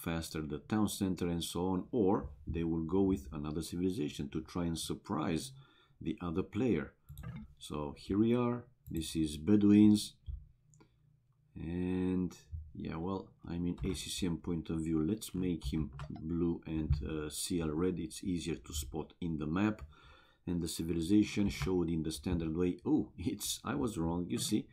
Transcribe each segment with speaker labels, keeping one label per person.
Speaker 1: faster the town center and so on, or they will go with another civilization to try and surprise the other player. So here we are. This is Bedouins, and yeah, well, I mean, ACCM point of view, let's make him blue and CL red. It's easier to spot in the map. And the civilization showed in the standard way. Oh, I was wrong, you see.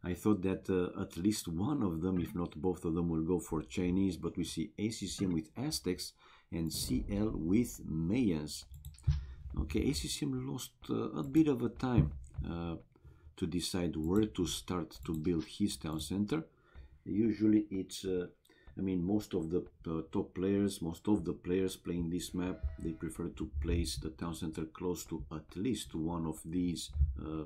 Speaker 1: I thought that at least one of them, if not both of them, will go for Chinese, but we see ACCM with Aztecs and CL with Mayans. Okay, ACCM lost a bit of a time to decide where to start to build his town center. Usually it's, I mean, most of the top players, most of the players playing this map, they prefer to place the town center close to at least one of these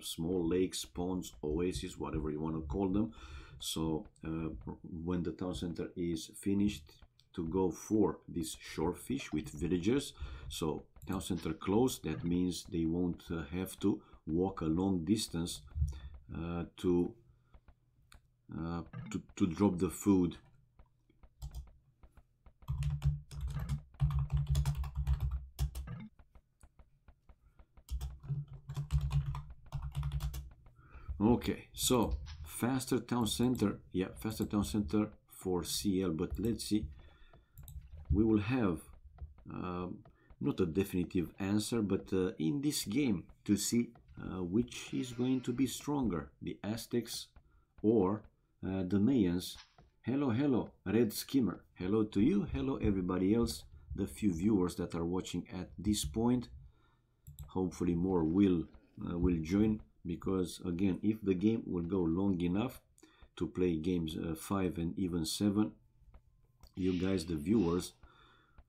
Speaker 1: small lakes, ponds, oases, whatever you want to call them. So when the town center is finished, to go for this shore fish with villagers. So town center closed, that means they won't have to walk a long distance to drop the food. Okay, so faster town center, yeah, faster town center for CL, but let's see, we will have not a definitive answer, but in this game to see which is going to be stronger, the Aztecs or the Mayans. Hello, hello, Red Skimmer. Hello to you. Hello, everybody else. The few viewers that are watching at this point. Hopefully, more will join, because again, if the game will go long enough to play games 5 and even 7, you guys, the viewers,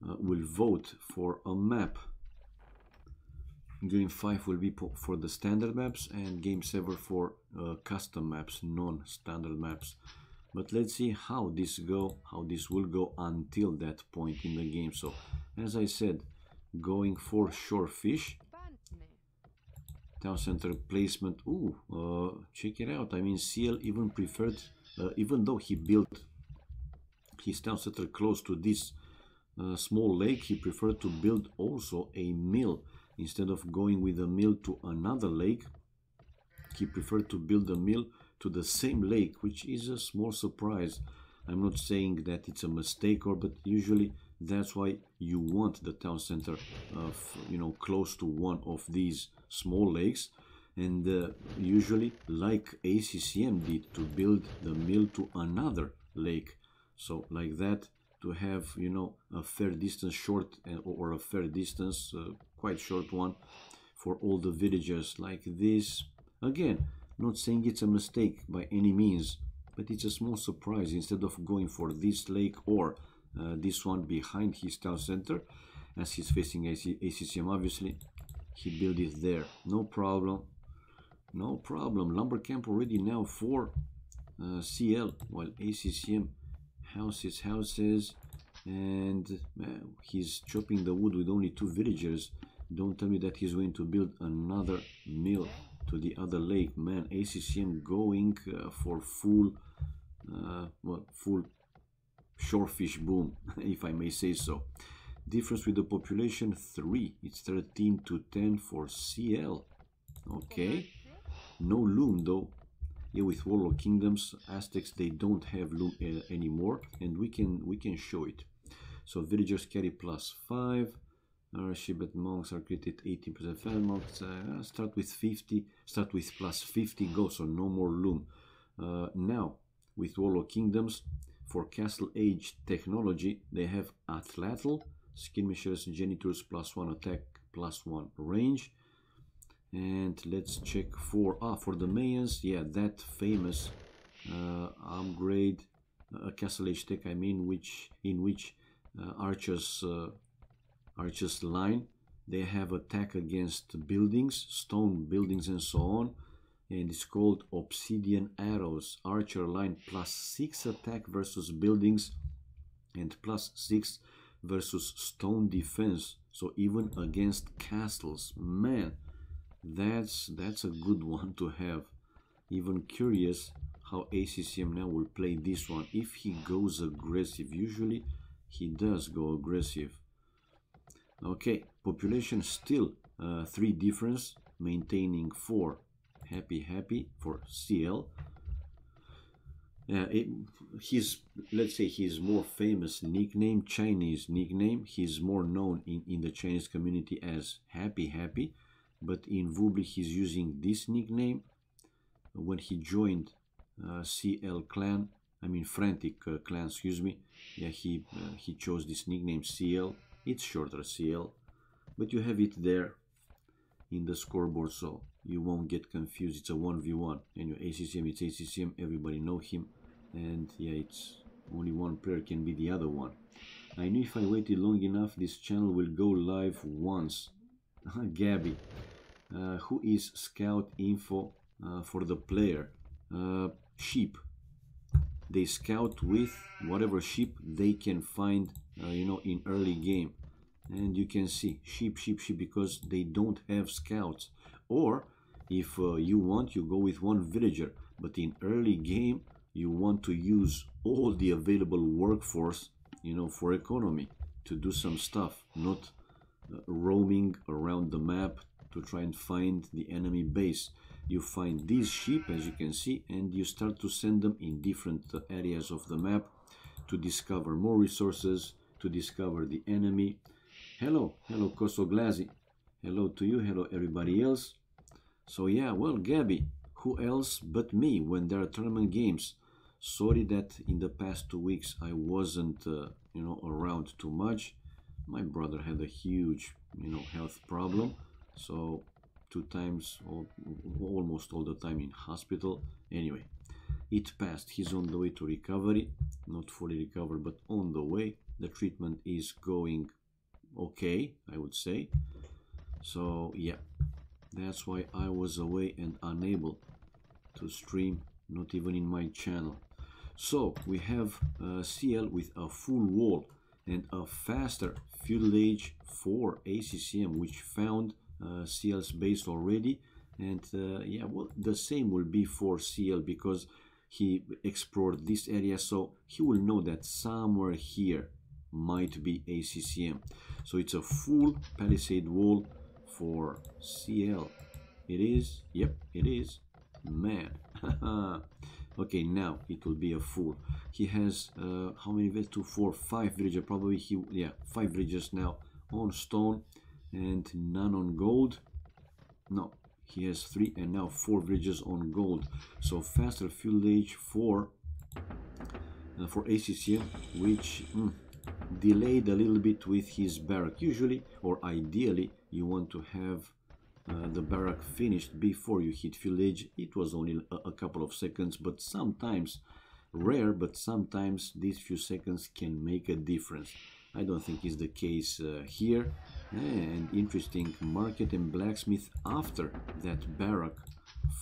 Speaker 1: will vote for a map. Game 5 will be for the standard maps, and game 7 for custom maps, non-standard maps. But let's see how this will go until that point in the game. So, as I said, going for shore fish. Town center placement. Ooh, check it out. I mean, CL even preferred, even though he built his town center close to this small lake, he preferred to build also a mill. Instead of going with a mill to another lake, he preferred to build a mill to the same lake, which is a small surprise. I'm not saying that it's a mistake, but usually that's why you want the town center close to one of these small lakes. And usually, like ACCM did, to build the mill to another lake. So like that, to have, you know, a fair distance short, or a fair distance, quite short one, for all the villagers like this. Again, not saying it's a mistake by any means, but it's a small surprise. Instead of going for this lake or this one behind his town center, as he's facing ACCM, obviously, he built it there. No problem. No problem. Lumber camp already now for CL, while ACCM houses, and he's chopping the wood with only 2 villagers. Don't tell me that he's going to build another mill to the other lake. Man, ACCM going for full shorefish boom, if I may say so. Difference with the population 3. It's 13 to 10 for CL. Okay, no loom though. Yeah, with Warlock Kingdoms, Aztecs, they don't have loom anymore, and we can show it. So villagers carry +5. Shibet monks are created 18%. Fan monks start with 50. Start with +50. Go. So no more loom. Now with Warlock Kingdoms, for Castle Age technology, they have Atlatl, skirmishers, janitors, +1 attack, +1 range. And let's check for the Mayans. Yeah, that famous upgrade, Castle Age tech, I mean, in which archers line, they have attack against buildings, stone buildings and so on, and it's called Obsidian Arrows. Archer line +6 attack versus buildings and +6 versus stone defense, so even against castles. Man, that's a good one to have. Even curious how ACCM now will play this one. If he goes aggressive, usually he does go aggressive. Okay, population still 3 difference, maintaining 4 happy for CL. Let's say his more famous nickname, Chinese nickname, he's more known in the Chinese community as happy, but in Woobly he's using this nickname. When he joined CL clan, I mean Frantic clan, excuse me, yeah, he chose this nickname CL. It's shorter, CL, but you have it there in the scoreboard, so you won't get confused. It's a 1v1. Anyway, ACCM, it's ACCM, everybody know him, and yeah, it's only one player can be the other one. I knew if I waited long enough, this channel will go live once. Gabby, who is scout info for the player? Sheep. They scout with whatever sheep they can find, you know, in early game. And you can see sheep, because they don't have scouts. Or if you want, you go with one villager. But in early game, you want to use all the available workforce, you know, for economy, to do some stuff, not roaming around the map to try and find the enemy base. You find these sheep, as you can see, and you start to send them in different areas of the map to discover more resources, to discover the enemy. Hello Kosoglazi, hello to you, hello everybody else. So yeah, well, Gabby, who else but me when there are tournament games? Sorry that in the past 2 weeks I wasn't you know, around too much. My brother had a huge, you know, health problem, so 2 times, almost all the time in hospital. Anyway, it passed. He's on the way to recovery, not fully recovered, but on the way. The treatment is going okay, I would say. So yeah, that's why I was away and unable to stream, not even in my channel. So we have CL with a full wall and a faster field age for ACCM, which found CL's base already. And yeah, well, the same will be for CL because he explored this area, so he will know that somewhere here might be ACCM. So it's a full palisade wall for CL. It is, yep, it is, man. Okay, now it will be a full. He has how many villages? 2, 4, 5 villagers probably. Yeah, 5 villagers now on stone and none on gold. No, he has 3 and now 4 villagers on gold. So faster field age for ACCM, which delayed a little bit with his barrack. Usually, or ideally, you want to have the barrack finished before you hit field age. It was only a couple of seconds, but sometimes, rare, but sometimes these few seconds can make a difference. I don't think is the case here. And interesting, market and blacksmith after that barrack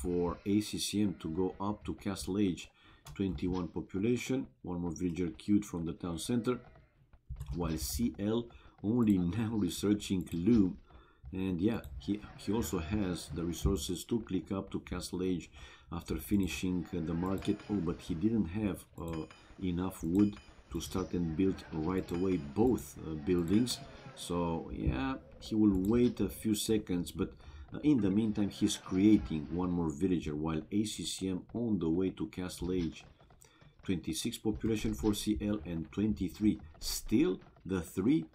Speaker 1: for ACCM to go up to castle age. 21 population, one more villager queued from the town center, while CL only now researching loom. And yeah, he also has the resources to click up to castle age after finishing the market. Oh, but he didn't have enough wood to start and build right away both buildings. So yeah, he will wait a few seconds, but in the meantime he's creating one more villager, while ACCM on the way to castle age. 26 population for CL and 23. Still the 3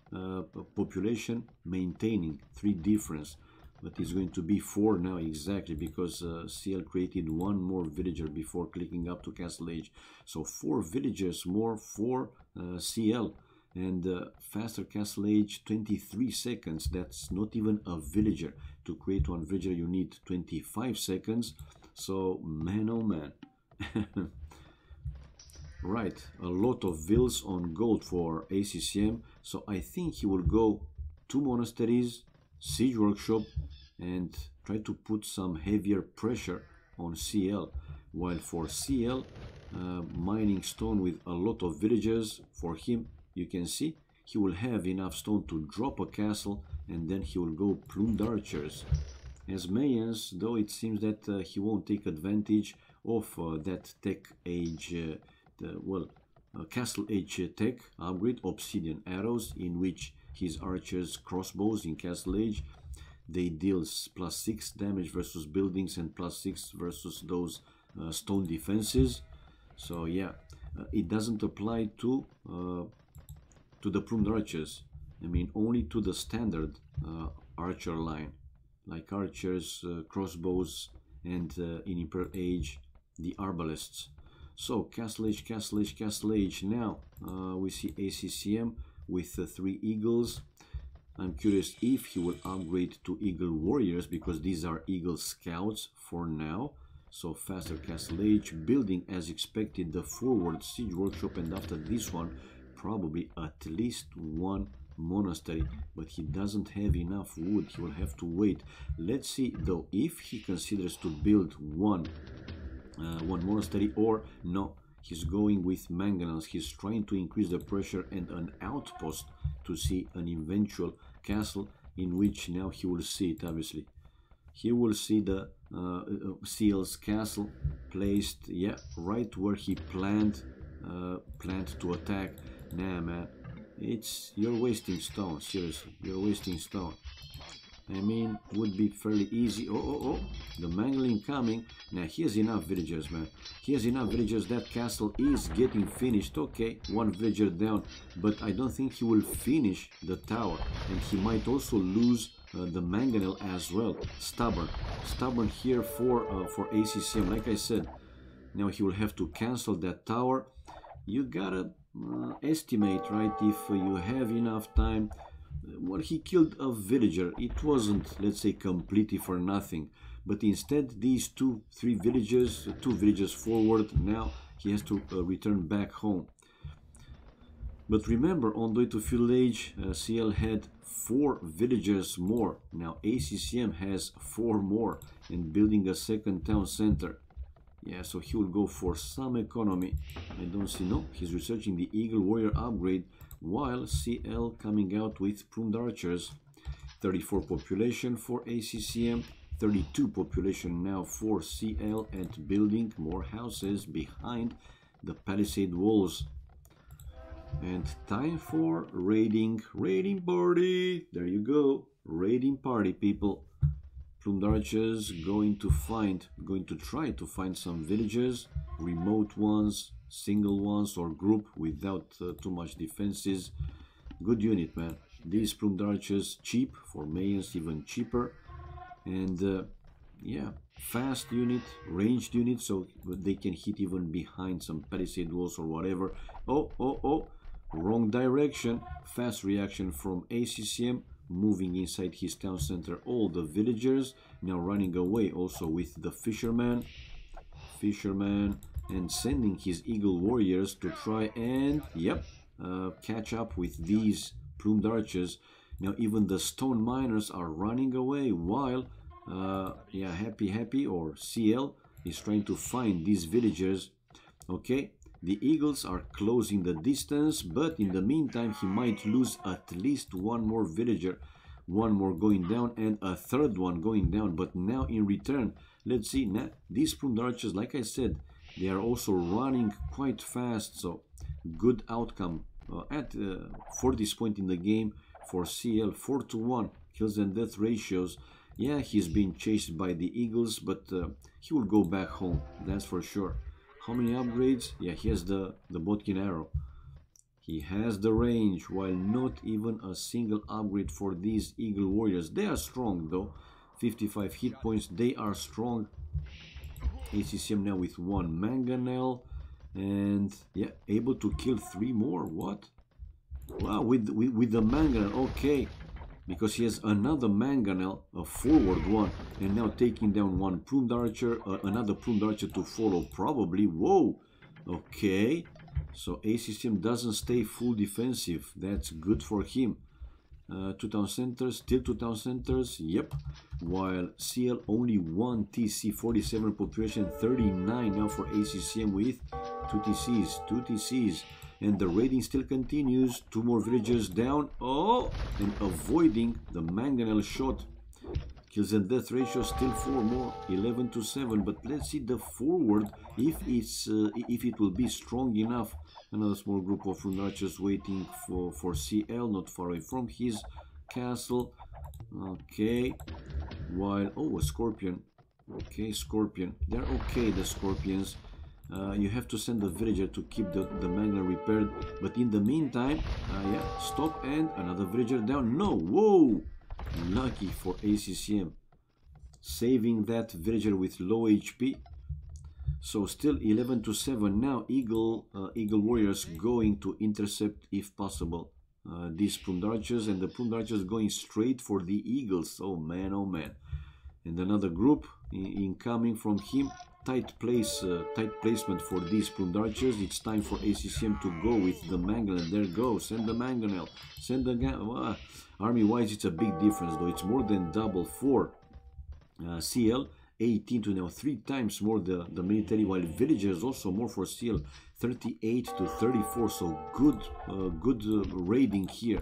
Speaker 1: population maintaining 3 difference, but it's going to be 4 now exactly because CL created one more villager before clicking up to castle age. So 4 villagers more for CL. And faster castle age, 23 seconds. That's not even a villager. To create one villager you need 25 seconds. So man, oh man. Right, a lot of vills on gold for ACCM. So I think he will go 2 monasteries, siege workshop, and try to put some heavier pressure on CL. While for CL, mining stone with a lot of villagers for him. You can see he will have enough stone to drop a castle, and then he will go plumed archers. As Mayans, though, it seems that he won't take advantage of that tech age, well, Castle Age tech upgrade, obsidian arrows, in which his archers crossbows in Castle Age, they deal +6 damage versus buildings and +6 versus those stone defenses. So yeah, it doesn't apply to the plumed archers. I mean, only to the standard archer line, like archers, crossbows, and in Imperial Age, the arbalists. So Castle Age, Castle Age, Castle Age. Now we see ACCM with 3 eagles. I'm curious if he will upgrade to Eagle Warriors, because these are Eagle Scouts for now. So faster Castle Age, building as expected the forward siege workshop, and after this one probably at least 1 monastery, but he doesn't have enough wood. He will have to wait. Let's see though if he considers to build one monastery, or no, he's going with mangonels. He's trying to increase the pressure and an outpost to see an eventual castle, in which now he will see it. Obviously he will see the CL's castle placed, yeah, right where he planned to attack. Nah man, you're wasting stone. Seriously, you're wasting stone. I mean, would be fairly easy. Oh, the mangling coming. Now he has enough villagers, man. He has enough villagers. That castle is getting finished. Okay, 1 villager down, but I don't think he will finish the tower, and he might also lose the mangonel as well. Stubborn here for ACCM. Like I said, now he will have to cancel that tower. You gotta estimate, right, if you have enough time. Well, he killed a villager. It wasn't, let's say, completely for nothing, but instead these 2 villages forward, now he has to return back home. But remember, on the way to Feudal Age, CL had 4 villagers more. Now ACCM has 4 more, and building a second town center. Yeah, so he will go for some economy. I don't see, no, he's researching the Eagle Warrior upgrade, while CL coming out with plumed archers. 34 population for ACCM, 32 population now for CL, and building more houses behind the palisade walls. And time for raiding party. There you go, raiding party, people. Plumed archers going to try to find some villages, remote ones, single ones, or group without too much defenses. Good unit, man. These plumed archers, cheap for Mayans, even cheaper, and yeah, fast unit, ranged unit, so they can hit even behind some palisade walls or whatever. Oh, wrong direction. Fast reaction from ACCM, moving inside his town center all the villagers, now running away also with the fisherman, and sending his Eagle Warriors to try and, yep, catch up with these plumed archers. Now even the stone miners are running away, while yeah, happy or CL is trying to find these villagers. Okay, the eagles are closing the distance, but in the meantime he might lose at least 1 more villager, 1 more going down, and a 3rd one going down. But now in return, let's see, now these plumed archers, like I said, they are also running quite fast, so good outcome for this point in the game for CL. 4-to-1 kills and death ratios. Yeah, he's being chased by the eagles, but he will go back home, that's for sure. How many upgrades? Yeah, he has the Bodkin arrow. He has the range, while not even a single upgrade for these Eagle Warriors. They are strong though, 55 hit points, they are strong. ACCM now with 1 mangonel, and yeah, able to kill 3 more. What? Wow, with the mangonel. Okay, because he has another mangonel, a forward one, and now taking down 1 plumed archer, another plumed archer to follow probably. Whoa, okay, so ACCM doesn't stay full defensive. That's good for him. 2 town centers, still 2 town centers, yep, while CL only 1 TC, 47 population, 39 now for ACCM with 2 TCs, and the raiding still continues. 2 more villagers down, oh, and avoiding the mangonel shot. Kills and death ratio still 4 more, 11 to 7. But let's see the forward if it will be strong enough. Another small group of Rune Archers waiting for CL, not far away from his castle. Okay, while a Scorpion. Okay, Scorpion. They're okay, the Scorpions. You have to send a villager to keep the Magna repaired. But in the meantime, yeah, stop and another villager down. No, whoa! Lucky for ACCM. Saving that villager with low HP. So still 11 to 7. Now Eagle Warriors going to intercept if possible these Plumed Archers, and the Plumed Archers going straight for the Eagles. Oh man, oh man. And another group incoming from him. Tight placement for these Plumed Archers. It's time for ACCM to go with the Mangonel. There goes. Send the Mangonel. Send the army-wise, it's a big difference though. It's more than double for CL. 18 to now 3 times more the military, while villagers also more for CL. 38 to 34. So good raiding here.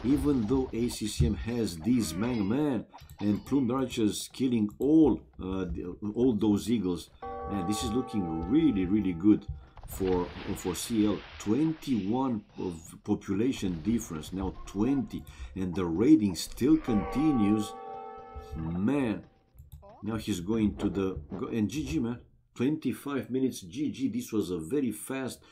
Speaker 1: Even though ACCM has these man and Plumed Archers killing all those eagles, and this is looking really good for CL. 21 of population difference, now 20, and the raiding still continues. Man, now he's going to the and GG, man. 25 minutes, GG. This was a very fast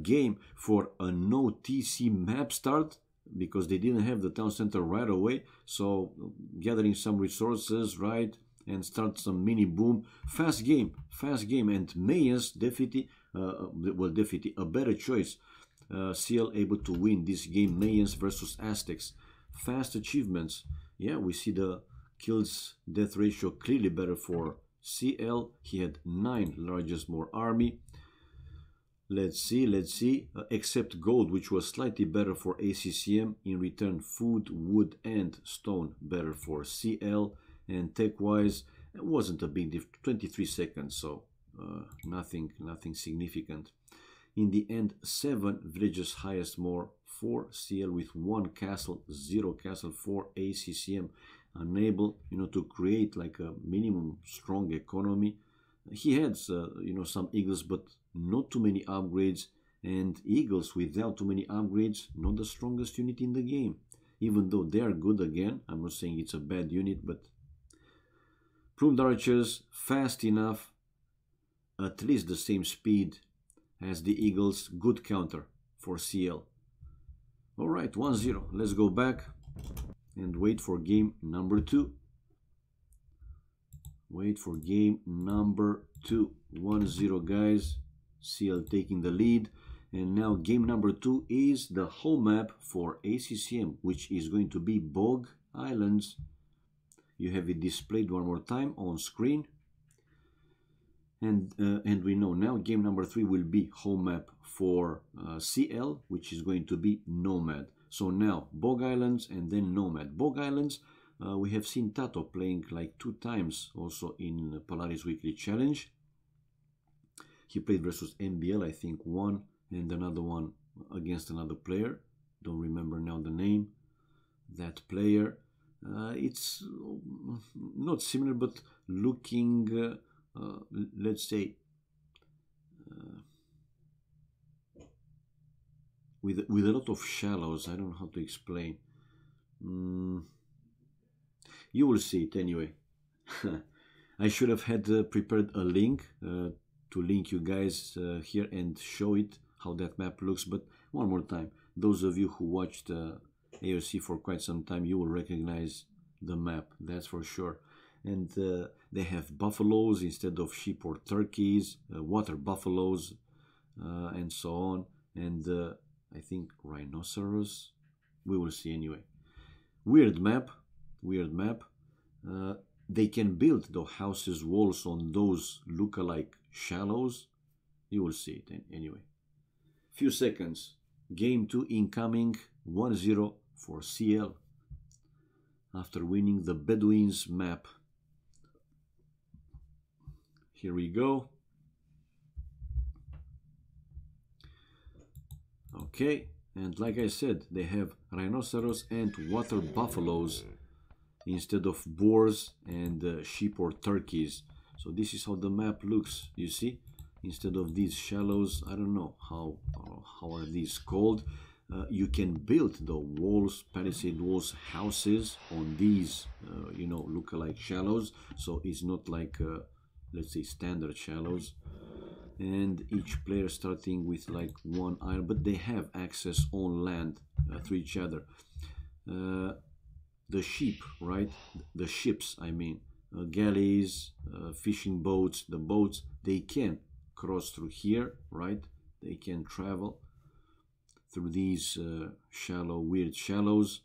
Speaker 1: game for a no TC map start, because they didn't have the town center right away. So gathering some resources, right, and start some mini boom. Fast game, and Mayans definitely, definitely a better choice. CL able to win this game, Mayans versus Aztecs. Fast achievements. Yeah, we see the kills death ratio clearly better for CL. He had 9 largest more army. Let's see, except gold, which was slightly better for ACCM. In return, food, wood and stone better for CL. And tech wise, it wasn't a big difference, 23 seconds, so nothing significant. In the end, 7 villages highest more for CL, with 1 castle, 0 castle for ACCM. Unable, to create like a minimum strong economy. He had, some eagles, but not too many upgrades. And eagles without too many upgrades, not the strongest unit in the game. Even though they are good again, I'm not saying it's a bad unit, but Plumed Archers fast enough, at least the same speed as the eagles. Good counter for CL. All right, 1-0. Let's go back and wait for game number 2. Wait for game number 2. 1-0, guys. CL taking the lead. And now game number 2 is the home map for ACCM, which is going to be Bog Islands. You have it displayed one more time on screen. And we know now game number 3 will be home map for CL, which is going to be Nomad. So now Bog Islands and then Nomad. Bog Islands, we have seen Tato playing like 2 times also in Polaris Weekly Challenge. He played versus MBL, I think, one, and another one against another player. Don't remember now the name. That player. It's not similar, but looking, let's say, with a lot of shallows. I don't know how to explain. You will see it anyway. I should have had prepared a link to link you guys here and show it how that map looks. But one more time, those of you who watched AOC for quite some time, you will recognize the map, that's for sure. And they have buffaloes instead of sheep or turkeys, water buffaloes, and so on. And I think rhinoceros. We will see anyway. Weird map. They can build the houses, walls on those look-alike shallows. You will see it anyway. Few seconds. Game 2 incoming. 1-0 for CL after winning the Bedouins map. Here we go. Okay, and like I said, they have rhinoceros and water buffaloes. instead of boars and sheep or turkeys. So this is how the map looks, you see, instead of these shallows. I don't know how are these called. You can build the walls, palisade walls, houses on these you know, look-alike shallows, so it's not like let's say standard shallows. And each player starting with like one island, but they have access on land to each other. The sheep, right, the ships, I mean, galleys, fishing boats, the boats, they can cross through here, right? They can travel through these shallow, weird shallows.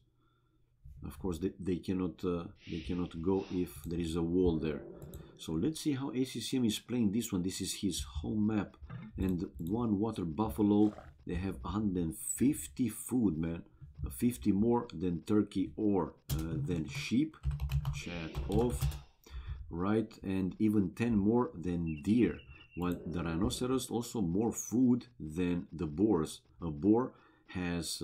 Speaker 1: Of course, they cannot go if there is a wall there. So let's see how ACCM is playing this one. This is his home map, and one water buffalo. They have 150 food, man. 50 more than turkey or than sheep. Chat off, right? And even 10 more than deer. While the rhinoceros also more food than the boars. A boar has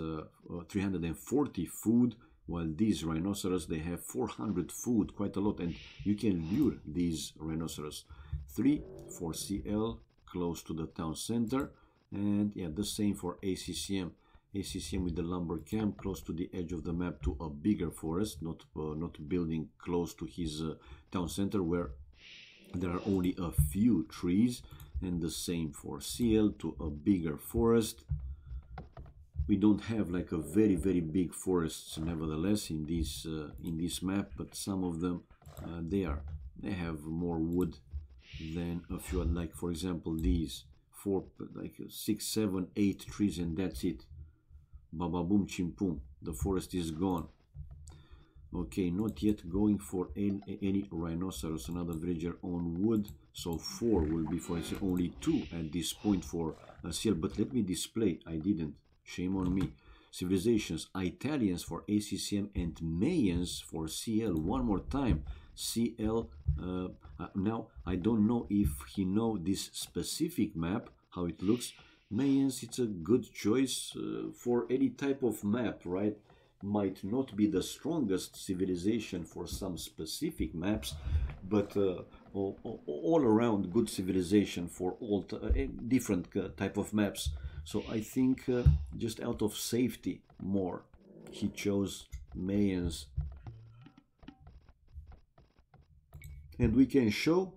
Speaker 1: 340 food, while these rhinoceros, they have 400 food, quite a lot, and you can lure these rhinoceros. 3 for CL, close to the town center, and yeah, the same for ACCM. ACCM with the lumber camp close to the edge of the map to a bigger forest, not building close to his town center where there are only a few trees, and the same for CL to a bigger forest. We don't have like a very big forests nevertheless in this map, but some of them they have more wood than a few, like for example these 4, like 6, 7, 8 trees, and that's it. Baba boom chimpum, the forest is gone. Okay, not yet going for any rhinoceros, another villager on wood, so 4 will be for only 2 at this point for CL. But let me display, I didn't, shame on me. Civilizations, Italians for ACCM and Mayans for CL. One more time, CL. Now I don't know if he know this specific map, how it looks. Mayans, it's a good choice for any type of map, right? Might not be the strongest civilization for some specific maps, but all around good civilization for all different type of maps. So I think just out of safety more, he chose Mayans. And we can show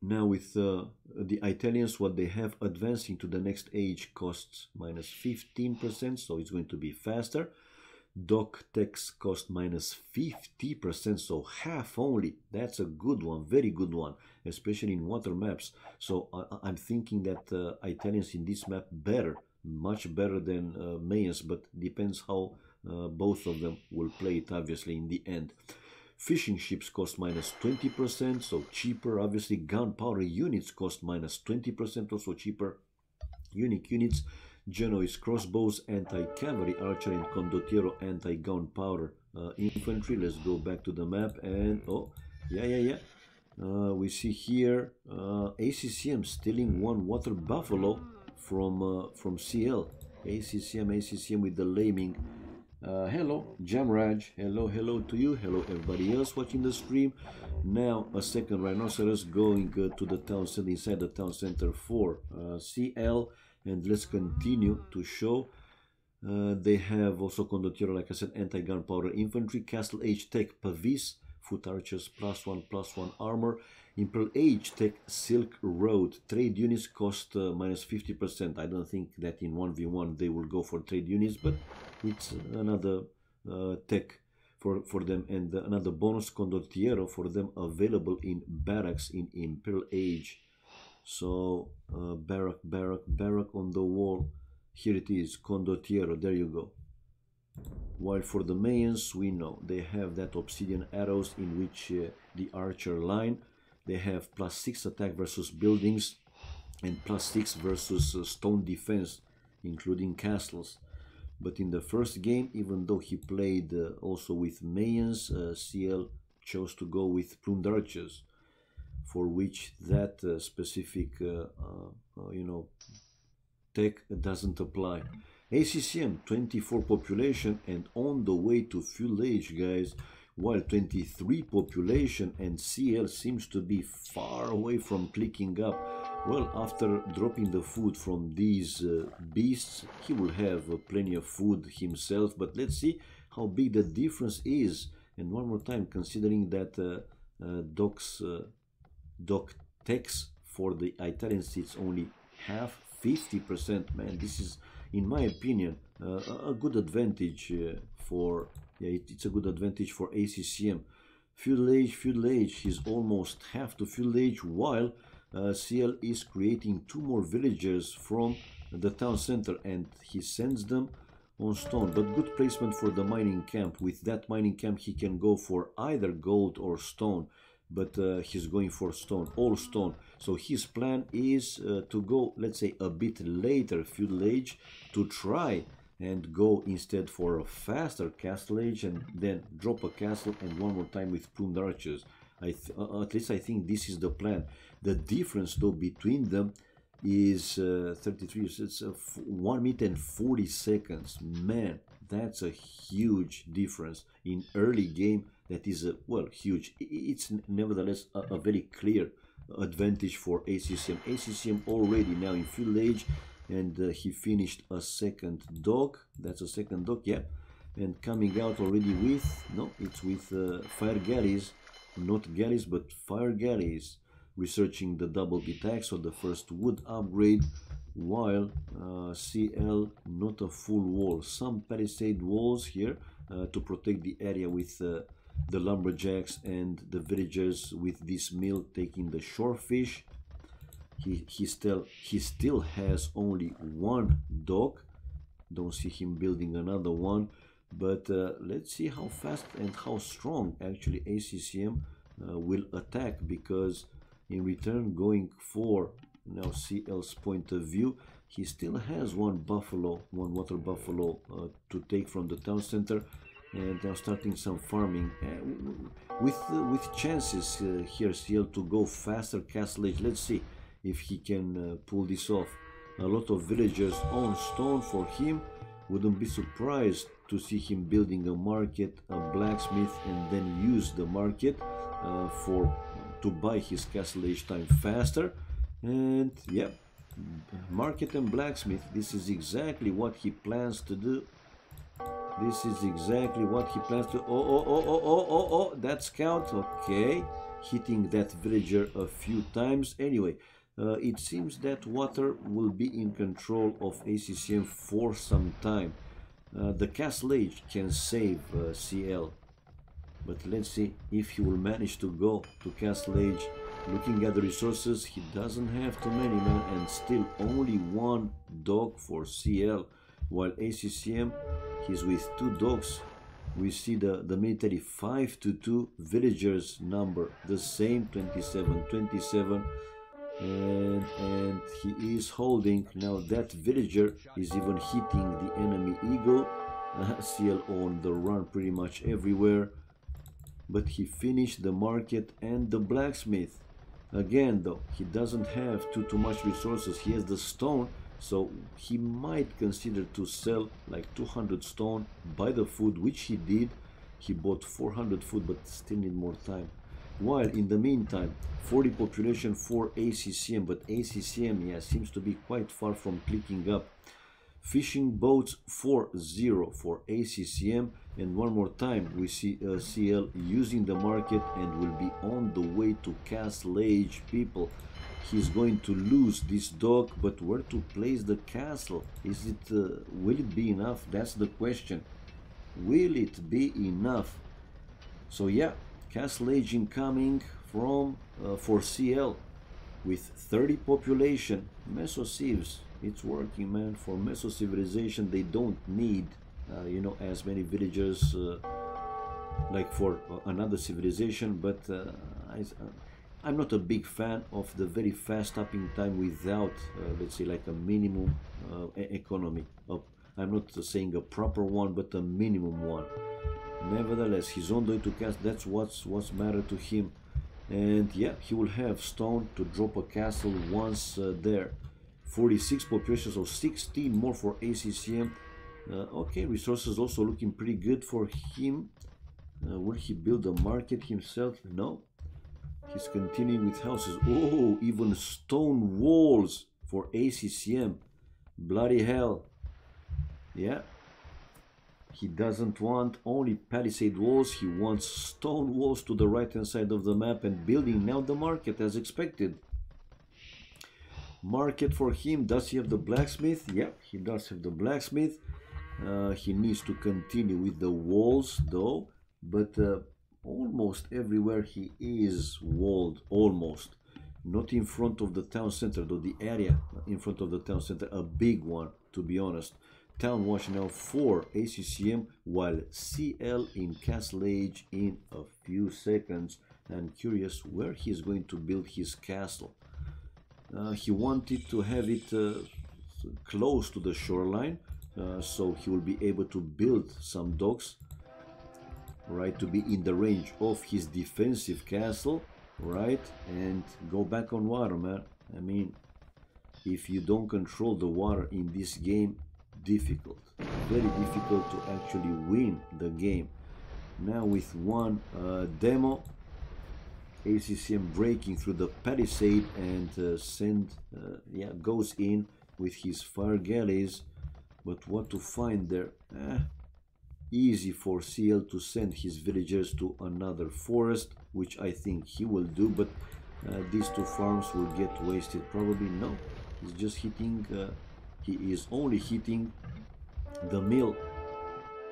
Speaker 1: now with the Italians what they have. Advancing to the next age costs minus 15%, so it's going to be faster. Doc techs cost minus 50%, so half only. That's a good one, very good one, especially in water maps. So I'm thinking that Italians in this map better, much better than Mayans, but depends how both of them will play it obviously in the end. Fishing ships cost minus 20%, so cheaper. Obviously gunpowder units cost minus 20%, also cheaper. Unique units, Genoese crossbows, anti-cavalry archer, and condottiero anti-gunpowder infantry. Let's go back to the map, and oh yeah, we see here ACCM stealing one water buffalo from CL. ACCM with the laming. Hello Jamraj, hello to you, hello everybody else watching the stream. Now a second rhinoceros going to the town center, inside the town center for CL. And let's continue to show. They have also condottiero, like I said, anti-gunpowder infantry, castle age tech pavis, foot archers +1/+1 armor, imperial age tech silk road. Trade units cost minus 50%. I don't think that in 1v1 they will go for trade units, but it's another tech for them, and another bonus condottiero for them available in barracks in imperial age. So barrack on the wall. Here it is, condottiero, there you go. While for the Mayans, we know they have that obsidian arrows in which the archer line. They have +6 attack versus buildings and +6 versus stone defense, including castles. But in the first game, even though he played also with Mayans, CL chose to go with plumed archers, for which that specific tech doesn't apply. ACCM 24 population and on the way to full age, guys. while 23 population, and CL seems to be far away from clicking up. Well, after dropping the food from these beasts, he will have plenty of food himself, but let's see how big the difference is. And one more time, considering that doc tax for the Italians, it's only half, 50%, man, this is, in my opinion, a good advantage for, yeah, it's a good advantage for ACCM. Feudal age, he's almost half to feudal age, while CL is creating 2 more villagers from the town center, and he sends them on stone. But good placement for the mining camp. With that mining camp, he can go for either gold or stone, but he's going for stone, all stone. So his plan is to go, let's say, a bit later feudal age, to try and go instead for a faster castle age, and then drop a castle and one more time with plumed archers. At least I think this is the plan. The difference though between them is 33, it's 1 minute and 40 seconds. Man, that's a huge difference in early game. That is well, huge. It's nevertheless a very clear advantage for ACCM. ACCM already now in feudal age, and he finished a second dog. That's a second dog, yeah. And coming out already with, no, it's with fire galleys, not galleys but fire galleys, researching the double attacks, so the first wood upgrade, while CL not a full wall, some palisade walls here to protect the area with the lumberjacks and the villagers with this mill taking the shorefish. He still has only 1 dock. Don't see him building another one, but let's see how fast and how strong actually ACCM will attack, because in return, going for now CL's point of view, he still has 1 buffalo, 1 water buffalo to take from the town center, and now starting some farming with chances here CL to go faster castle age. Let's see if he can pull this off. A lot of villagers on stone for him. Wouldn't be surprised to see him building a market, a blacksmith, and then use the market to buy his castle age time faster. And yeah, market and blacksmith, this is exactly what he plans to do. This is exactly what he plans to. Oh, that scout, okay, hitting that villager a few times. Anyway, it seems that water will be in control of ACCM for some time. The castle age can save CL, but let's see if he will manage to go to castle age. Looking at the resources, he doesn't have too many, man, and still only 1 dog for CL, while ACCM, he's with 2 dogs. We see the military 5 to 2, villagers number the same, 27, and he is holding. Now that villager is even hitting the enemy eagle. CL on the run pretty much everywhere, but he finished the market and the blacksmith. Again though, he doesn't have too much resources. He has the stone, so he might consider to sell like 200 stone, buy the food, which he did. He bought 400 food, but still need more time. While in the meantime, 40 population for ACCM, but ACCM, yeah, seems to be quite far from clicking up. Fishing boats 4-0 for ACCM, and one more time we see CL using the market and will be on the way to castle age. People, he's going to lose this dog, but where to place the castle? Is it will it be enough? That's the question. Will it be enough? So yeah, castle age incoming from for CL with 30 population. Meso Civs, it's working, man. For Meso civilization, they don't need you know, as many villagers like for another civilization, but I'm not a big fan of the very fast tapping time without let's say like a minimum economy. I'm not saying a proper one, but a minimum one. Nevertheless, he's on the way to cast. That's what's matter to him. And yeah, he will have stone to drop a castle once there. 46 population, so 16 more for ACCM. Okay, resources also looking pretty good for him. Will he build a market himself? No. He's continuing with houses. Oh, even stone walls for ACCM. Bloody hell. Yeah. He doesn't want only palisade walls. He wants stone walls to the right hand side of the map and building now the market as expected. Market for him. Does he have the blacksmith? Yeah, he does have the blacksmith. He needs to continue with the walls though, but almost everywhere he is walled, almost. Not in front of the town center though, the area in front of the town center, a big one to be honest. Town watch now for ACCM, while CL in Castle Age in a few seconds. I'm curious where he's going to build his castle. He wanted to have it close to the shoreline, so he will be able to build some docks, right, to be in the range of his defensive castle, right, and go back on water, man. I mean, if you don't control the water in this game, difficult, very difficult to actually win the game. Now with one demo, ACCM breaking through the palisade and goes in with his fire galleys. But what to find there? Easy for CL to send his villagers to another forest, which I think he will do, but these two farms will get wasted probably. No, he's just hitting, he is only hitting the mill.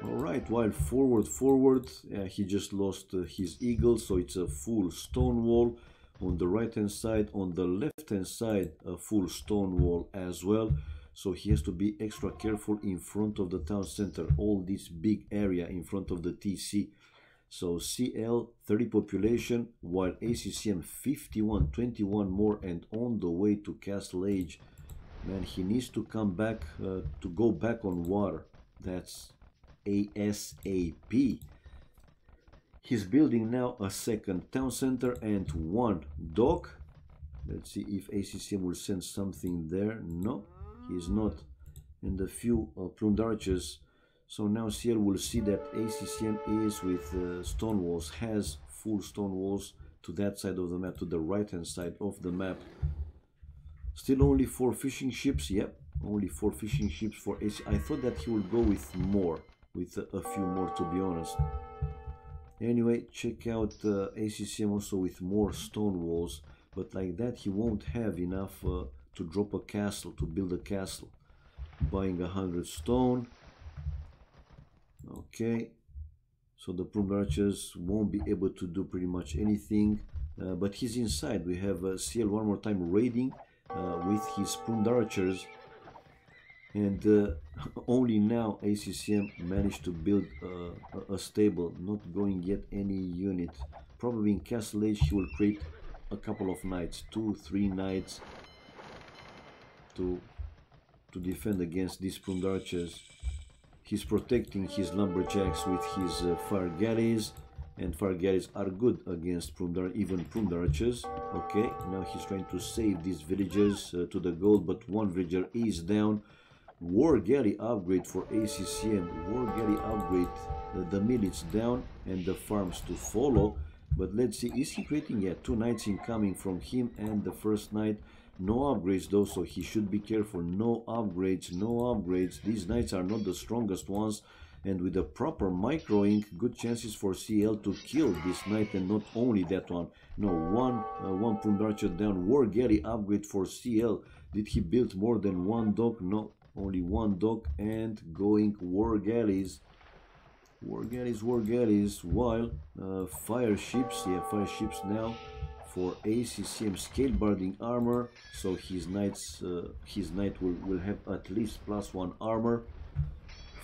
Speaker 1: Alright, while forward, he just lost his eagle, so it's a full stone wall on the right hand side. On the left hand side, a full stone wall as well. So he has to be extra careful in front of the town center, all this big area in front of the TC. So CL 30 population, while ACCM 51, 21 more, and on the way to Castle Age. Man, he needs to come back, to go back on water. That's ASAP. He's building now a second town center and one dock. Let's see if ACCM will send something there. No, he's not. And a few plumed archers. So now CL will see that ACCM is with stone walls, has full stone walls to that side of the map, to the right hand side of the map. Still only 4 fishing ships. Yep, only 4 fishing ships for AC. I thought that he would go with more, with a few more, to be honest. Anyway, check out ACCM also with more stone walls, but like that he won't have enough to drop a castle, to build a castle. Buying 100 stone. Okay, so the plumed archers won't be able to do pretty much anything, but he's inside. We have CL one more time raiding with his plumed archers. And only now ACCM managed to build a stable, not going yet any unit. Probably in Castle Age he will create a couple of knights, 2-3 knights to defend against these plumed archers. He's protecting his lumberjacks with his fire galleys, and fire galleys are good against even plumed archers. Okay, now he's trying to save these villagers to the gold, but one villager is down. War galley upgrade for ACCM. War galley upgrade. The mill is down and the farms to follow. But let's see, is he creating? Yeah, 2 knights incoming from him and the first knight. No upgrades though, so he should be careful. No upgrades, no upgrades. These knights are not the strongest ones. And with the proper microing, good chances for CL to kill this knight, and not only that one. No, one plumed archer down. War galley upgrade for CL. Did he build more than one dock? No. Only one dock, and going war galleys, while fire ships, yeah, fire ships now for ACCM scale barding armor, so his knight will have at least +1 armor.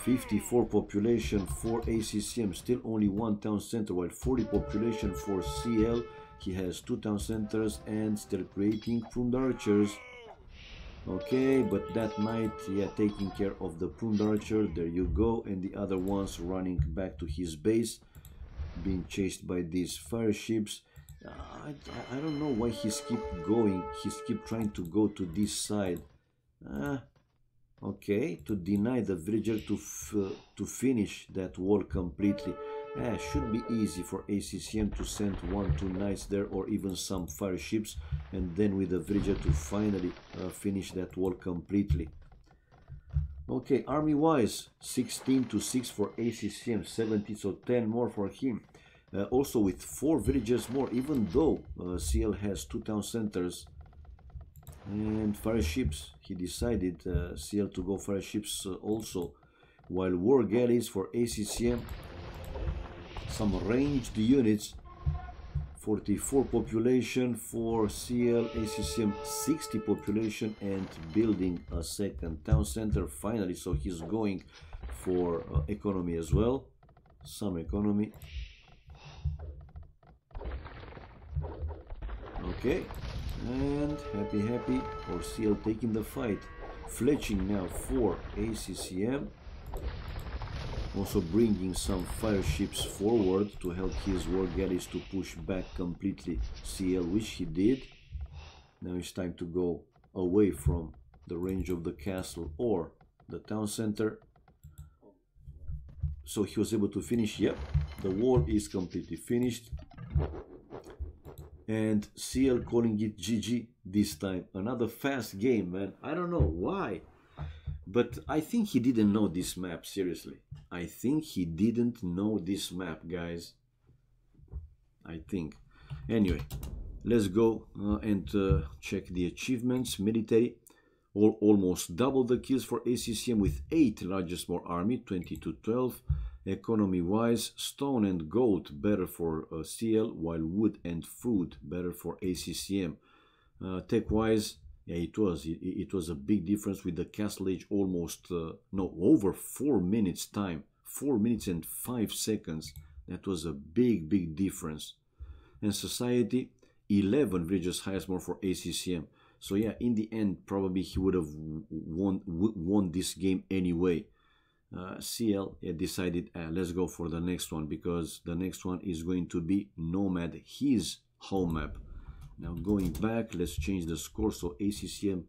Speaker 1: 54 population for ACCM, still only 1 town center, while 40 population for CL. He has 2 town centers and still creating plumed archers. Okay, but that knight, yeah, taking care of the plumed archer, there you go, and the other ones running back to his base, being chased by these fire ships. I don't know why he's keep going, he's keep trying to go to this side. Okay, to deny the villager to finish that wall completely. Should be easy for ACCM to send 1-2 knights there, or even some fire ships, and then with the villager to finally finish that wall completely. Okay, army wise, 16-6 for ACCM, 70, so 10 more for him. Also with 4 villagers more, even though CL has 2 town centers and fire ships. He decided, CL, to go fire ships also, while war galleys for ACCM, some ranged units, 44 population for CL, ACCM 60 population, and building a second town center finally, so he's going for economy as well, some economy. Okay, and happy for CL taking the fight, fletching now for ACCM, also bringing some fire ships forward to help his war galleys to push back completely CL, which he did. Now it's time to go away from the range of the castle or the town center. So he was able to finish. Yep, the wall is completely finished. And CL calling it GG this time. Another fast game, man. I don't know why, but I think he didn't know this map, seriously. I think he didn't know this map, guys. I think. Anyway, let's go and check the achievements. Military, almost double the kills for ACCM with 8 largest more army, 20-12. Economy wise, stone and gold better for CL, while wood and food better for ACCM. Tech wise, yeah, it was a big difference with the castle age, almost over 4 minutes time, 4 minutes and 5 seconds. That was a big difference. And society, 11 villages highest more for ACCM. So yeah, in the end, probably he would have won this game anyway. CL decided, let's go for the next one, because the next one is going to be Nomad, his home map. Now going back, let's change the score, so ACCM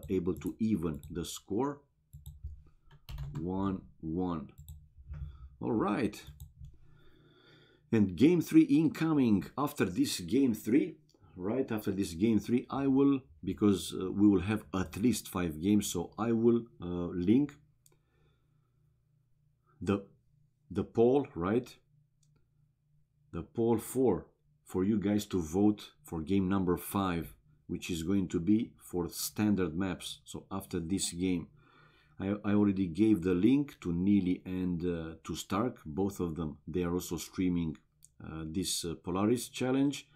Speaker 1: able to even the score, 1-1. All right, and game 3 incoming. After this game 3, right after this game 3, I will, because we will have at least 5 games, so I will link the poll, right? The poll for you guys to vote for game number 5, which is going to be for standard maps. So after this game, I already gave the link to Neely and to Stark, both of them. They are also streaming this Polaris challenge.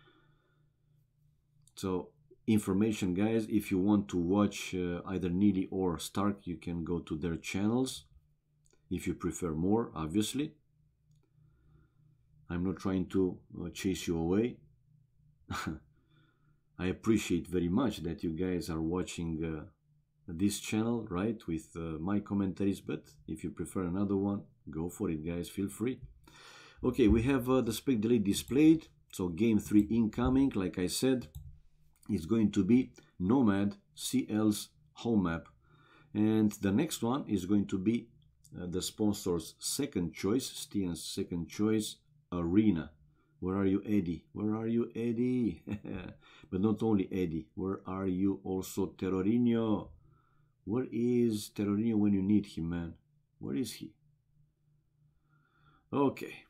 Speaker 1: So information, guys, if you want to watch either Neely or Stark, you can go to their channels. If you prefer more, obviously. I'm not trying to chase you away. I appreciate very much that you guys are watching this channel, right, with my commentaries, but if you prefer another one, go for it, guys, feel free. Okay, we have the spec delay displayed, so game 3 incoming. Like I said, it's going to be Nomad, CL's home map, and the next one is going to be the sponsor's second choice, Stian's second choice, Arena. Where are you, Eddie? Where are you, Eddie? But not only Eddie, where are you also, Terrorinho? Where is Terrorinho when you need him, man? Where is he? Okay.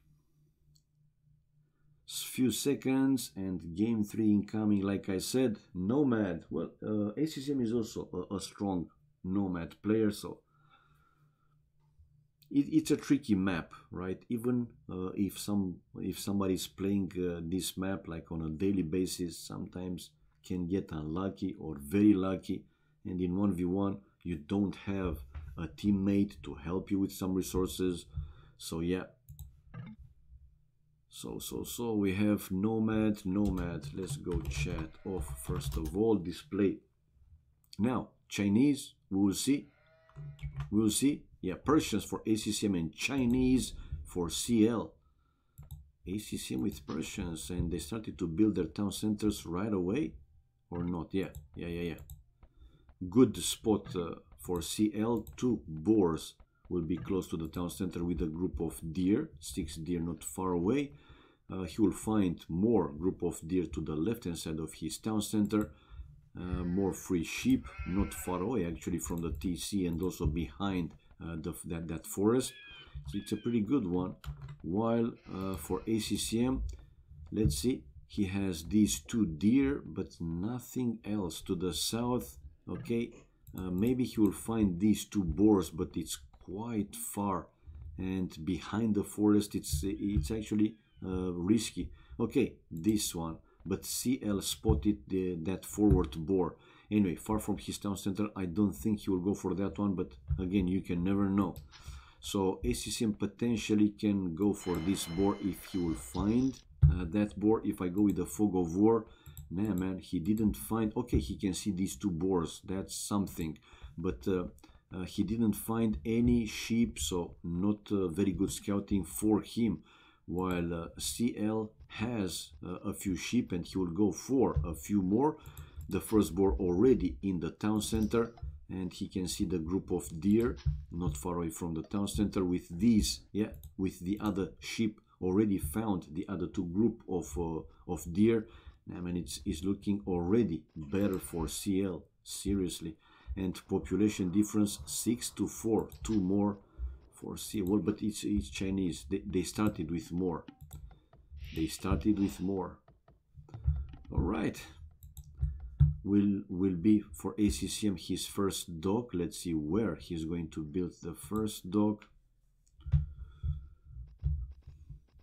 Speaker 1: Few seconds and game 3 incoming. Like I said, Nomad. Well, ACCM is also a strong Nomad player, so it's a tricky map, right? Even if somebody's playing this map like on a daily basis, sometimes can get unlucky or very lucky, and in 1v1 you don't have a teammate to help you with some resources. So yeah, so we have Nomad. Let's go chat off first of all, display. Now Chinese, we will see. Yeah, Persians for ACCM and Chinese for CL. ACCM with Persians, and they started to build their town centers right away, or not? Yeah. Good spot for CL. 2 boars will be close to the town center with a group of deer, 6 deer not far away. He will find more group of deer to the left hand side of his town center. More free sheep not far away actually from the TC and also behind that forest. So it's a pretty good one. While for ACCM, let's see, he has these 2 deer but nothing else to the south. Okay, maybe he will find these 2 boars, but it's quite far, and behind the forest it's actually risky. Okay, this one, but CL spotted that forward boar. Anyway, far from his town center. I don't think he will go for that one, but again, you can never know. So ACCM potentially can go for this boar if he will find that boar. If I go with the fog of war, nah, man, he didn't find. Okay, he can see these 2 boars, that's something, but he didn't find any sheep, so not very good scouting for him. While CL has a few sheep and he will go for a few more. The first boar already in the town center, and he can see the group of deer not far away from the town center with these, yeah, with the other sheep already found, the other 2 group of deer. I mean, it's looking already better for CL, seriously. And population difference 6 to 4, 2 more for CL. Well, but it's Chinese. They started with more. They started with more. All right. Will be for ACCM his first dock. Let's see where he's going to build the first dock.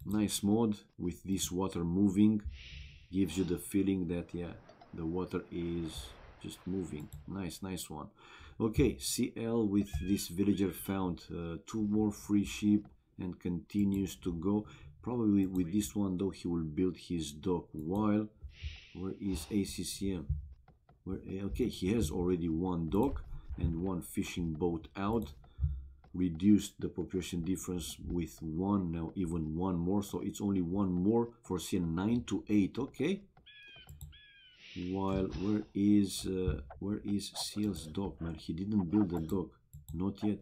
Speaker 1: Nice mod with this water moving. Gives you the feeling that, yeah, the water is just moving. Nice one. Okay, CL with this villager found 2 more free sheep and continues to go. Probably with this one though he will build his dock. While where is ACCM? Okay, he has already 1 dock and 1 fishing boat out. Reduced the population difference with 1, now even 1 more, so it's only 1 more for CL, 9 to 8. Okay. While where is CL's dock, man? He didn't build a dock, not yet.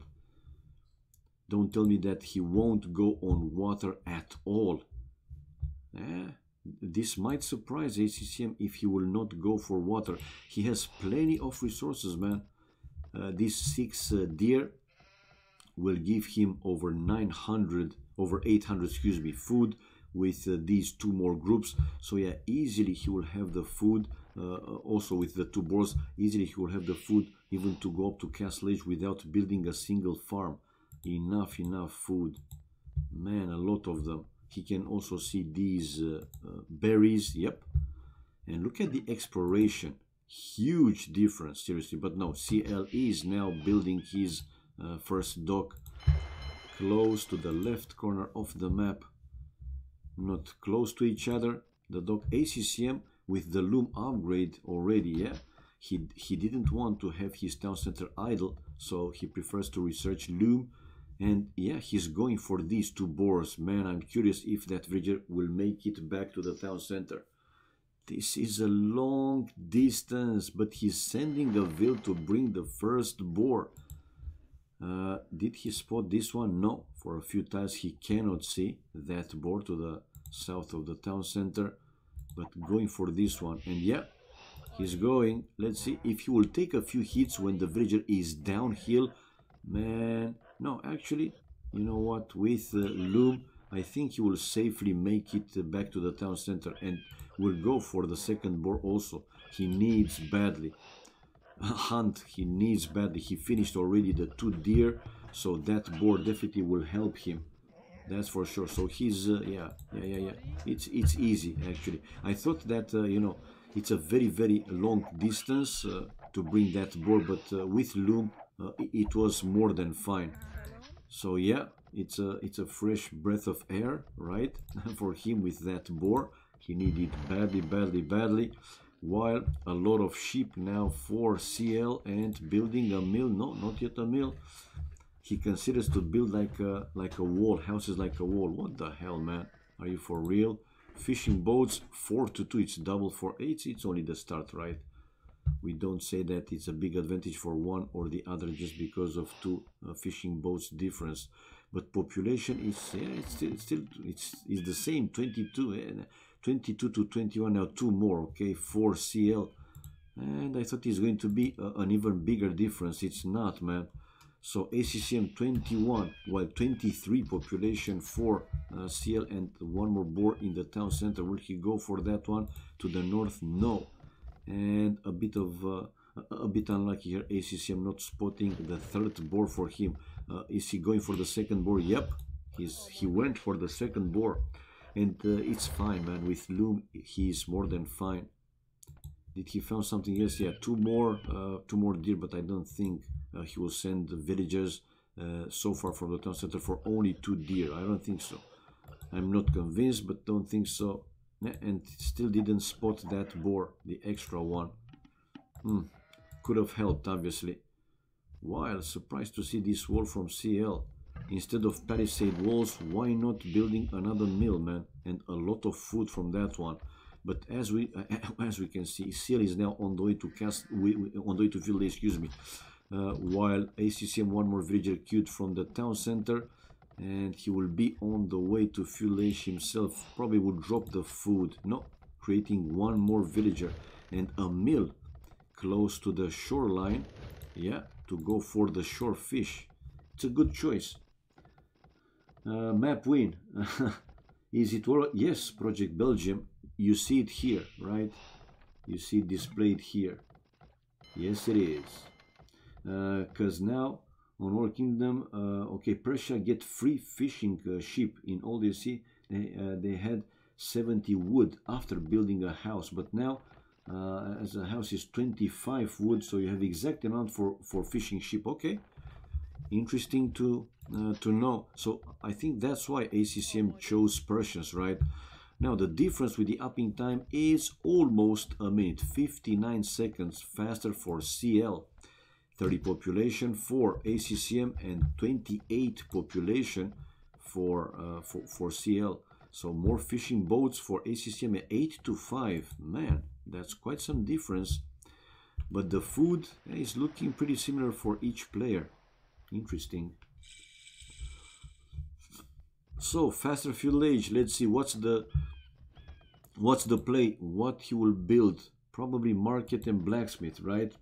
Speaker 1: Don't tell me that he won't go on water at all. This might surprise ACCM if he will not go for water. He has plenty of resources, man. These 6 deer will give him over 800, excuse me, food with these 2 more groups. So yeah, easily he will have the food. Also with the 2 boars, easily he will have the food even to go up to Castle Age without building a single farm. Enough food, man, a lot of them. He can also see these berries. Yep. And look at the exploration, huge difference, seriously. But no, CL is now building his first dock close to the left corner of the map, not close to each other. The dock ACCM with the loom upgrade already, yeah, he didn't want to have his town center idle, so he prefers to research loom. And yeah, he's going for these 2 boars. Man, I'm curious if that villager will make it back to the town center. This is a long distance, but he's sending a veil to bring the first boar. Did he spot this one? No, for a few tiles he cannot see that boar to the south of the town center, but going for this one. And yeah, he's going. Let's see if he will take a few hits when the villager is downhill. Man, no, actually, you know what, with loom I think he will safely make it back to the town center and will go for the second boar also. He needs badly. Hunt, he needs badly. He finished already the 2 deer, so that boar definitely will help him. That's for sure. So he's yeah. It's easy actually. I thought that you know, it's a very long distance to bring that boar, but with loom it was more than fine. So yeah, it's a fresh breath of air, right? For him with that boar. He needed badly. While a lot of sheep now for CL and building a mill. No, not yet a mill. He considers to build like a wall, houses like a wall. What the hell, man? Are you for real? Fishing boats 4 to 2. It's double for 8. It's only the start, right? We don't say that it's a big advantage for one or the other just because of two fishing boats difference. But population is it's the same, 22 to 21 now, two more, okay, 4 CL. And I thought it's going to be an even bigger difference. It's not, man. So ACCM 21, while 23 population for CL and one more boar in the town center. Will he go for that one to the north? No. And a bit unlucky here. ACCM not spotting the third boar for him. Is he going for the second boar? Yep, he went for the second boar, and it's fine, man. With loom, he's more than fine. Did he found something else? Yeah, two more deer, but I don't think he will send the villagers so far from the town center for only 2 deer. I don't think so. I'm not convinced, but don't think so. And still didn't spot that boar, the extra one. Could have helped, obviously. While surprised to see this wall from CL. Instead of palisade walls, why not building another mill, man? And a lot of food from that one. But as we can see, CL is now on the way to village, excuse me. While ACCM one more villager queued from the town center, and he will be on the way to village himself. Probably will drop the food. No, creating one more villager and a mill close to the shoreline. Yeah, to go for the shore fish. It's a good choice. Map win. Is it all? Yes, Project Belgium. You see it here, right? You see it displayed here. Yes, it is. Because now on War Kingdom, okay, Prussia get free fishing ship in all the sea. They had 70 wood after building a house, but now as a house is 25 wood, so you have exact amount for fishing ship. Okay, interesting to know. So I think that's why ACCM chose Prussians, right? Now the difference with the upping time is almost a minute, 59 seconds faster for CL, 30 population for ACCM, and 28 population for CL. So more fishing boats for ACCM, 8 to 5. Man, that's quite some difference. But the food is looking pretty similar for each player. Interesting. So faster fuel age. Let's see what's the play. What he will build? Probably market and blacksmith, right?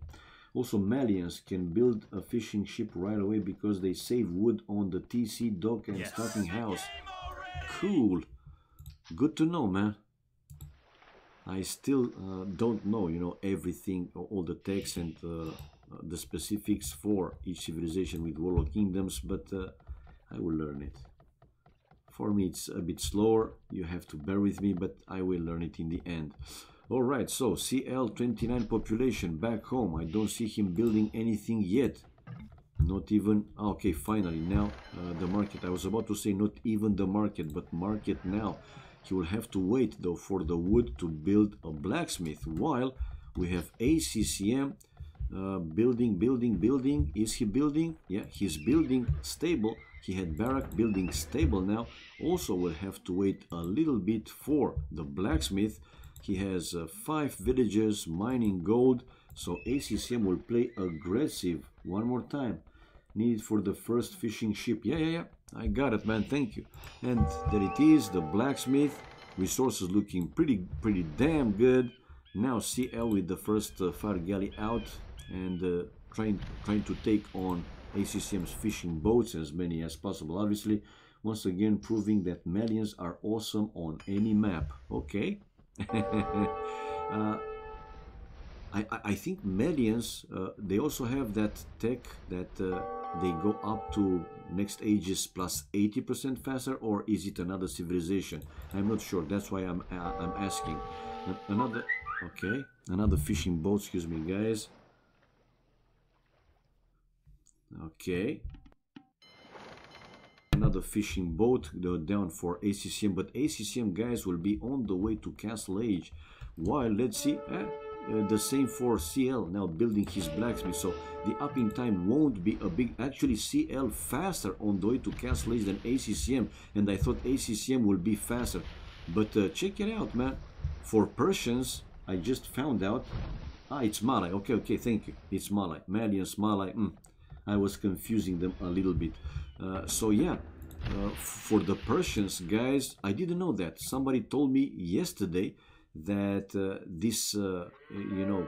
Speaker 1: Also, Malians can build a fishing ship right away because they save wood on the TC dock and starting house. Cool. Good to know, man. I still don't know, you know, everything, all the text and the specifics for each civilization with Warlord Kingdoms, but I will learn it. For me, it's a bit slower. You have to bear with me, but I will learn it in the end. All right, so CL 29 population back home. I don't see him building anything yet. Not even, okay, finally, now the market. I was about to say not even the market, but market now. He will have to wait, though, for the wood to build a blacksmith, while we have ACCM building. Is he building? Yeah, he's building stable. He had barrack building stable now. Also will have to wait a little bit for the blacksmith. He has 5 villagers mining gold, so ACCM will play aggressive one more time. Needed for the first fishing ship. Yeah, I got it, man, thank you. And there it is, the blacksmith. Resources looking pretty damn good. Now CL with the first fire galley out and trying to take on ACCM's fishing boats, as many as possible, obviously. Once again proving that Malians are awesome on any map. Okay. I think Malians, they also have that tech that they go up to next ages plus 80% faster, or is it another civilization? I'm not sure. That's why I'm asking. Another fishing boat. Excuse me, guys. Okay. Another fishing boat down for ACCM, but ACCM guys will be on the way to Castle Age. While let's see, the same for CL now building his blacksmith, so the upping time won't be a big. Actually, CL faster on the way to Castle Age than ACCM, and I thought ACCM will be faster. But check it out, man. For Persians, I just found out Ah, it's Malay. Okay, okay, thank you. It's Malay. Malians, Malay. I was confusing them a little bit. So yeah, for the Persians, guys, I didn't know that. Somebody told me yesterday that this, you know,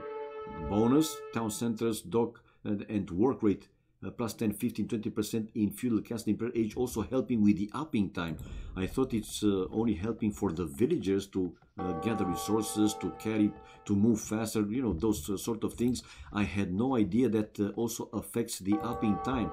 Speaker 1: bonus, town centers, dock, and work rate, plus 10, 15, 20% in fuel casting per age, also helping with the upping time. I thought it's only helping for the villagers to gather resources, to carry, to move faster, you know, those sort of things. I had no idea that also affects the upping time.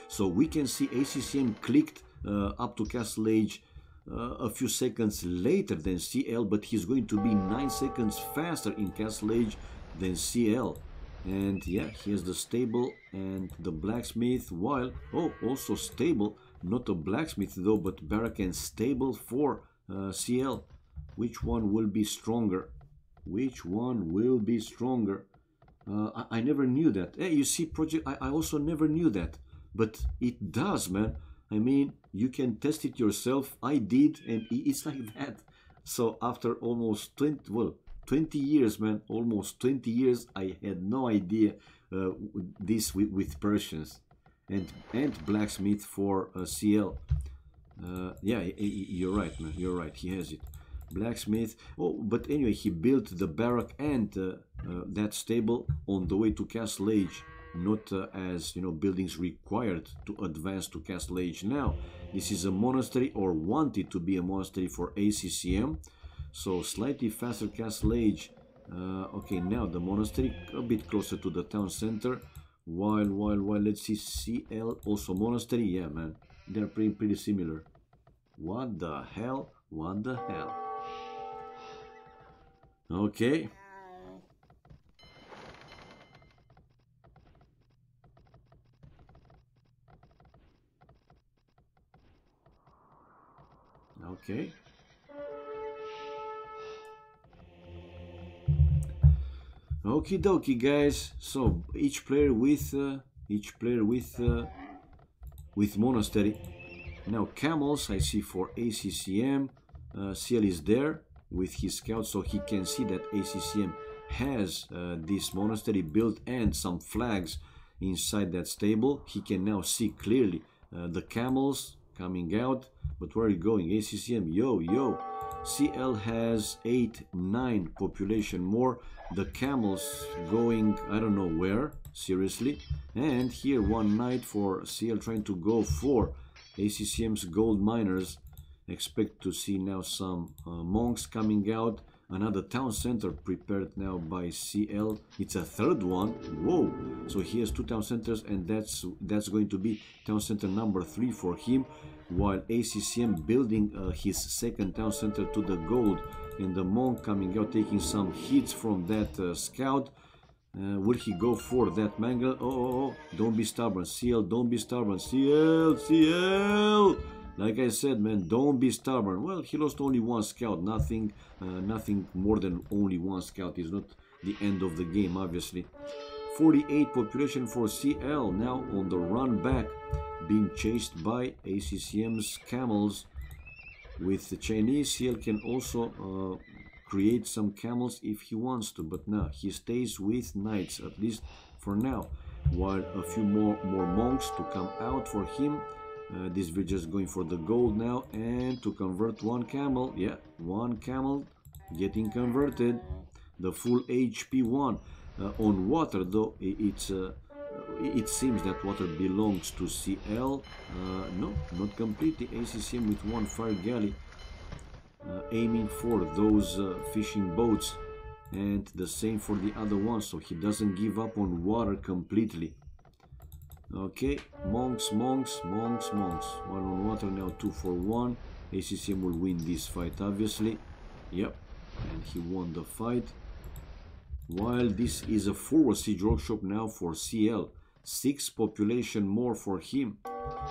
Speaker 1: So we can see ACCM clicked up to Castle Age a few seconds later than CL, but he's going to be 9 seconds faster in Castle Age than CL. And yeah, here's the stable and the blacksmith, while, oh, also stable, not a blacksmith though, but barrack and stable for CL. Which one will be stronger? Which one will be stronger? I never knew that. Hey, you see, project, I also never knew that. But it does, man. I mean, you can test it yourself. I did, and it's like that. So after almost 20, well, 20 years, man, almost 20 years, I had no idea this with Persians. And blacksmith for CL. Yeah, you're right, man. You're right. He has it. Blacksmith. Oh, but anyway, he built the barrack and that stable on the way to Castle Age, not as, you know, buildings required to advance to Castle Age. Now, this is a monastery, or wanted to be a monastery for ACCM. So slightly faster Castle Age. Okay, now the monastery a bit closer to the town center. While let's see, CL also monastery. Yeah, man, they're pretty similar. What the hell? What the hell? Okay. Okay. Okie dokie, guys. So each player with monastery. Now camels, I see for ACCM. CL is there with his scouts, so he can see that ACCM has this monastery built and some flags inside that stable. He can now see clearly the camels coming out. But where are you going? ACCM, yo. CL has 8-9 population more. The camels going, I don't know where, seriously. And here one knight for CL trying to go for ACCM's gold miners. Expect to see now some monks coming out. Another town center prepared now by CL. It's a third one. Whoa! So he has 2 town centers, and that's going to be town center number 3 for him. While ACCM building his second town center to the gold, and the monk coming out taking some hits from that scout. Will he go for that mangle? Oh, don't be stubborn, CL, don't be stubborn, CL. Like I said, man, don't be stubborn. Well, he lost only 1 scout, nothing more than only 1 scout is not the end of the game, obviously. 48 population for CL, now on the run back, being chased by ACCM's camels. With the Chinese, CL can also create some camels if he wants to, but now he stays with knights, at least for now, while a few more monks to come out for him. This village going for the gold now, and to convert 1 camel. Yeah, 1 camel getting converted. The full HP 1 on water, though it seems that water belongs to CL. No, not completely. ACCM with 1 fire galley aiming for those fishing boats, and the same for the other one, so he doesn't give up on water completely. Okay, monks. While on water now 2 for 1. ACCM will win this fight, obviously. Yep, and he won the fight. While this is a forward siege workshop now for CL. 6 population more for him.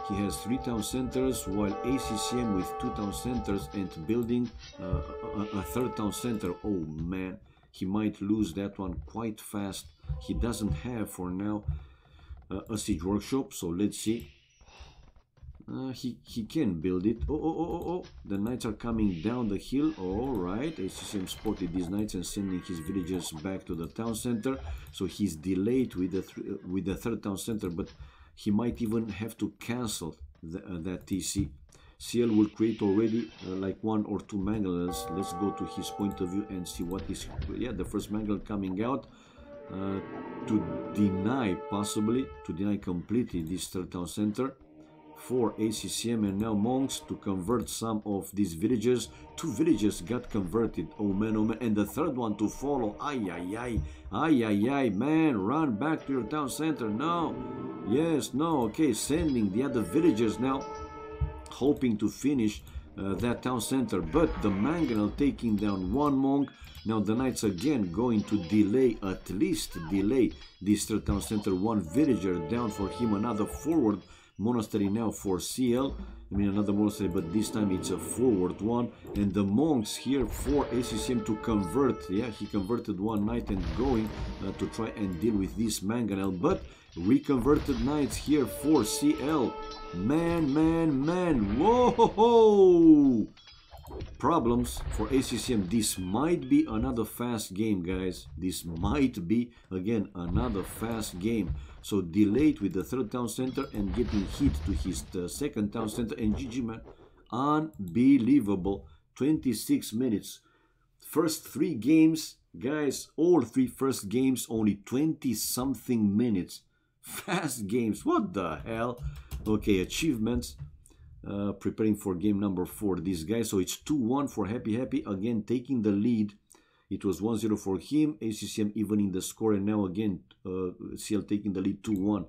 Speaker 1: He has 3 town centers, while ACCM with 2 town centers and building a 3rd town center. Oh man, he might lose that one quite fast. He doesn't have for now a siege workshop, so let's see. He can build it. Oh. The knights are coming down the hill. All right. ACCM spotted these knights and sending his villagers back to the town center. So he's delayed with the third town center, but he might even have to cancel that TC. CL will create already like 1 or 2 mangles. Let's go to his point of view and see what is. Yeah, the first mangle coming out to deny, possibly to deny completely this third town center for ACCM, and now monks to convert some of these villages. 2 villages got converted. Oh man, and the third one to follow. Ay, man, run back to your town center. No, yes, no, okay, sending the other villagers now, hoping to finish that town center, but the mangonel taking down 1 monk. Now the knights again going to delay, at least delay this third town center. 1 villager down for him, another forward monastery now for CL. I mean another monastery, but this time it's a forward one. And the monks here for ACCM to convert. Yeah, he converted 1 knight and going to try and deal with this mangonel, but reconverted knights here for CL. Man, whoa! Problems for ACCM. This might be another fast game, guys. This might be again another fast game. So delayed with the third town center and getting hit to his second town center, and GG, man. Unbelievable. 26 minutes. First 3 games, guys, all 3 first games only 20 something minutes. Fast games, what the hell? Okay, achievements. Preparing for game number 4, this guy. So it's 2-1 for Happy again taking the lead. It was 1-0 for him. ACCM evening the score, and now again CL taking the lead 2-1.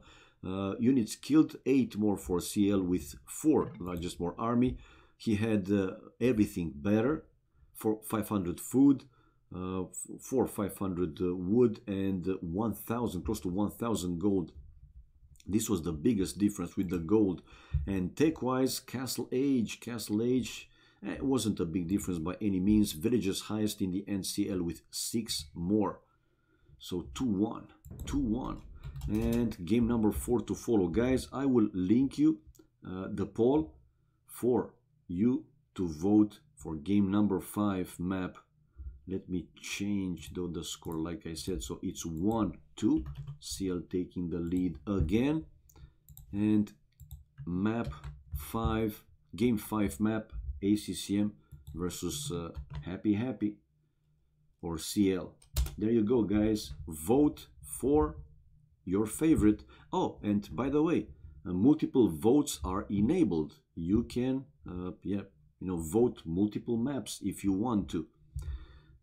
Speaker 1: Units killed, 8 more for CL with 4 largest more army. He had everything better for 500 food, for 500 wood, and 1,000, close to 1,000 gold. This was the biggest difference with the gold. And tech-wise, Castle Age, it wasn't a big difference by any means. Villages highest in the NCL with 6 more. So 2-1. And game number 4 to follow. Guys, I will link you the poll for you to vote for game number 5 map. Let me change the score, like I said. So it's 1-2. CL taking the lead again. And map 5, game 5 map, ACCM versus Happy or CL. There you go, guys. Vote for your favorite. Oh, and by the way, multiple votes are enabled. You can vote multiple maps if you want to.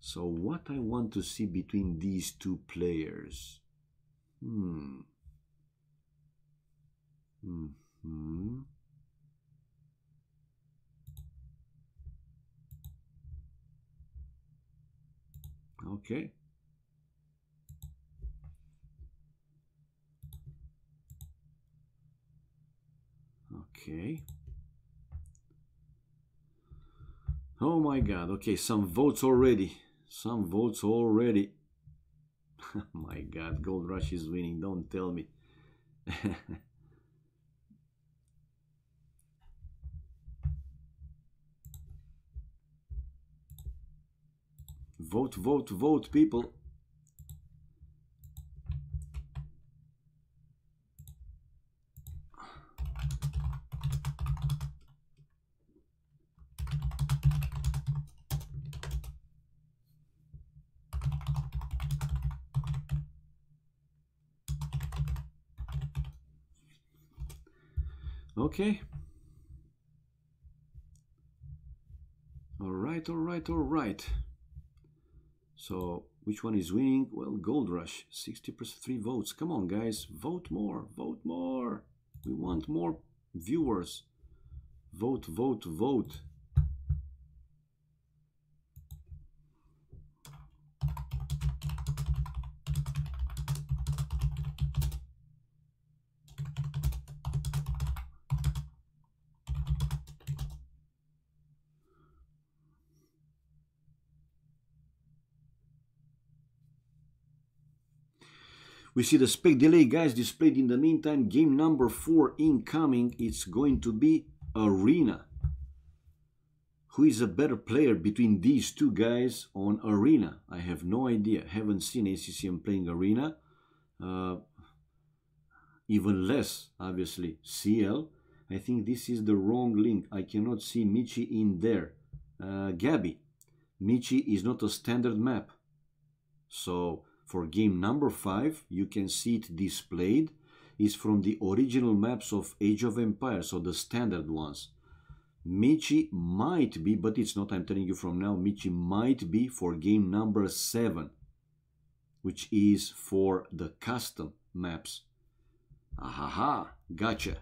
Speaker 1: So what I want to see between these 2 players. Okay. Oh my God. Okay, some votes already. My God, Gold Rush is winning. Don't tell me. Vote, people. Okay. All right. So which one is winning? Well, Gold Rush, 60%, 3 votes. Come on, guys, vote more. We want more viewers. Vote. We see the spec delay, guys, displayed in the meantime. Game number 4 incoming. It's going to be Arena. Who is a better player between these two guys on Arena? I have no idea. Haven't seen ACCM playing Arena. Even less, obviously, CL. I think this is the wrong link. I cannot see Michi in there. Gabby, Michi is not a standard map. So for game number 5, you can see it displayed. It's from the original maps of Age of Empires, so the standard ones. Michi might be, but it's not, I'm telling you from now, Michi might be for game number 7, which is for the custom maps. Ahaha, gotcha.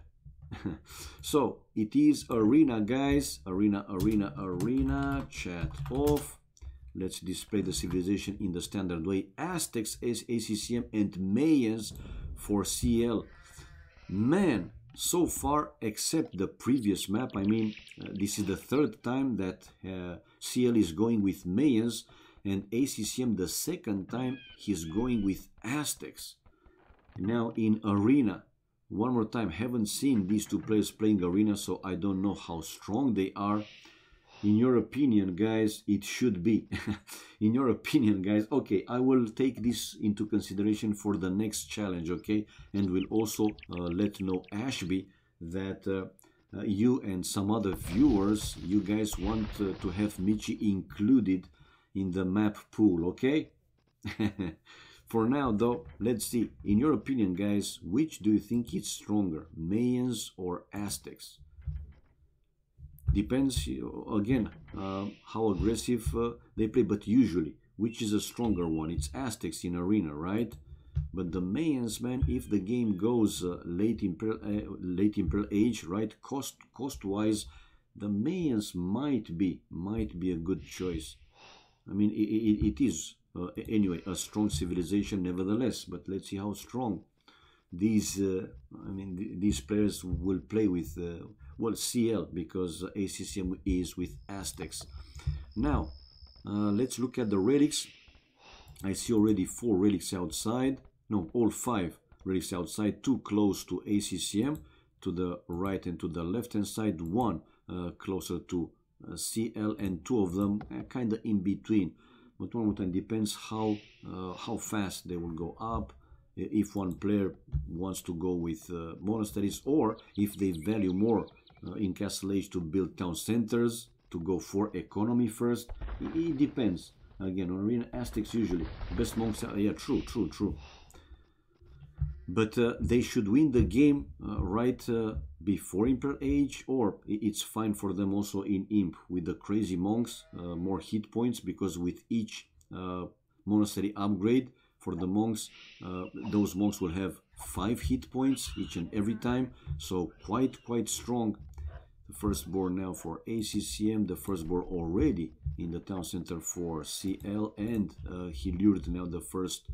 Speaker 1: So it is Arena, guys. Arena, chat off. Let's display the civilization in the standard way. Aztecs as ACCM and Mayans for CL. Man, so far, except the previous map, I mean, this is the 3rd time that CL is going with Mayans, and ACCM the 2nd time he's going with Aztecs. Now in Arena, one more time, haven't seen these two players playing Arena, so I don't know how strong they are. In your opinion, guys, it should be. In your opinion, guys, okay, I will take this into consideration for the next challenge, okay? And will also let know Ashby that you and some other viewers, you guys want to have Michi included in the map pool, okay? For now, though, let's see. In your opinion, guys, which do you think is stronger, Mayans or Aztecs? Depends, again, how aggressive they play, but usually, which is a stronger one? It's Aztecs in Arena, right? But the Mayans, man, if the game goes late Imperial Age, right, cost-wise, the Mayans might be a good choice. I mean, it is, anyway, a strong civilization nevertheless, but let's see how strong these, these players will play with, well, CL, because ACCM is with Aztecs. Now, let's look at the relics. I see already 4 relics outside. No, all 5 relics outside. 2 close to ACCM, to the right and to the left-hand side. 1 closer to CL, and 2 of them kind of in between. But one more time, depends how fast they will go up. If one player wants to go with monasteries, or if they value more in Castle Age to build town centers, to go for economy first. It depends. Again, on Arena, Aztecs usually. Best monks, yeah, true. But they should win the game right before Imperial Age, or it's fine for them also in Imp with the crazy monks, more hit points, because with each monastery upgrade, for the monks, those monks will have 5 hit points each and every time, so quite strong. The firstborn now for ACCM, the firstborn already in the town center for CL, and he lured now the first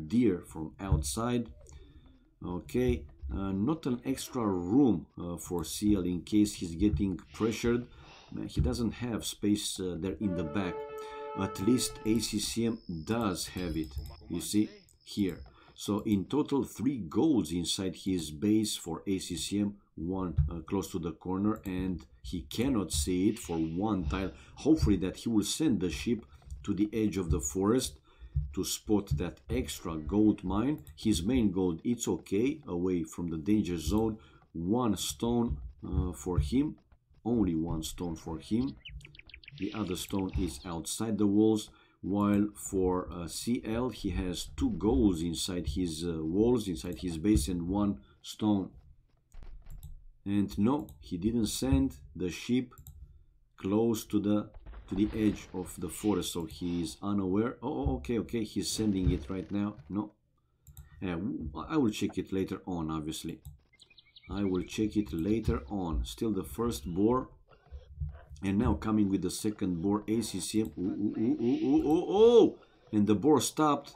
Speaker 1: deer from outside. Okay, not an extra room for CL in case he's getting pressured. He doesn't have space there in the back. At least ACCM does have it, you see, here. So in total, 3 goals inside his base for ACCM, 1 close to the corner, and he cannot see it for 1 tile. Hopefully that he will send the ship to the edge of the forest to spot that extra gold mine. His main gold, it's okay, away from the danger zone. 1 stone for him, only 1 stone for him. The other stone is outside the walls, while for CL he has 2 goals inside his walls, inside his base, and 1 stone. And no, he didn't send the ship close to the edge of the forest, so he is unaware. Oh, okay, he's sending it right now. No, I will check it later on, obviously. I will check it later on. Still the first boar. And now coming with the second boar, ACCM. Oh! And the boar stopped.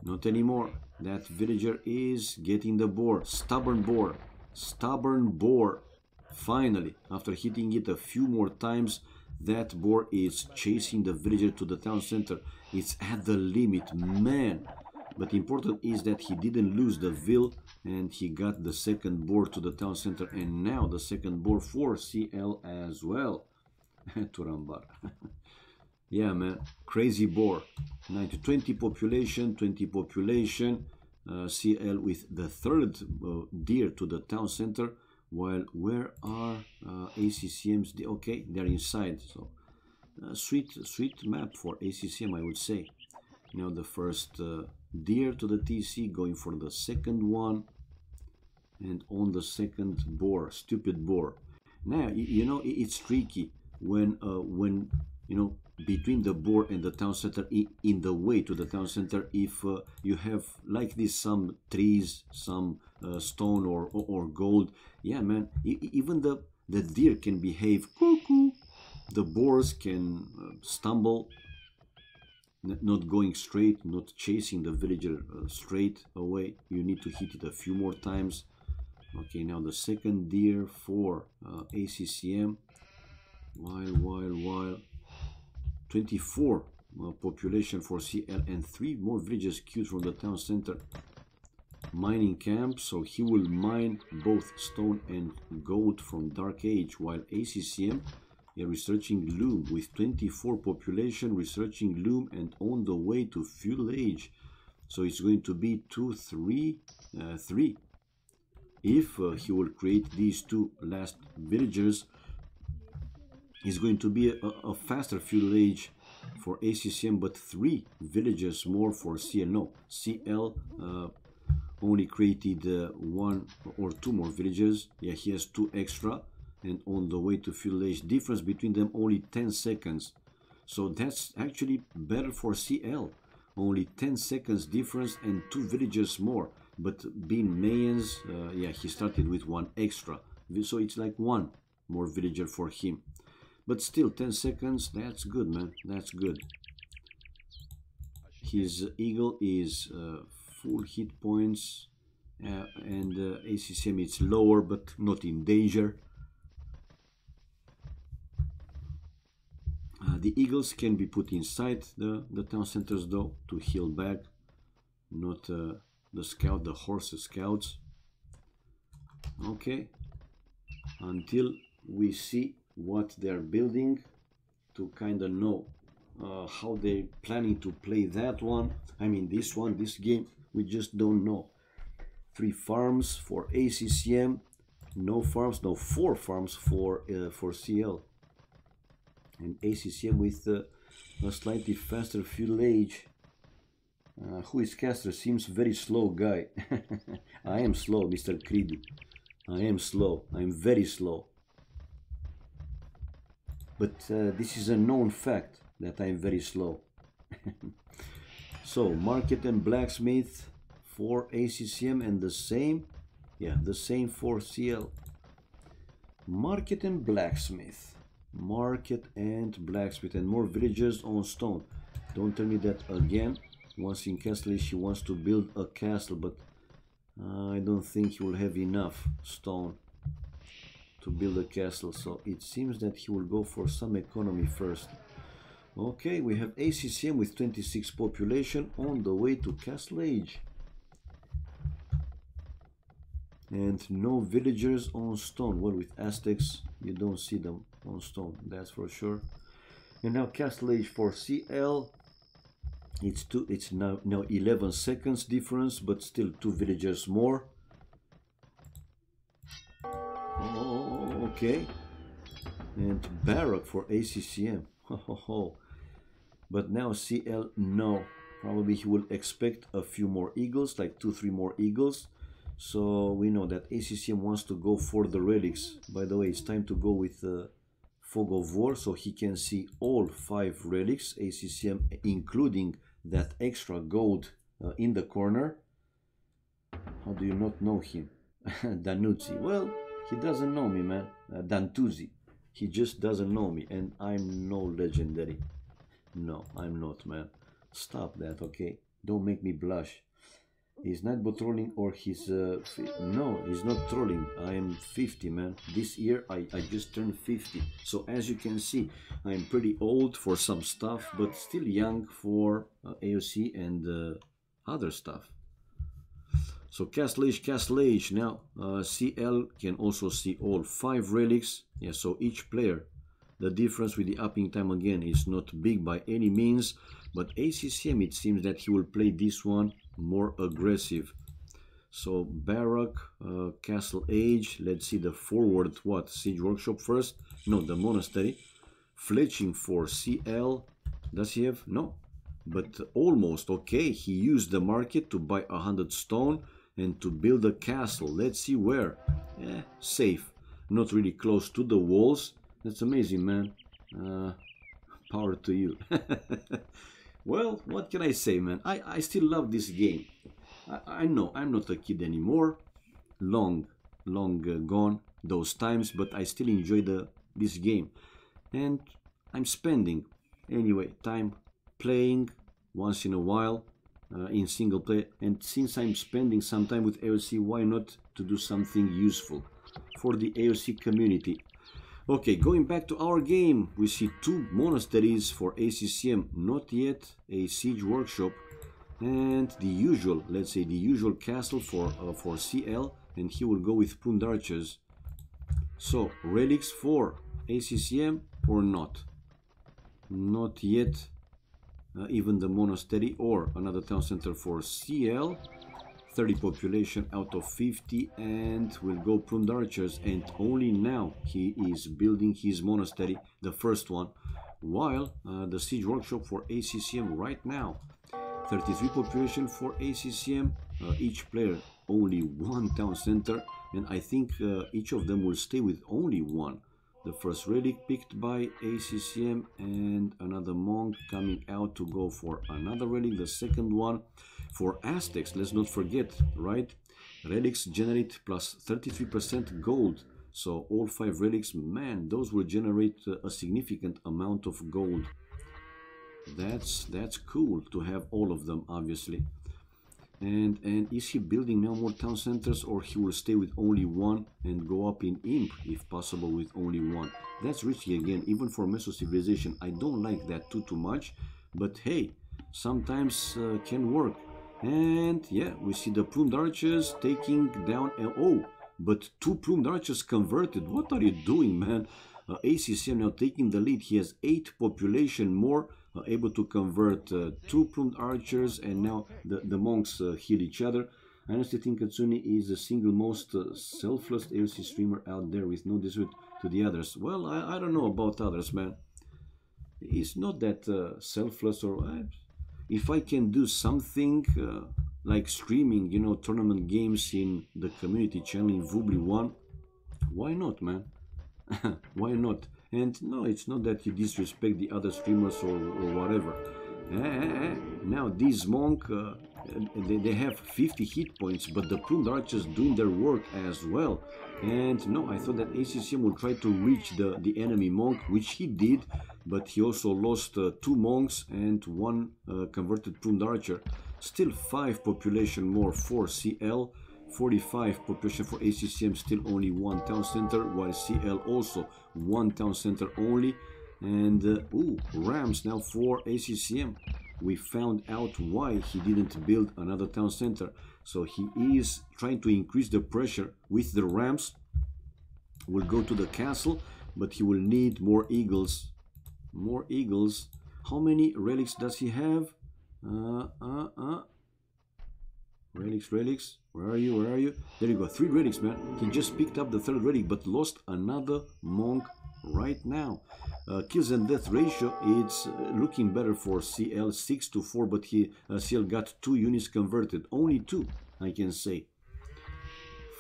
Speaker 1: Not anymore. That villager is getting the boar. Stubborn boar. Stubborn boar. Finally, after hitting it a few more times, that boar is chasing the villager to the town center. It's at the limit. Man, But important is that he didn't lose the Ville and he got the second board to the town center, and now the second board for CL as well. Turambar. Yeah, man, crazy board. 20 population, 20 population. CL with the third deer to the town center. While where are ACCM's? Okay, they're inside. So sweet map for ACCM, I would say. Now the first deer to the TC, going for the second one, and on the second boar, stupid boar. Now you know it's tricky when you know, between the boar and the town center, in the way to the town center, if you have like this some trees, some stone or gold. Yeah, man, even the deer can behave cuckoo. The boars can stumble, not going straight, not chasing the villager straight away. You need to hit it a few more times. Okay, now the second deer for ACCM. While 24 population for CL and 3 more villages queued from the town center. Mining camp, so he will mine both stone and gold from Dark Age, while ACCM researching loom with 24 population, researching loom and on the way to fuel age. So it's going to be 2, 3, 3. If he will create these 2 last villagers, it's going to be a faster fuel age for ACCM, but 3 villages more for CL. No, CL only created 1 or 2 more villages. Yeah, he has 2 extra, and on the way to fuel age, difference between them only 10 seconds. So that's actually better for CL. Only 10 seconds difference and 2 villages more. But being Mayans, yeah, he started with 1 extra. So it's like 1 more villager for him. But still, 10 seconds, that's good, man. That's good. His eagle is full hit points, and ACCM it's lower, but not in danger. The eagles can be put inside the town centers, though, to heal back, not the scout, the horse scouts. Okay, until we see what they're building, to kind of know how they're planning to play that one. I mean, this game, we just don't know. 3 farms for ACCM, no farms, no 4 farms for CL, and ACCM with a slightly faster fuel age. Who is caster? Seems very slow guy. I am slow, Mr. Creedy. I am slow. I'm very slow. But this is a known fact that I'm very slow. So market and blacksmith for ACCM, and the same, yeah, the same for CL. Market and blacksmith, and more villagers on stone. Don't tell me that again. Once in castle, she wants to build a castle, but I don't think he will have enough stone to build a castle, so it seems that he will go for some economy first. Okay, we have ACCM with 26 population on the way to castle age, and no villagers on stone. Well, with Aztecs you don't see them on stone, that's for sure. And now castle age for CL, it's now 11 seconds difference, but still 2 villagers more. Oh, okay. And barrack for ACCM. But now CL, no. Probably he will expect a few more eagles, like 2-3 more eagles. So we know that ACCM wants to go for the relics. By the way, it's time to go with Fog of War, so he can see all 5 relics, ACCM, including that extra gold in the corner. How do you not know him? Danuzzi. Well, he doesn't know me, man. Dantuzzi. He just doesn't know me, and I'm no legendary. No, I'm not, man. Stop that, okay? Don't make me blush. He's not trolling, or he's... no, he's not trolling. I am 50, man. This year, I just turned 50. So, as you can see, I'm pretty old for some stuff, but still young for AOC and other stuff. So Castle Age. Now CL can also see all 5 relics. Yeah, so each player, the difference with the upping time again is not big by any means, but ACCM, it seems that he will play this one more aggressive. So Barrack, Castle Age, let's see the forward, what, Siege Workshop first? No, the Monastery. Fletching for CL, does he have? No, but almost. Okay, he used the market to buy 100 stone and to build a castle. Let's see where. Safe, not really close to the walls. That's amazing, man. Power to you. Well, what can I say, man? I still love this game. I know I'm not a kid anymore. Long gone those times, but I still enjoy this game. And I'm spending, anyway, time playing once in a while in single player. And since I'm spending some time with AOC, why not to do something useful for the AOC community? Okay, going back to our game, we see 2 monasteries for ACCM, not yet a siege workshop, and the usual, let's say the usual castle for CL, and he will go with pruned archers. So relics for ACCM or not? Not yet. Even the monastery or another town center for CL. 30 population out of 50, and will go pruned archers, and only now he is building his monastery, the first one, while the siege workshop for ACCM right now, 33 population for ACCM, each player only 1 town center, and I think each of them will stay with only 1. The first relic picked by ACCM, and another monk coming out to go for another relic, the second one. For Aztecs, let's not forget, right? Relics generate plus 33% gold. So all 5 relics, man, those will generate a significant amount of gold. That's cool to have all of them, obviously. And is he building now more town centers, or he will stay with only 1 and go up in imp if possible with only 1? That's risky again, even for Meso civilization. I don't like that too much, but hey, sometimes can work. And yeah, we see the pruned archers taking down. Oh, but 2 pruned archers converted. What are you doing, man? ACCM now taking the lead. He has 8 population more, able to convert 2 pruned archers, and now the monks heal each other. I honestly think Katsuni is the single most selfless AOC streamer out there, with no disrespect to the others. Well, I don't know about others, man. He's not that selfless, or if I can do something like streaming, you know, tournament games in the community channel in Vubli 1, why not, man? Why not? And no, it's not that you disrespect the other streamers or whatever. Now these monk, they have 50 hit points, but the pruned archers doing their work as well. And no, I thought that ACCM would try to reach the enemy monk, which he did, but he also lost 2 monks and 1 converted pruned archer. Still 5 population more for CL, 45 population for ACCM, still only 1 town center, while CL also 1 town center only. And ooh, Rams now for ACCM. We found out why he didn't build another town center. So he is trying to increase the pressure with the Rams. Will go to the castle, but he will need more eagles. More eagles. How many relics does he have? Relics. Where are you? There you go. 3 relics, man. He just picked up the 3rd relic, but lost another monk right now. Kills and death ratio, it's looking better for CL, 6-4, but CL got 2 units converted. Only 2, I can say.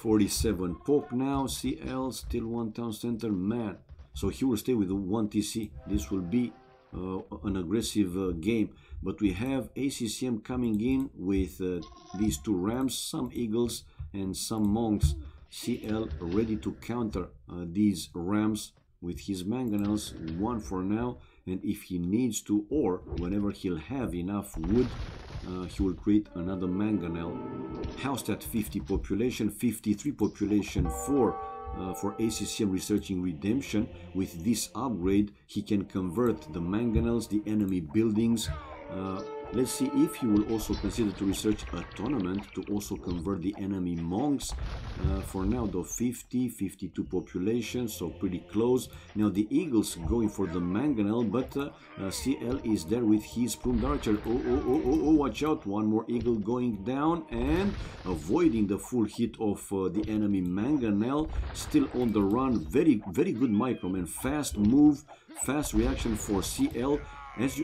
Speaker 1: 47 pop now. CL still 1 town center, man. So he will stay with 1 TC. This will be an aggressive game. But we have ACCM coming in with these 2 rams, some eagles and some monks. CL ready to counter these rams with his mangonels, 1 for now, and if he needs to, or whenever he'll have enough wood, he will create another mangonel. Housed at 50 population, 53 population for ACCM researching redemption. With this upgrade, he can convert the mangonels, the enemy buildings, Let's see if he will also consider to research a tournament to also convert the enemy monks. For now though, 52 population, so pretty close. Now the eagles going for the mangonel, but CL is there with his plumed archer. Oh, watch out, one more eagle going down and avoiding the full hit of the enemy mangonel. Still on the run, very good micro, man. Fast move, fast reaction for CL.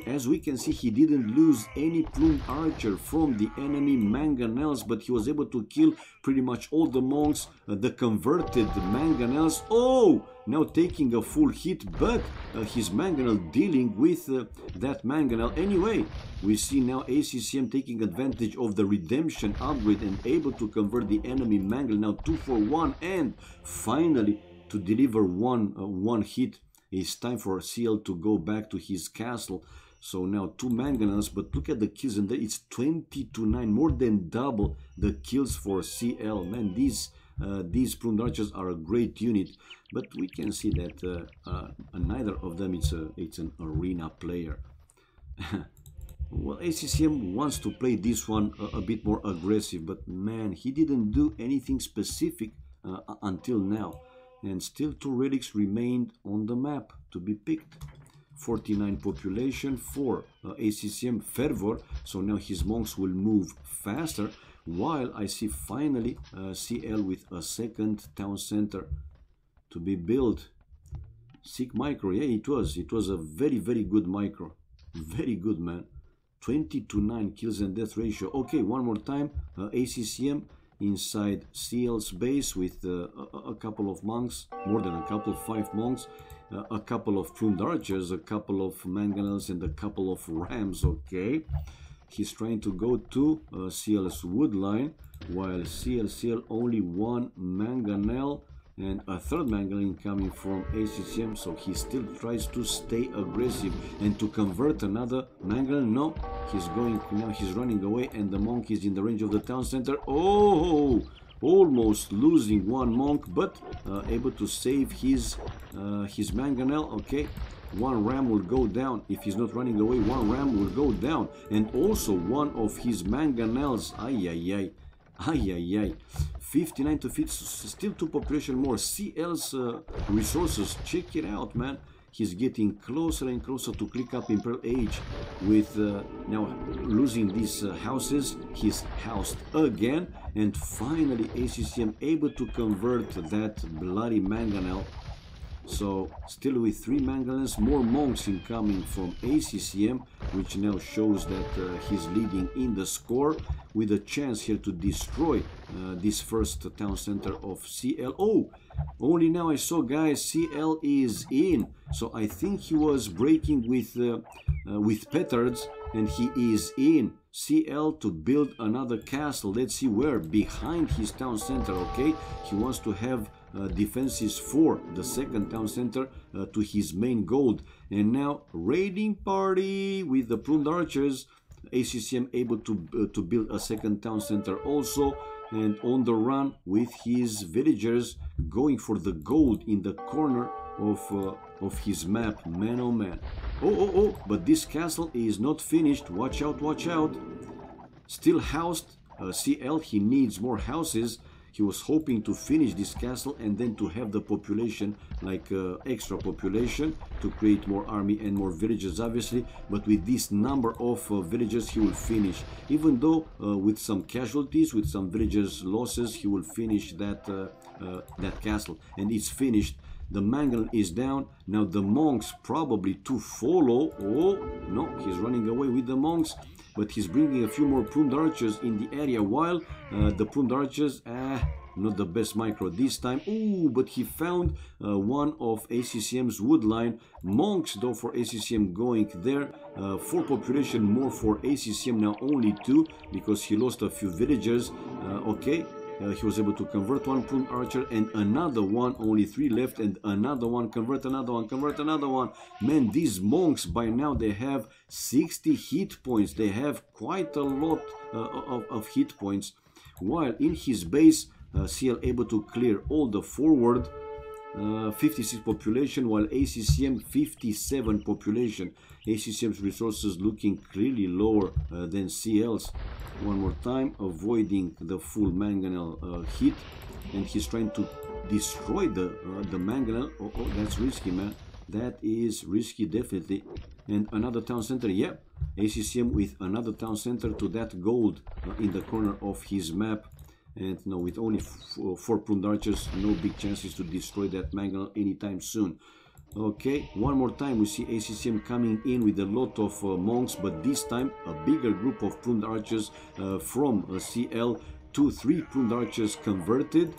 Speaker 1: As we can see, he didn't lose any plumed archer from the enemy mangonels, but he was able to kill pretty much all the monks, the converted mangonels. Oh, now taking a full hit, but his mangonel dealing with that mangonel. Anyway, we see now ACCM taking advantage of the redemption upgrade and able to convert the enemy mangonel. Now 2 for 1, and finally to deliver one hit. It's time for CL to go back to his castle. So now 2 mangonels, but look at the kills, and it's 20 to 9, more than double the kills for CL. Man, these plumed archers are a great unit, but we can see that neither of them it's an arena player. Well, ACCM wants to play this one a bit more aggressive, but man, he didn't do anything specific until now. And still 2 relics remained on the map to be picked. 49 population for ACCM Fervor, so now his monks will move faster, while I see finally CL with a second town center to be built. Sick micro, yeah, it was a very good micro, very good, man. 20 to 9 kills and death ratio. Okay, one more time, ACCM inside CL's base with a couple of monks, more than a couple, 5 monks, a couple of plumed archers, a couple of mangonels, and a couple of rams. Okay, he's trying to go to CL's wood line, while CL only 1 mangonel and a 3rd mangonel coming from ACCM, so he still tries to stay aggressive and to convert another mangonel. No, he's going now, he's running away, and the monk is in the range of the town center. Oh, almost losing 1 monk, but able to save his mangonel. Okay, 1 ram will go down. If he's not running away, 1 ram will go down, and also 1 of his mangonels. Ay. 59 to fit, still 2 population more. CL's resources, check it out, man. He's getting closer and closer to click up Imperial Age with now losing these houses. He's housed again, and finally ACCM able to convert that bloody mangonel. So still with 3 mangonels, more monks incoming from ACCM, which now shows that he's leading in the score, with a chance here to destroy this first town center of CL. Oh, only now I saw, guys, CL is in. So I think he was breaking with petards, and he is in. CL to build another castle. Let's see where. Behind his town center. Okay, he wants to have defenses for the second town center to his main gold. And now raiding party with the plumed archers. ACCM able to build a second town center also, and on the run with his villagers going for the gold in the corner of his map. Man, oh man. Oh, but this castle is not finished. Watch out. Still housed. CL, he needs more houses. He was hoping to finish this castle and then to have the population, like extra population, to create more army and more villages, obviously. But with this number of villagers, he will finish. Even though with some casualties, with some villagers' losses, he will finish that castle. And it's finished. The mangonel is down. Now the monks probably to follow. Oh, no, he's running away with the monks. But he's bringing a few more plumed archers in the area, while the plumed archers, not the best micro this time. Ooh, but he found one of ACCM's wood line. Monks, though, for ACCM going there. 4 population more for ACCM, now only 2, because he lost a few villagers. Okay. He was able to convert 1 plumed archer and another one, only 3 left, and another one, convert another one. Man, these monks by now, they have 60 hit points. They have quite a lot of hit points, while in his base CL able to clear all the forward. 56 population, while ACCM 57 population. ACCM's resources looking clearly lower than CL's. One more time, avoiding the full mangonel hit, and he's trying to destroy the mangonel. Oh, that's risky, man. That is risky, definitely. And another town center. Yeah, ACCM with another town center to that gold in the corner of his map. And no, with only 4 pruned archers, no big chances to destroy that mangonel anytime soon. Okay, one more time we see ACCM coming in with a lot of monks, but this time a bigger group of pruned archers from CL. 2-3 pruned archers converted,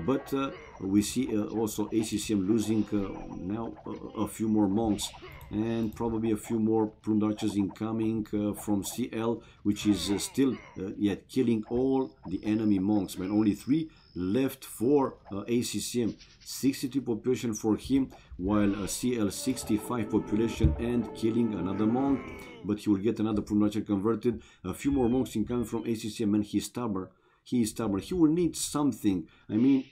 Speaker 1: but we see also ACCM losing now a few more monks, and probably a few more pruned archers incoming from CL, which is still yet killing all the enemy monks, man. Only 3 left for ACCM. 62 population for him, while CL 65 population and killing another monk, but he will get another pruned archer converted. A few more monks incoming from ACCM, and he's stubborn. He is stubborn. He will need something. I mean,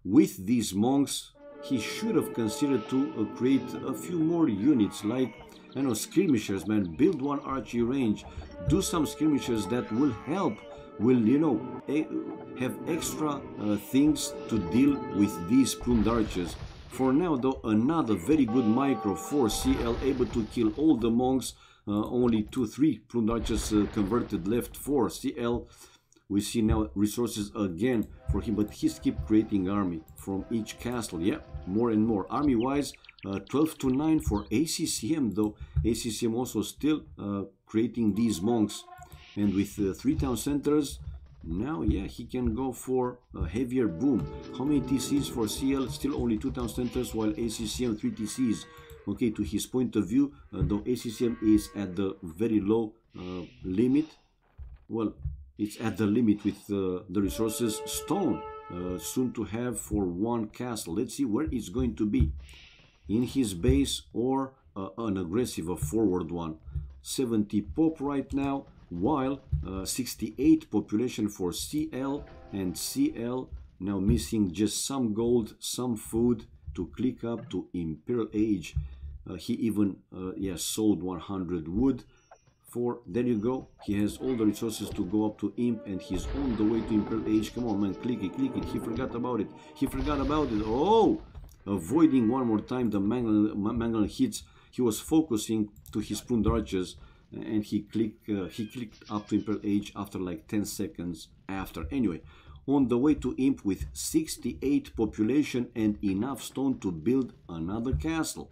Speaker 1: with these monks, he should have considered to create a few more units, like, I know, skirmishers, man. Build 1 archery range. Do some skirmishers that will help, will, you know, have extra things to deal with these pruned archers. For now, though, another very good micro for CL, able to kill all the monks. Only 2-3 pruned archers converted left for CL. We see now resources again for him, but he's keep creating army from each castle. Yeah, more and more. Army wise, 12-9 for ACCM, though. ACCM also still creating these monks. And with 3 town centers, now, yeah, he can go for a heavier boom. How many TCs for CL? Still only 2 town centers, while ACCM 3 TCs. Okay, to his point of view, though ACCM is at the very low limit. Well, it's at the limit with the resources. Stone soon to have for 1 castle. Let's see where it's going to be. In his base or an aggressive, a forward one. 70 pop right now, while 68 population for CL, and CL now missing just some gold, some food to click up to Imperial Age. He even sold 100 wood for, there you go, he has all the resources to go up to Imp, and he's on the way to Imperial Age. Come on, man, click it, he forgot about it, oh, avoiding one more time the mangle hits. He was focusing to his pruned archers, and he clicked up to Imperial Age after like 10 seconds after. Anyway, on the way to Imp with 68 population and enough stone to build another castle.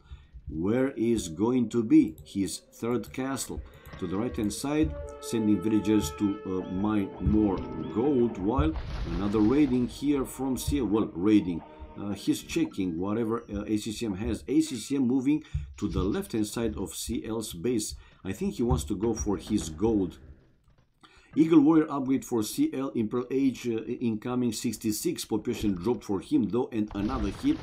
Speaker 1: Where is going to be his 3rd castle? To the right hand side, sending villagers to mine more gold, while another raiding here from CL. Well, raiding. He's checking whatever ACCM has. ACCM moving to the left hand side of CL's base. I think he wants to go for his gold. Eagle Warrior upgrade for CL, Imperial Age incoming. 66 population dropped for him, though, and another hit.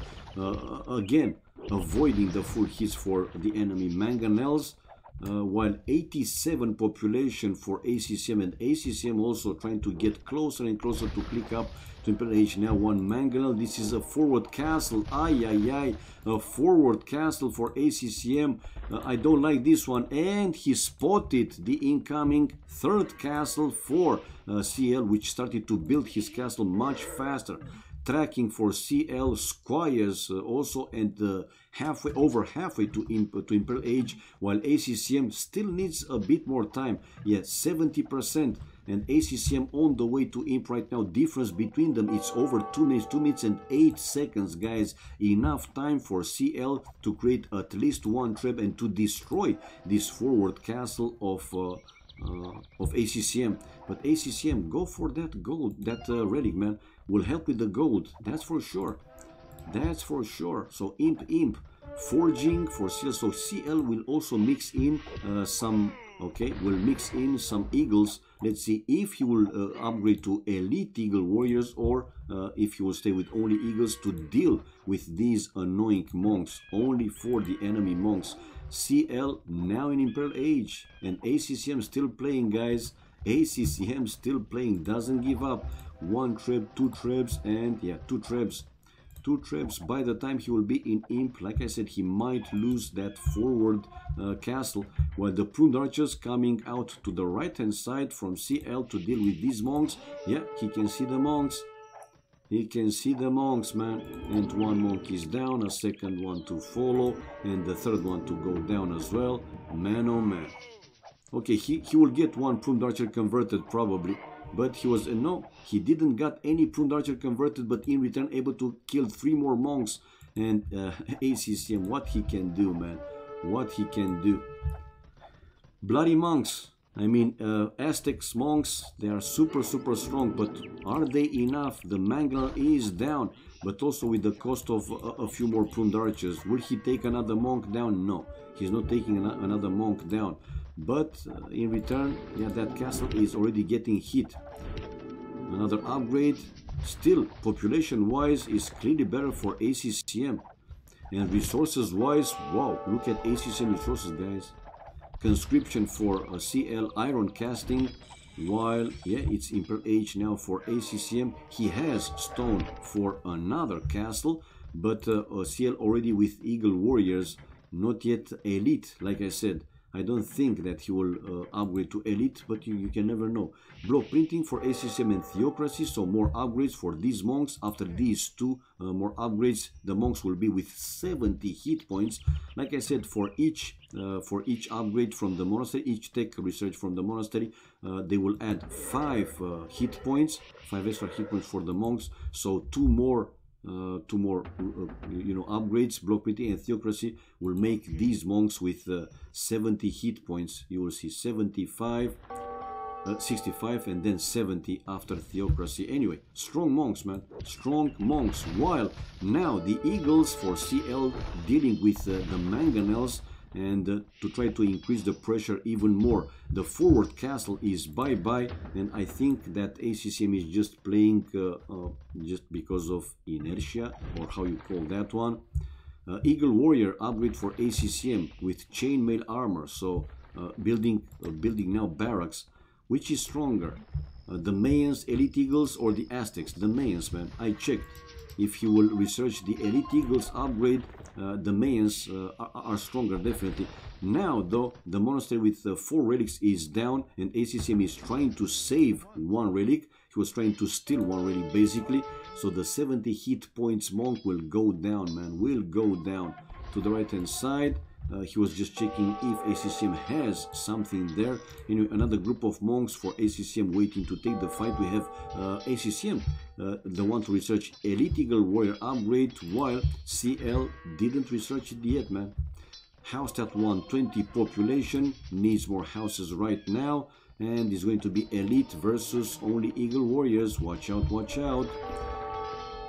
Speaker 1: Again, avoiding the full hits for the enemy mangonels. While 87 population for ACCM, and ACCM also trying to get closer and closer to click up to Imperial Age. Now 1 mangonel. This is a forward castle. A forward castle for ACCM. I don't like this one. And he spotted the incoming 3rd castle for CL, which started to build his castle much faster. Tracking for CL squires also, and over halfway to Imperial Age, while ACCM still needs a bit more time. Yeah, 70%, and ACCM on the way to Imp right now. Difference between them, it's over 2 minutes and 8 seconds, guys. Enough time for CL to create at least 1 trap and to destroy this forward castle of ACCM. But ACCM, go for that gold, that relic, man, will help with the gold, that's for sure. So Imp forging for CL. So CL will also mix in some eagles. Let's see if he will upgrade to elite eagle warriors, or if he will stay with only eagles to deal with these annoying monks, only for the enemy monks. CL now in Imperial Age, and ACCM still playing, guys. ACCM still playing, doesn't give up. 1 trap, 2 traps, and yeah, 2 traps. 2 traps. By the time he will be in imp, like I said, he might lose that forward castle, while the pruned archers coming out to the right hand side from CL to deal with these monks. Yeah, he can see the monks. He can see the monks, man. And one monk is down, a second one to follow, and the third one to go down as well. Man, oh man. Okay, he will get one pruned archer converted probably, but he was no, he didn't got any pruned archer converted, but in return able to kill 3 more monks. And ACCM, what he can do, man, what he can do. Bloody monks, I mean, Aztecs monks, they are super strong, but are they enough? The mangonel is down, but also with the cost of a few more pruned archers. Will he take another monk down? No, he's not taking another monk down. But in return, yeah, that castle is already getting hit. Another upgrade. Still, population-wise, is clearly better for ACCM. And resources-wise, wow, look at ACCM resources, guys. Conscription for CL iron casting, while, yeah, it's Imperial Age now for ACCM. He has stone for another castle, but CL already with Eagle Warriors, not yet elite, like I said. I don't think that he will upgrade to elite, but you can never know. Block printing for ACCM and Theocracy, so more upgrades for these monks. After these 2 more upgrades, the monks will be with 70 hit points. Like I said, for each upgrade from the monastery, each tech research from the monastery, they will add 5 hit points, 5 extra hit points for the monks. So 2 more you know, upgrades, block printing and Theocracy will make these monks with 70 hit points. You will see 75, 65, and then 70 after Theocracy. Anyway, strong monks, man, strong monks. While now the Eagles for CL dealing with the mangonels, and to try to increase the pressure even more. The forward castle is bye-bye, and I think that ACCM is just playing just because of inertia, or how you call that one. Eagle Warrior upgrade for ACCM with chainmail armor, so building now barracks. Which is stronger, the Mayans, Elite Eagles, or the Aztecs? The Mayans, man. I checked. If you will research the Elite Eagles upgrade, the Mayans are stronger, definitely. Now, though, the monastery with 4 relics is down, and ACCM is trying to save 1 relic. He was trying to steal 1 relic, basically. So the 70 hit points monk will go down, man, will go down. To the right-hand side, he was just checking if ACCM has something there. You know, another group of monks for ACCM waiting to take the fight. We have ACCM, the one to research Elite Eagle Warrior upgrade, while CL didn't research it yet, man. House at 120 population, needs more houses right now, and is going to be Elite versus only Eagle Warriors. Watch out, watch out.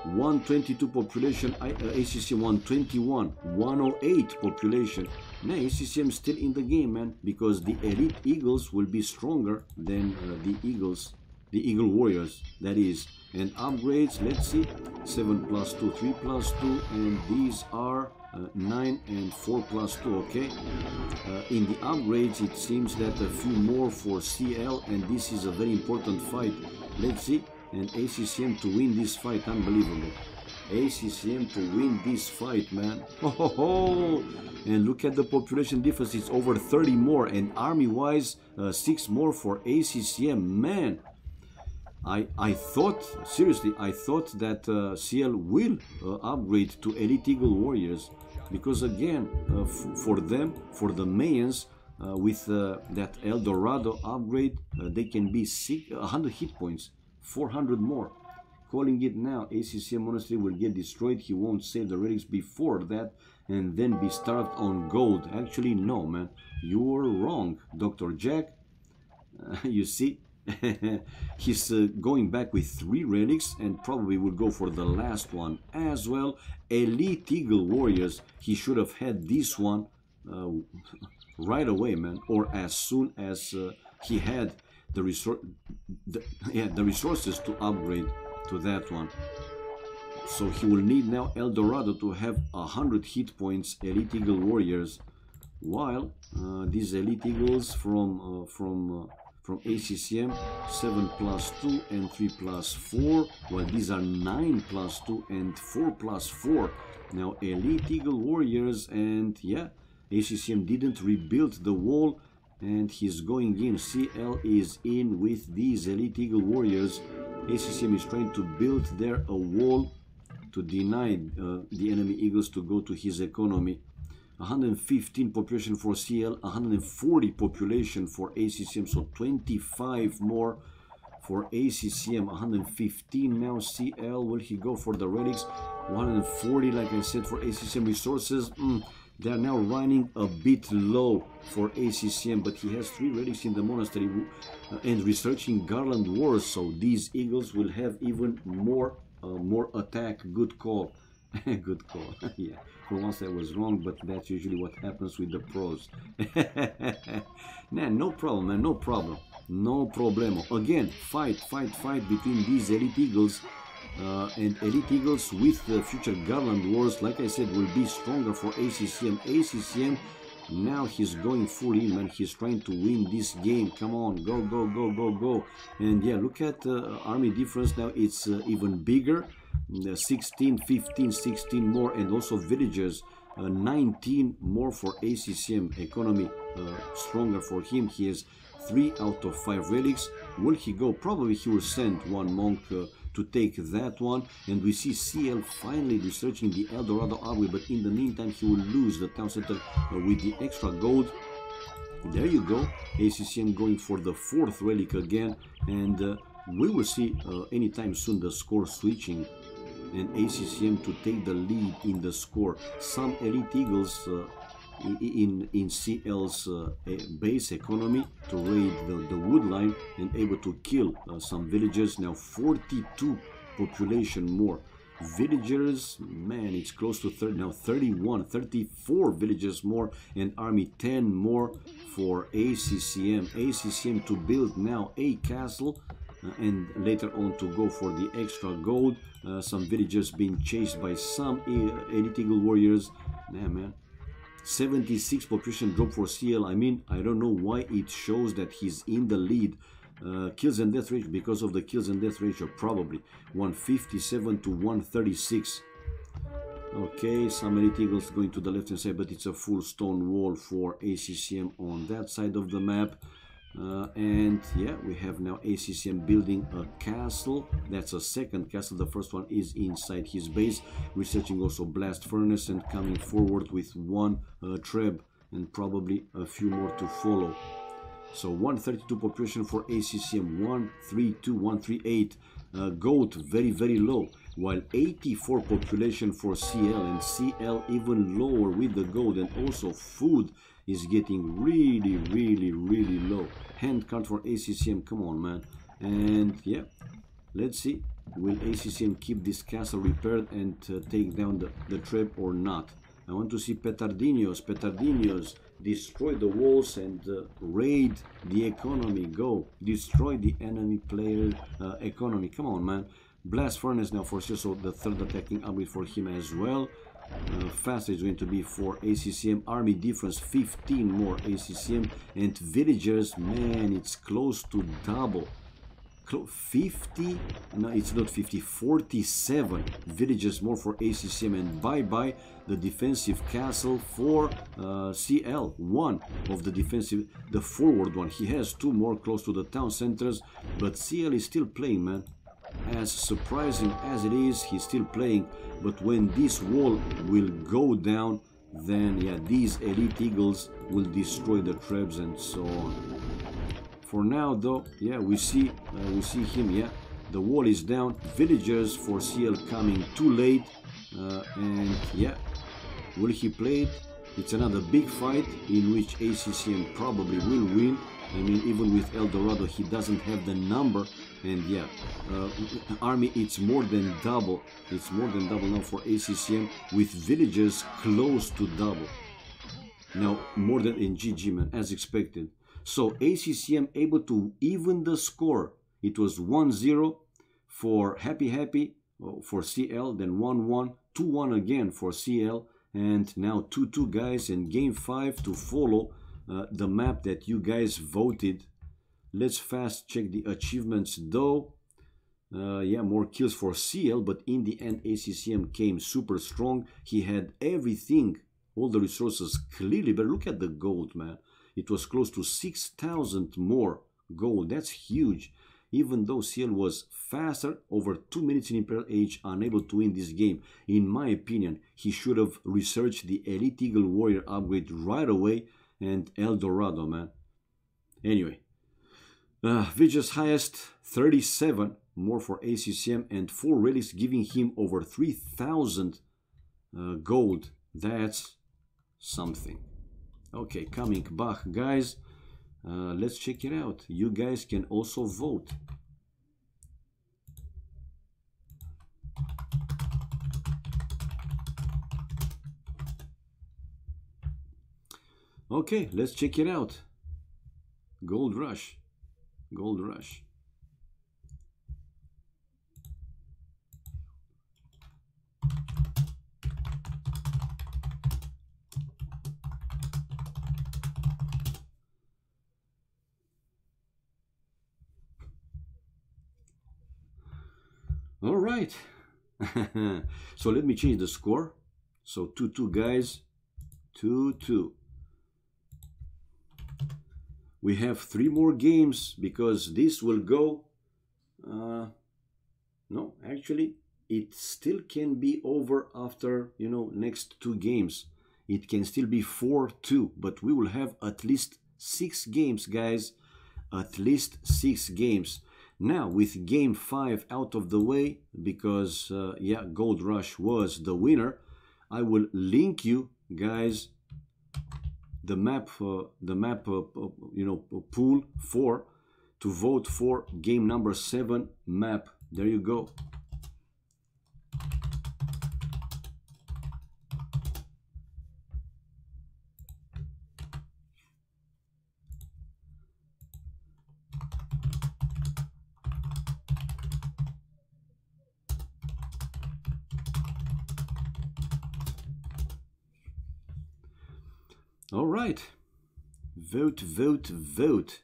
Speaker 1: 122 population, ACCM 121, 108 population. Now ACCM still in the game, man, because the Elite Eagles will be stronger than the Eagle Warriors, that is. And upgrades, let's see, 7+2, 3+2, and these are 9 and 4+2, okay. In the upgrades, it seems that a few more for CL, and this is a very important fight. Let's see. And ACCM to win this fight, unbelievable. ACCM to win this fight, man. Oh, and look at the population difference, it's over 30 more, and army-wise, 6 more for ACCM, man. I thought, seriously, I thought that CL will upgrade to Elite Eagle Warriors, because again, for them, for the Mayans, with that El Dorado upgrade, they can be 100 hit points. 400 more. Calling it now, ACCM Monastery will get destroyed. He won't save the relics before that and then be starved on gold. Actually, no, man. You're wrong, Dr. Jack. You see, he's going back with 3 relics and probably will go for the last one as well. Elite Eagle Warriors. He should have had this one right away, man. Or as soon as he had the resources to upgrade to that one. So he will need now El Dorado to have 100 hit points, Elite Eagle Warriors, while these Elite Eagles from from ACCM, 7 plus 2 and 3 plus 4, while these are 9 plus 2 and 4 plus 4. Now Elite Eagle Warriors, and yeah, ACCM didn't rebuild the wall, and he's going in. CL is in with these Elite Eagle Warriors. ACCM is trying to build there a wall to deny the enemy Eagles to go to his economy. 115 population for CL, 140 population for ACCM, so 25 more for ACCM, 115 now. CL, will he go for the relics? 140, like I said, for ACCM resources. They are now running a bit low for ACCM, but he has 3 relics in the monastery and researching Garland Wars, so these Eagles will have even more attack. Good call. Good call. Yeah, for once I was wrong, but that's usually what happens with the pros. Nah, no problem, man, no problem. No problemo. Again, fight between these Elite Eagles and Elite Eagles with the future Garland Wars, like I said, will be stronger for ACCM. ACCM, now he's going full in, man. He's trying to win this game. Come on, go, go, go, go, go. And yeah, look at army difference now. It's even bigger. 16, 15, 16 more, and also villagers. 19 more for ACCM. Economy stronger for him. He has 3 out of 5 relics. Will he go? Probably he will send one monk to take that one. And we see CL finally researching the El Dorado army, but in the meantime he will lose the town center with the extra gold. There you go. ACCM going for the 4th relic again, and we will see anytime soon the score switching and ACCM to take the lead in the score. Some Elite Eagles in CL's base economy to raid the wood line and able to kill some villagers. Now 42 population more. Villagers, man, it's close to 30, now 31, 34 villagers more, and army 10 more for ACCM. ACCM to build now a castle and later on to go for the extra gold. Some villagers being chased by some Elite Eagle Warriors. Nah, man. 76 population drop for CL. I mean, I don't know why it shows that he's in the lead. Kills and death ratio, because of the kills and death ratio, probably 157 to 136. Okay, some Elite Eagles going to the left hand side, but it's a full stone wall for ACCM on that side of the map. And yeah, we have now ACCM building a castle. That's a second castle. The first one is inside his base, researching also blast furnace and coming forward with 1 treb and probably a few more to follow. So 132 population for ACCM, 132, 138. Gold very, very low, while 84 population for CL, and CL even lower with the gold, and also food is getting really, really, really low. Hand card for ACCM, come on, man. And yeah, let's see, will ACCM keep this castle repaired and take down the trap or not? I want to see Petardinos, destroy the walls and raid the economy. Go, destroy the enemy player economy. Come on, man. Blast furnace now for sure, so the 3rd attacking upgrade for him as well. Fast is going to be for ACCM. Army difference 15 more ACCM, and villagers, man, it's close to double. 50, no, it's not 50, 47 villages more for ACCM, and bye-bye the defensive castle for CL. 1 of the defensive, the forward one. He has 2 more close to the town centers, but CL is still playing, man. As surprising as it is, he's still playing, but when this wall will go down, then yeah, these Elite Eagles will destroy the trebs and so on. For now though, yeah, we see him, yeah, the wall is down, villagers for CL coming too late, and yeah, will he play it? It's another big fight in which ACCM probably will win. I mean, even with El Dorado, he doesn't have the number, and yeah, army, it's more than double. It's more than double now for ACCM, with villagers close to double. Now, more than in GG, man, as expected. So ACCM able to even the score. It was 1-0 for Happy for CL, then 1-1, 2-1 again for CL, and now 2-2, guys, and game 5 to follow. The map that you guys voted. Let's fast check the achievements though. Yeah, more kills for CL, but in the end ACCM came super strong. He had everything, all the resources clearly, but look at the gold, man. It was close to 6,000 more gold. That's huge. Even though CL was faster, over 2 minutes in Imperial Age, unable to win this game. In my opinion, he should have researched the Elite Eagle Warrior upgrade right away and El Dorado, man. Anyway, Vijay's highest 37 more for ACCM and 4 relics, giving him over 3,000 gold. That's something. Okay, coming back, guys. Let's check it out. You guys can also vote. Okay, let's check it out. Gold Rush. Gold Rush. All right. So let me change the score. So 2-2, guys. 2-2. We have 3 more games because this will go. No, actually, it still can be over after, you know, next 2 games. It can still be 4-2, but we will have at least 6 games, guys. At least 6 games. Now, with game 5 out of the way, because, yeah, Gold Rush was the winner, I will link you, guys, the map, you know, pool for, to vote for game number 7 map. There you go. All right, vote, vote, vote.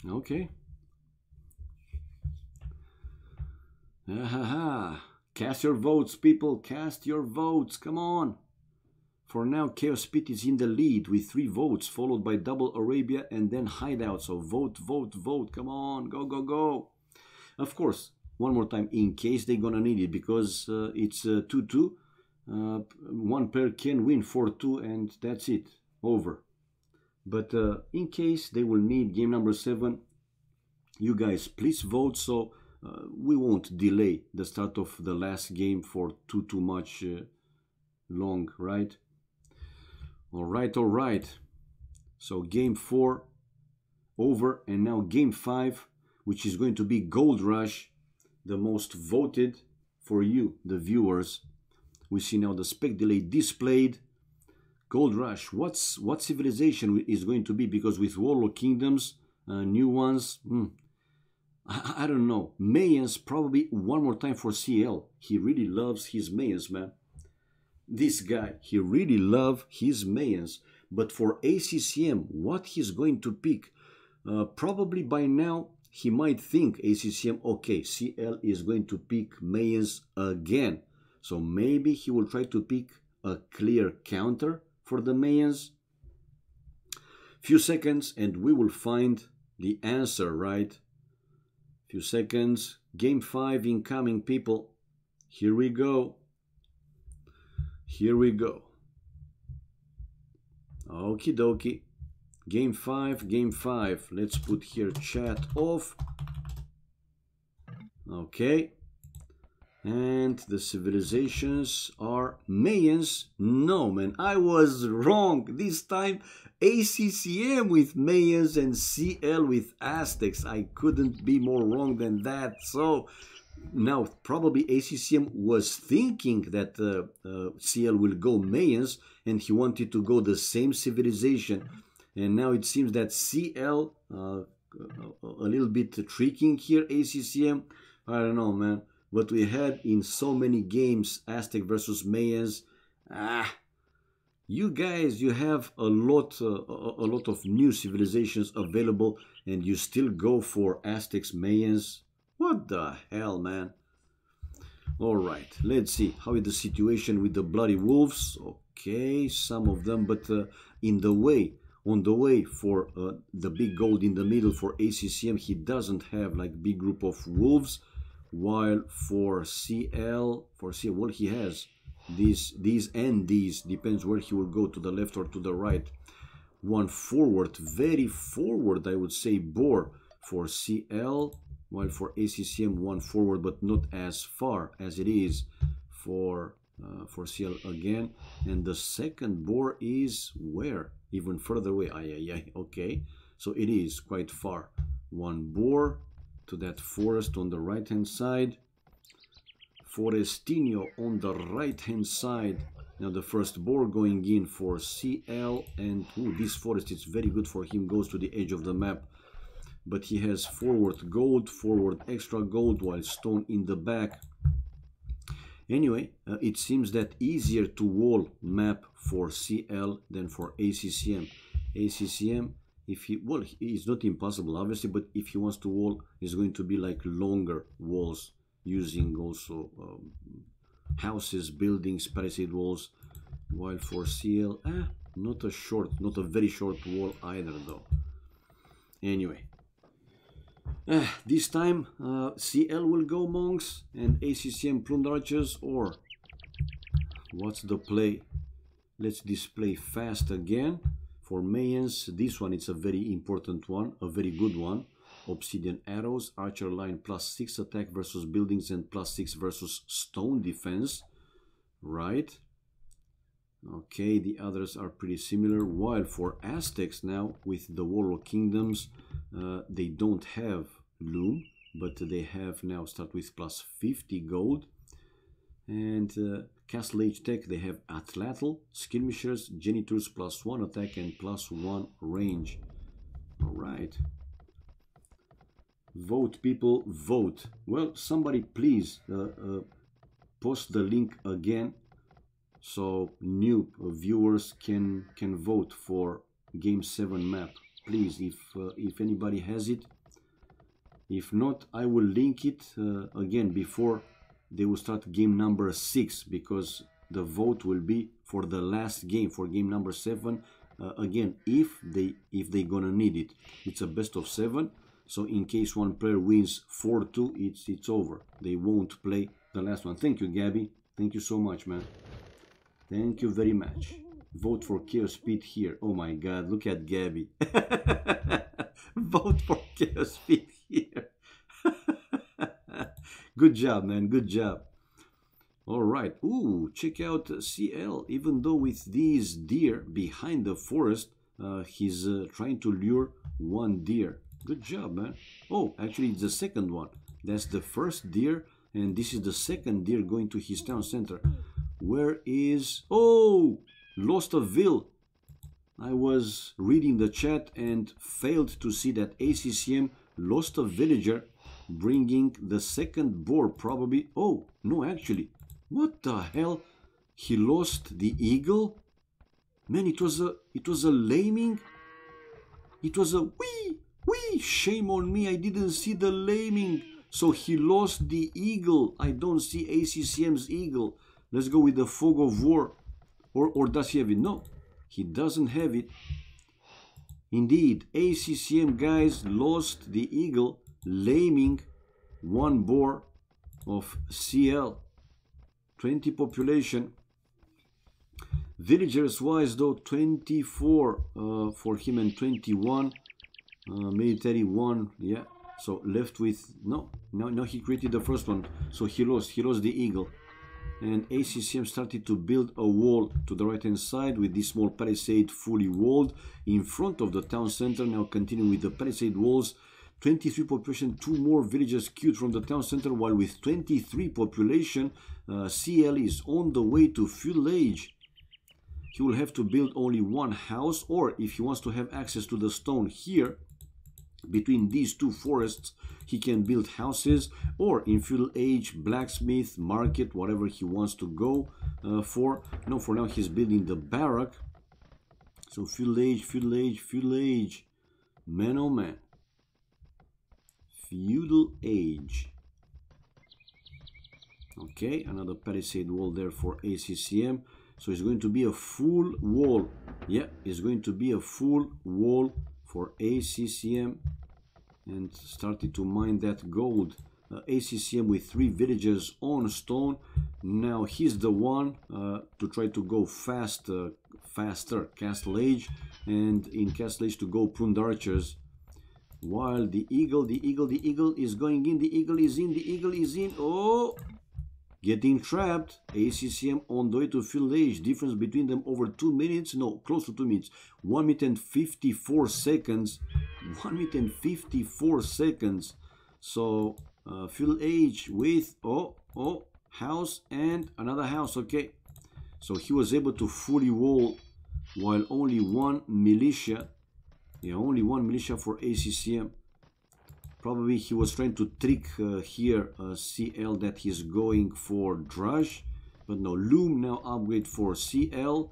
Speaker 1: Okay. Cast your votes, people. Cast your votes. Come on. For now, Chaos Pit is in the lead with 3 votes, followed by Double Arabia and then Hideout. So vote, vote, vote. Come on. Go, go, go. Of course, one more time, in case they're gonna need it, because it's 2-2. One player can win 4-2 and that's it. Over. But in case they will need game number 7, you guys please vote, so we won't delay the start of the last game for too much long, right? All right. So game 4 over, and now game 5, which is going to be Gold Rush, the most voted for you, the viewers. We see now the spec delay displayed. Gold Rush, what civilization is going to be? Because with Warlock Kingdoms, new ones, I don't know. Mayans, probably one more time for CL. He really loves his Mayans, man. This guy, he really loves his Mayans. But for ACCM, what he's going to pick? Probably by now, he might think ACCM, okay, CL is going to pick Mayans again. So maybe he will try to pick a clear counter for the Mayans. Few seconds and we will find the answer, right? Few seconds. Game 5 incoming, people. Here we go. Here we go. Okie dokie. Game 5, game 5. Let's put here chat off. Okay. And the civilizations are Mayans. No, man, I was wrong. This time ACCM with Mayans and CL with Aztecs. I couldn't be more wrong than that. So now probably ACCM was thinking that CL will go Mayans and he wanted to go the same civilization. And now it seems that CL a little bit tricking here, ACCM. I don't know, man. What we had in so many games, Aztec versus Mayans. You guys, you have a lot of new civilizations available, and you still go for Aztecs, Mayans. What the hell, man? All right, let's see how is the situation with the bloody wolves. Okay, some of them, but on the way for the big gold in the middle for ACCM, he doesn't have like big group of wolves, while for CL, well, he has these and these, depends where he will go, to the left or to the right. One forward, very forward, I would say, boar for CL, while for ACCM one forward, but not as far as it is for CL again. And the second boar is where? Even further away. Okay, so it is quite far. One boar to that forest on the right hand side. Forestino on the right hand side. Now the first boar going in for CL, and this forest is very good for him, goes to the edge of the map, but he has forward gold, forward extra gold, while stone in the back. Anyway, it seems that easier to wall map for CL than for ACCM. ACCM, if he, well, it's not impossible obviously, but if he wants to wall, it's going to be like longer walls, using also houses, buildings, palisade walls, while for CL, not a very short wall either though. Anyway, this time CL will go monks and ACCM plumed archers, or what's the play? Let's display fast again. For Mayans, this one, it's a very important one, a very good one. Obsidian arrows, archer line +6 attack versus buildings and +6 versus stone defense, right? Okay, the others are pretty similar, while for Aztecs now, with the Warlock Kingdoms, they don't have loom, but they have now start with +50 gold. And Castle Age Tech, they have Atlatl, Skirmishers, Genitors +1 attack and +1 range. Alright. Vote, people, vote. Well, somebody please post the link again, so new viewers can vote for Game 7 map. Please, if anybody has it. If not, I will link it again before they will start game number 6, because the vote will be for the last game, for game number 7. Again, if they gonna need it. It's a best of 7. So in case one player wins 4-2, it's over. They won't play the last one. Thank you, Gabby. Thank you so much, man. Thank you very much. Vote for Chaos Speed here. Oh my God, look at Gabby. Vote for Chaos Speed here. Good job, man. Good job. All right. Ooh, check out CL. Even though with these deer behind the forest, he's trying to lure one deer. Good job, man. Oh, actually, it's the second one. That's the first deer, and this is the second deer going to his town center. Where is... Oh! Lost a Ville. I was reading the chat and failed to see that ACCM lost a villager, bringing the second boar probably. Oh, no, actually. What the hell? He lost the eagle? Man, it was a laming. It was a wee. Shame on me, I didn't see the laming. So he lost the eagle. I don't see ACCM's eagle. Let's go with the fog of war. Or does he have it? No, he doesn't have it. Indeed, ACCM guys lost the eagle, laming one boar of CL. 20 population. Villagers wise though, 24 for him and 21. Military 1, yeah. So left with no. Now he created the first one, so he lost the eagle. And ACCM started to build a wall to the right hand side with this small palisade fully walled in front of the town center. Now continuing with the palisade walls. 23 population, 2 more villagers queued from the town center, while with 23 population, CL is on the way to feudal age. he will have to build only one house, or if he wants to have access to the stone here, between these two forests, he can build houses, or in feudal age, blacksmith, market, whatever he wants to go for. No, for now he's building the barrack. So feudal age, feudal age, feudal age. Man, oh man. Feudal age. Okay, another palisade wall there for ACCM. So it's going to be a full wall. Yeah, it's going to be a full wall for ACCM. And started to mine that gold. ACCM with 3 villages on stone. Now he's the one to try to go faster Castle Age, and in Castle Age to go pruned archers. While the eagle is going in, the eagle is in. Oh, getting trapped. ACCM on the way to field age. Difference between them over 2 minutes. No, close to 2 minutes. 1 minute and 54 seconds. 1 minute and 54 seconds. So field age with house and another house. Okay, so he was able to fully wall while only one militia. Yeah, only one militia for ACCM. Probably he was trying to trick here CL that he's going for Drush, but no. Loom now upgrade for CL.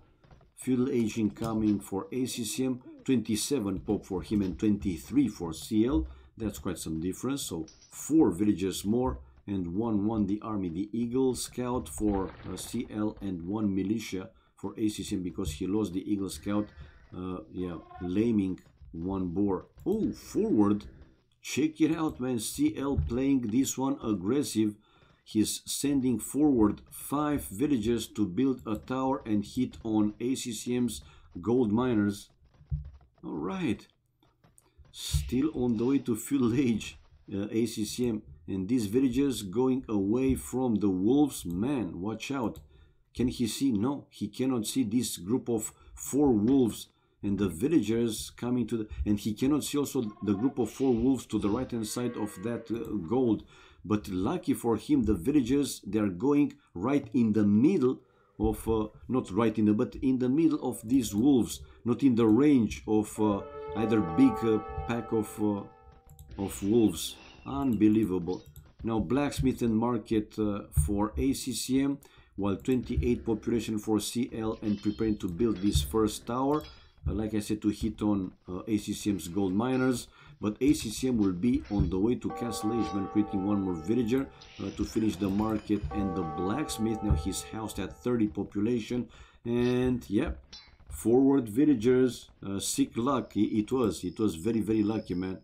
Speaker 1: Feudal age incoming for ACCM. 27 pop for him and 23 for CL. That's quite some difference. So 4 villages more, and 1 the army. The Eagle Scout for CL and 1 militia for ACCM because he lost the Eagle Scout. Yeah, laming 1 boar. Oh, forward. Check it out, man. CL playing this one aggressive. He's sending forward 5 villages to build a tower and hit on ACCM's gold miners. All right. Still on the way to feudal age, ACCM. And these villages going away from the wolves. Man, watch out. Can he see? No, he cannot see this group of 4 wolves. And the villagers coming to the... And he cannot see also the group of 4 wolves to the right hand side of that gold. But lucky for him, the villagers, they are going right in the middle of... not right in the... but in the middle of these wolves. Not in the range of either big pack of wolves. Unbelievable. Now blacksmith and market for ACCM. While 28 population for CL and preparing to build this first tower. Like I said, to hit on ACCM's gold miners, but ACCM will be on the way to Castle Age, man, creating 1 more villager to finish the market and the blacksmith. Now he's housed at 30 population, and yeah, forward villagers. Sick luck. It was very lucky, man.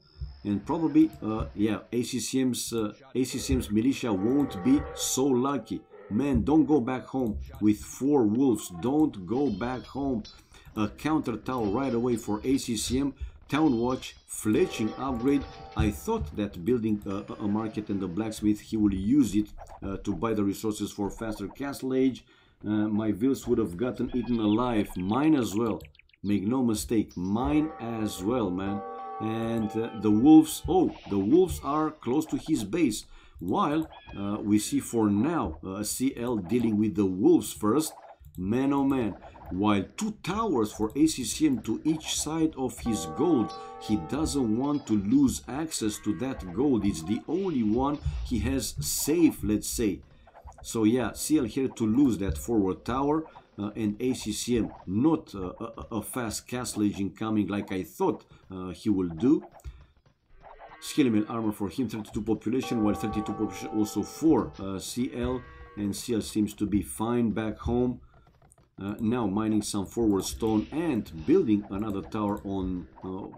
Speaker 1: And probably yeah, ACCM's militia won't be so lucky, man. Don't go back home with 4 wolves. Don't go back home. A counter tower right away for ACCM. Town watch, fletching upgrade. I thought that building a market and the blacksmith, he will use it to buy the resources for faster Castle Age. My vills would have gotten eaten alive. Mine as well. Make no mistake, mine as well, man. And the wolves, oh, the wolves are close to his base. While we see for now CL dealing with the wolves first. Man, oh man. While 2 towers for ACCM to each side of his gold. He doesn't want to lose access to that gold. It's the only one he has safe, let's say. So yeah, CL here to lose that forward tower. And ACCM not a fast Castle Age incoming like I thought he will do. Skeletal armor for him, 32 population, while 32 population also for CL. And CL seems to be fine back home. Now mining some forward stone and building another tower on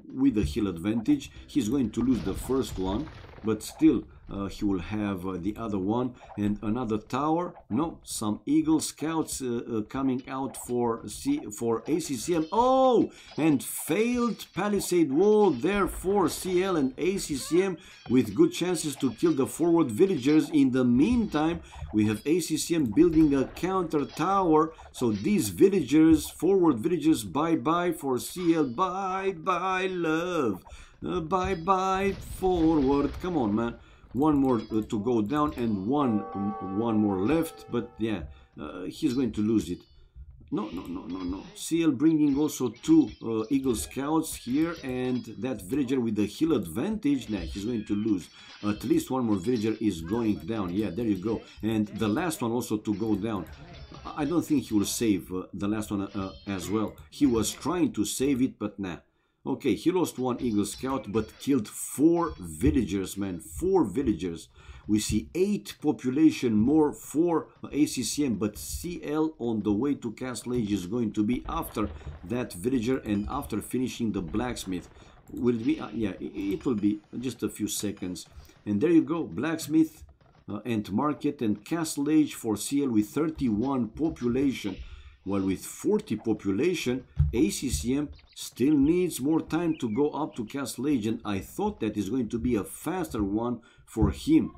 Speaker 1: with the hill advantage. He's going to lose the first one, but still he will have the other one and another tower. No, some Eagle Scouts coming out for ACCM. Oh, and failed palisade wall there for CL and ACCM with good chances to kill the forward villagers. In the meantime, we have ACCM building a counter tower. So these villagers, forward villagers, bye-bye for CL. Bye-bye, love. Bye-bye, forward. Come on, man. 1 more to go down and one more left. But yeah, he's going to lose it. No, no, no, no, no. CL bringing also two Eagle Scouts here, and that villager with the hill advantage. Nah, he's going to lose. At least one more villager is going down. Yeah, there you go. And the last one also to go down. I don't think he will save the last one as well. He was trying to save it, but nah. Okay, he lost one Eagle Scout, but killed 4 villagers, man. 4 villagers. We see 8 population more for ACCM, but CL on the way to Castle Age is going to be after that villager and after finishing the blacksmith. Will it be? Yeah, it will be just a few seconds. And there you go, blacksmith and market and Castle Age for CL with 31 population. While with 40 population, ACCM still needs more time to go up to Castle Age, and I thought that is going to be a faster one for him.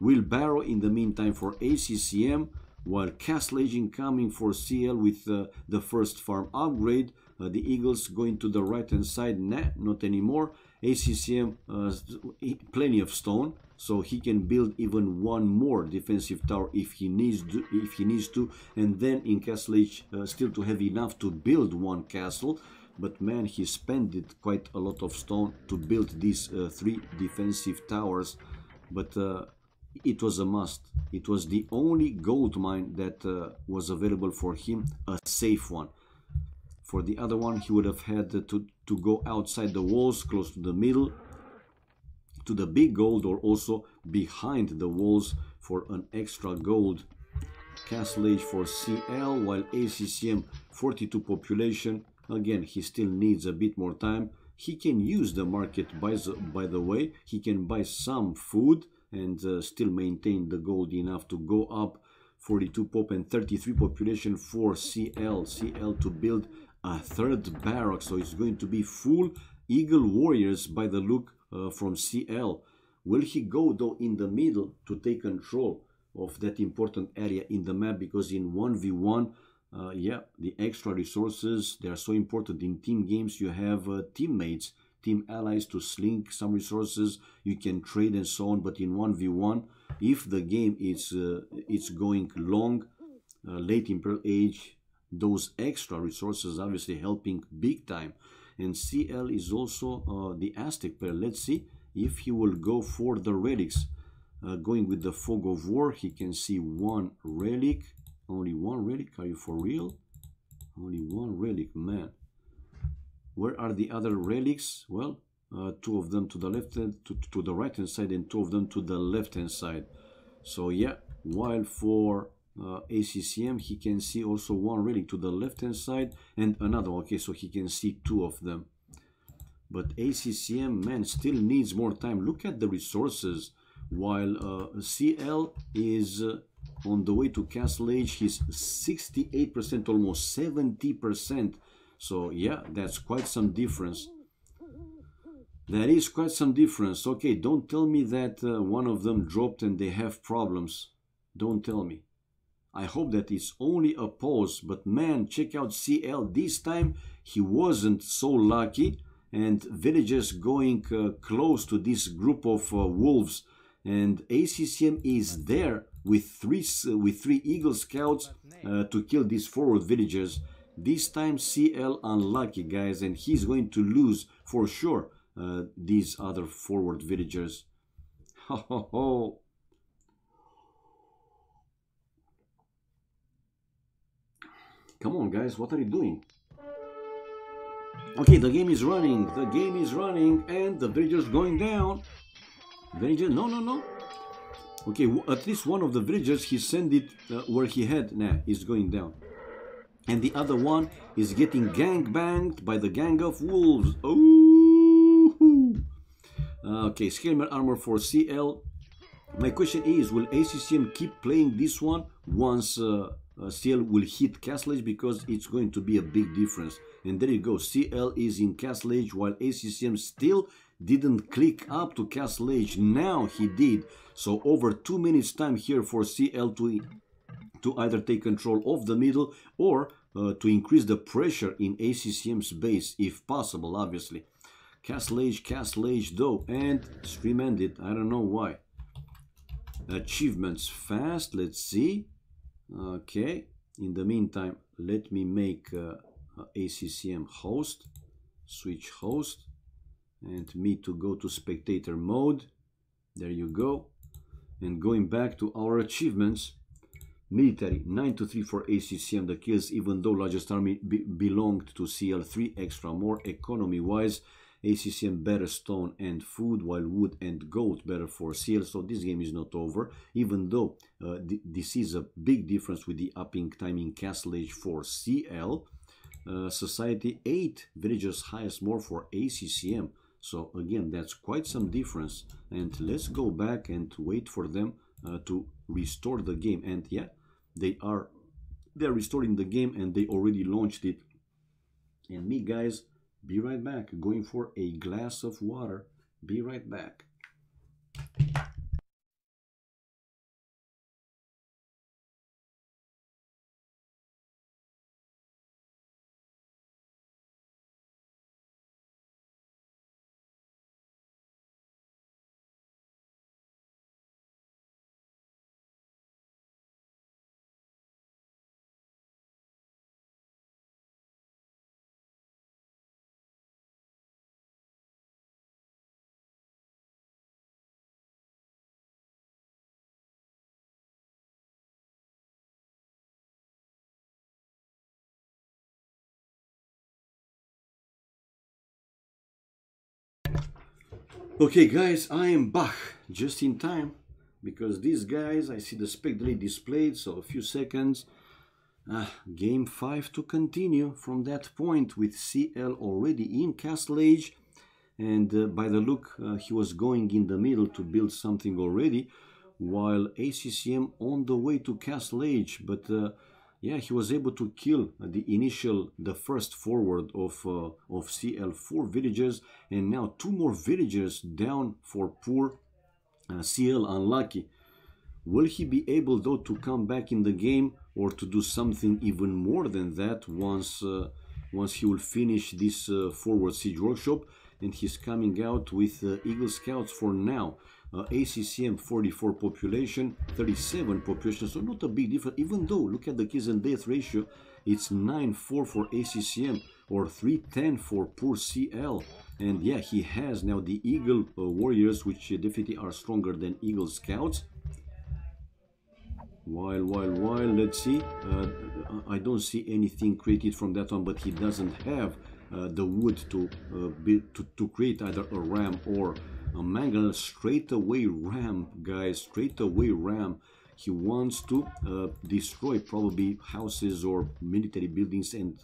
Speaker 1: Wheelbarrow in the meantime for ACCM, while Castle Age incoming for CL with the first farm upgrade. The Eagles going to the right hand side. Nah, not anymore. ACCM plenty of stone, so he can build even one more defensive tower if he needs to, and then in Castle Age still to have enough to build one castle. But man, he spent quite a lot of stone to build these 3 defensive towers, but it was a must. It was the only gold mine that was available for him, a safe one. For the other one, he would have had to go outside the walls, close to the middle, to the big gold, or also behind the walls for an extra gold. Castle Age for CL, while ACCM 42 population. Again, he still needs a bit more time. He can use the market, by the way. He can buy some food and still maintain the gold enough to go up. 42 pop and 33 population for CL. CL to build a 3rd barrack, so it's going to be full Eagle Warriors by the look from CL. Will he go though in the middle to take control of that important area in the map? Because in 1v1, yeah, the extra resources, they are so important. In team games you have teammates, team allies to slink some resources, you can trade and so on. But in 1v1, if the game is it's going long, late Imperial Age, those extra resources obviously helping big time. And CL is also the Aztec player. Let's see if he will go for the relics. Going with the Fog of War, he can see 1 relic. Only 1 relic? Are you for real? Only 1 relic, man. Where are the other relics? Well, 2 of them to the left hand, to the right hand side, and 2 of them to the left hand side. So yeah, while for ACCM, he can see also 1 relic to the left hand side and another. Okay, so he can see 2 of them. But ACCM, man, still needs more time. Look at the resources. While CL is on the way to Castle Age, he's 68%, almost 70%. So yeah, that's quite some difference. That is quite some difference. Okay, don't tell me that one of them dropped and they have problems. Don't tell me. I hope that it's only a pause, but man, check out CL. This time he wasn't so lucky, and villagers going close to this group of wolves, and ACCM is there with three Eagle Scouts to kill these forward villagers. This time CL unlucky, guys, and he's going to lose for sure these other forward villagers. Ho ho ho. Come on, guys, what are you doing? Okay, the game is running, and the villagers going down. Villager, no. Okay, at least one of the villagers, he sent it where he had, nah, is going down. And the other one is getting gangbanged by the gang of wolves. Oh! Okay, Scalmer armor for CL. My question is, will ACCM keep playing this one once CL will hit Castle Age? Because it's going to be a big difference. And there you go, CL is in Castle Age while ACCM still didn't click up to Castle Age. Now he did. So over 2 minutes time here for CL to either take control of the middle or to increase the pressure in ACCM's base, if possible, obviously. Castle Age though, and stream ended. I don't know why. Achievements fast, let's see. Okay, in the meantime, let me make ACCM host, switch host, and me to go to spectator mode. There you go. And going back to our achievements, military 9-3 for ACCM, the kills, even though largest army belonged to CL, 3 extra more. Economy wise, ACCM better stone and food, while wood and gold better for CL. So this game is not over, even though this is a big difference with the upping timing castle age for CL. Society 8 villagers highest more for ACCM. So again, that's quite some difference. And let's go back and wait for them to restore the game. And yeah, they're restoring the game, and they already launched it. And me, guys, be right back. Going for a glass of water. Be right back. Okay, guys, I am back just in time, because these guys, I see the spec delay displayed, so a few seconds. Game 5 to continue from that point, with CL already in Castle Age, and by the look, he was going in the middle to build something already, while ACCM on the way to Castle Age. But yeah, he was able to kill the first forward of CL, 4 villagers, and now 2 more villagers down for poor CL, unlucky. Will he be able though to come back in the game, or to do something even more than that once he will finish this forward siege workshop? And he's coming out with Eagle Scouts for now. ACCM 44 population, 37 population, so not a big difference, even though look at the kills and death ratio, it's 9-4 for ACCM or 3-10 for poor CL. And yeah, he has now the Eagle Warriors, which definitely are stronger than Eagle Scouts. While let's see, I don't see anything created from that one, but he doesn't have the wood to create either a ram or a mangle. Straight away ram, guys, straight away ram. He wants to destroy probably houses or military buildings and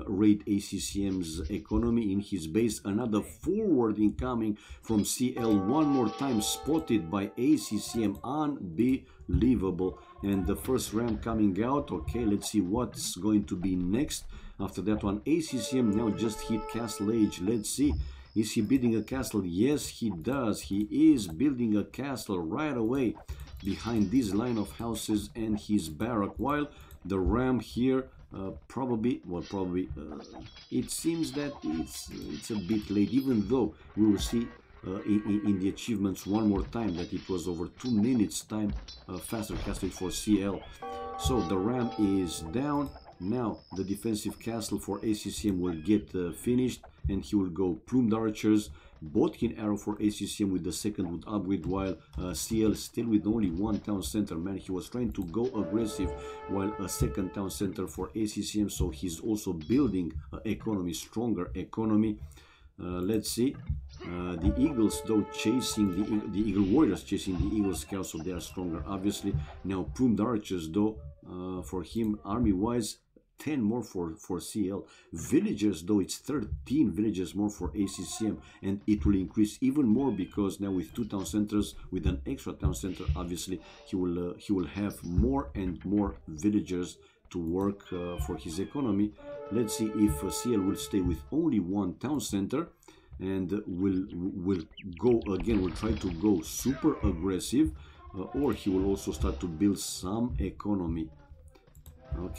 Speaker 1: raid ACCM's economy in his base. Another forward incoming from CL, one more time spotted by ACCM. Unbelievable. And the first ram coming out. Okay, let's see what's going to be next. After that one, ACCM now just hit Castle Age. Let's see. Is he building a castle? Yes, he does. He is building a castle right away behind this line of houses and his barrack, while the ram here it seems that it's a bit late, even though we will see in the achievements one more time that it was over 2 minutes time faster castle for CL. So the ram is down. Now the defensive castle for ACCM will get finished, and he will go plumed archers, Bodkin arrow for ACCM with the second wood upgrade, while CL still with only 1 town center. Man, he was trying to go aggressive, while a second town center for ACCM, so he's also building economy, stronger economy. Let's see, the Eagles though chasing the Eagle Warriors chasing the Eagle Scouts, so they are stronger obviously. Now plumed archers though, for him army wise 10 more for CL. Villagers though, it's 13 villagers more for ACCM, and it will increase even more because now with 2 town centers, with an extra town center, obviously he will have more and more villagers to work for his economy. Let's see if CL will stay with only 1 town center and will go again, will try to go super aggressive, or he will also start to build some economy.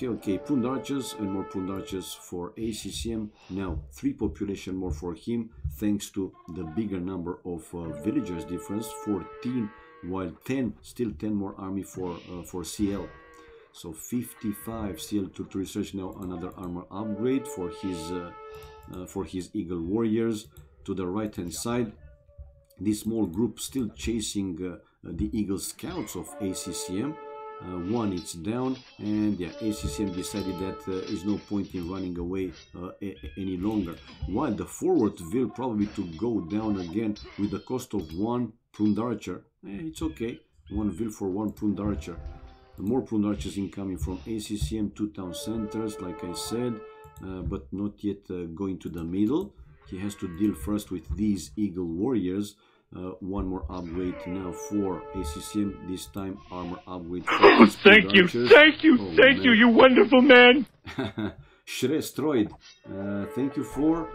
Speaker 1: Okay, plumed archers and more plumed archers for ACCM. Now 3 population more for him, thanks to the bigger number of villagers difference, 14, while 10, still 10 more army for CL. So 55 CL to research now another armor upgrade for his Eagle Warriors. To the right hand side, this small group still chasing the Eagle Scouts of ACCM. One it's down, and yeah, ACCM decided that is no point in running away any longer. While the forward will probably to go down again with the cost of one pruned archer. It's okay, one will for one pruned archer. More pruned archers incoming from ACCM, 2 town centers, like I said, but not yet going to the middle. He has to deal first with these Eagle Warriors. One more upgrade now for ACCM, this time armor upgrade for
Speaker 2: thank you, you wonderful man.
Speaker 1: Shrestroid, thank you for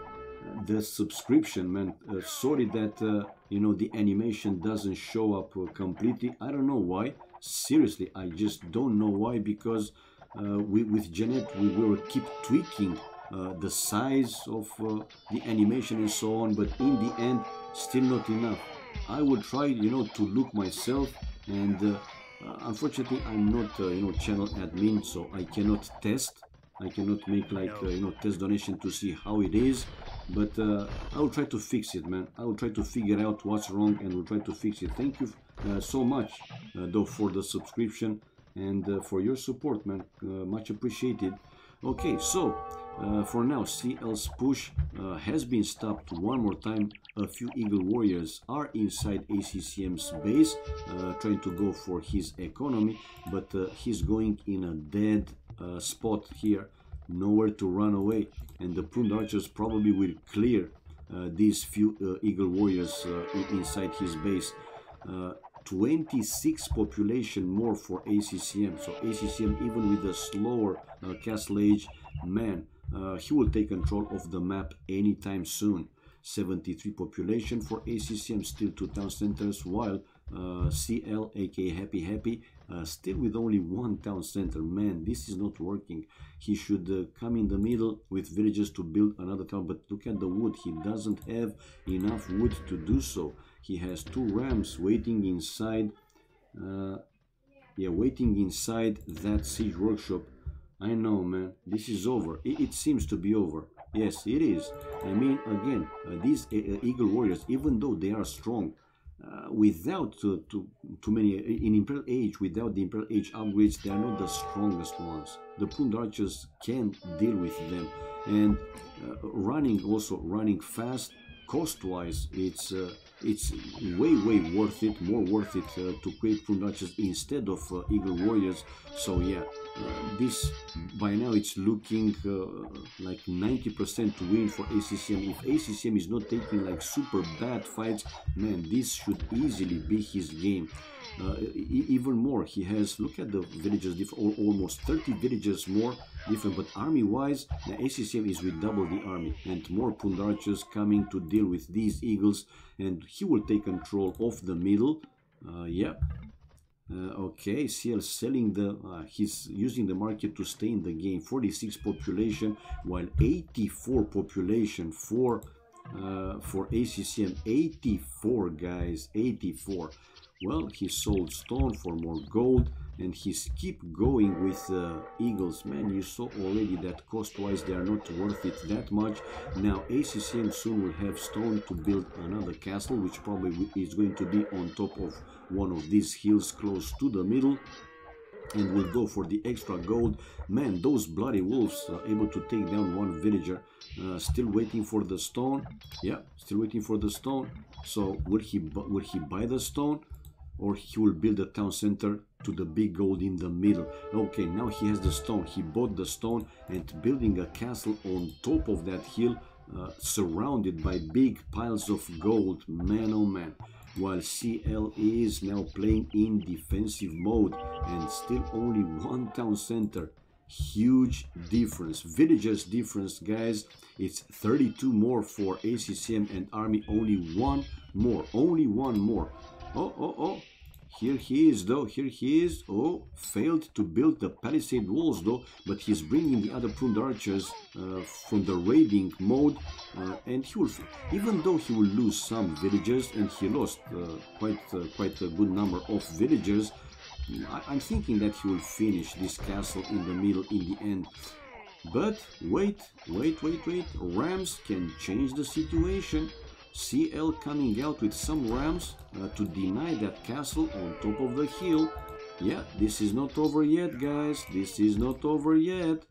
Speaker 1: the subscription, man. Sorry that you know, the animation doesn't show up completely. I don't know why, seriously, I just don't know why, because with Janet we will keep tweaking the size of the animation and so on, but in the end still not enough. I will try, you know, to look myself, and unfortunately I'm not you know, channel admin, so I cannot test. I cannot make like you know, test donation to see how it is, but I will try to fix it, man. I will try to figure out what's wrong and we'll try to fix it. Thank you so much though for the subscription and for your support, man. Much appreciated. Okay, so for now, CL's push has been stopped one more time. A few Eagle Warriors are inside ACCM's base, trying to go for his economy, but he's going in a dead spot here, nowhere to run away, and the pruned archers probably will clear these few Eagle Warriors inside his base. 26 population more for ACCM, so ACCM, even with the slower castle age, man, he will take control of the map anytime soon. 73 population for ACCM, still 2 town centers, while CL, aka Happy Happy, still with only 1 town center. Man, this is not working. He should come in the middle with villages to build another town, but look at the wood, he doesn't have enough wood to do so. He has 2 rams waiting inside, waiting inside that siege workshop. I know, man, this is over. It seems to be over. Yes, it is. I mean, again, these Eagle Warriors, even though they are strong, without too many in Imperial Age, without the Imperial Age upgrades, they are not the strongest ones. The pruned archers can deal with them, and running fast. Cost-wise, it's way worth it, more worth it to create pruned archers instead of Eagle Warriors. So yeah, this by now it's looking like 90% to win for ACCM. If ACCM is not taking like super bad fights, man, this should easily be his game. Even more, he has, look at the villages, almost 30 villages more different, but army wise, the ACCM is with double the army, and more pruned archers coming to deal with these eagles, and he will take control of the middle. Okay, CL selling the he's using the market to stay in the game. 46 population, while 84 population for ACCM. 84, guys, 84. Well, he sold stone for more gold, and he's keep going with eagles. Man, you saw already that cost-wise they are not worth it that much. Now ACCM soon will have stone to build another castle, which probably is going to be on top of one of these hills close to the middle, and will go for the extra gold. Man, those bloody wolves are able to take down one villager. Still waiting for the stone. Yeah, still waiting for the stone. So will he buy the stone, or he will build a town center to the big gold in the middle? Okay, now he has the stone. He bought the stone and building a castle on top of that hill, surrounded by big piles of gold. Man, oh man. While CL is now playing in defensive mode, and still only 1 town center. Huge difference, villagers difference, guys. It's 32 more for ACCM, and army only 1 more, only 1 more. Oh, here he is though, here he is. Oh, failed to build the palisade walls though, but he's bringing the other pruned archers from the raiding mode, and he will, even though he will lose some villagers, and he lost quite a good number of villagers, I'm thinking that he will finish this castle in the middle in the end. But wait. Rams can change the situation. CL coming out with some rams to deny that castle on top of the hill. Yeah, this is not over yet, guys. This is not over yet.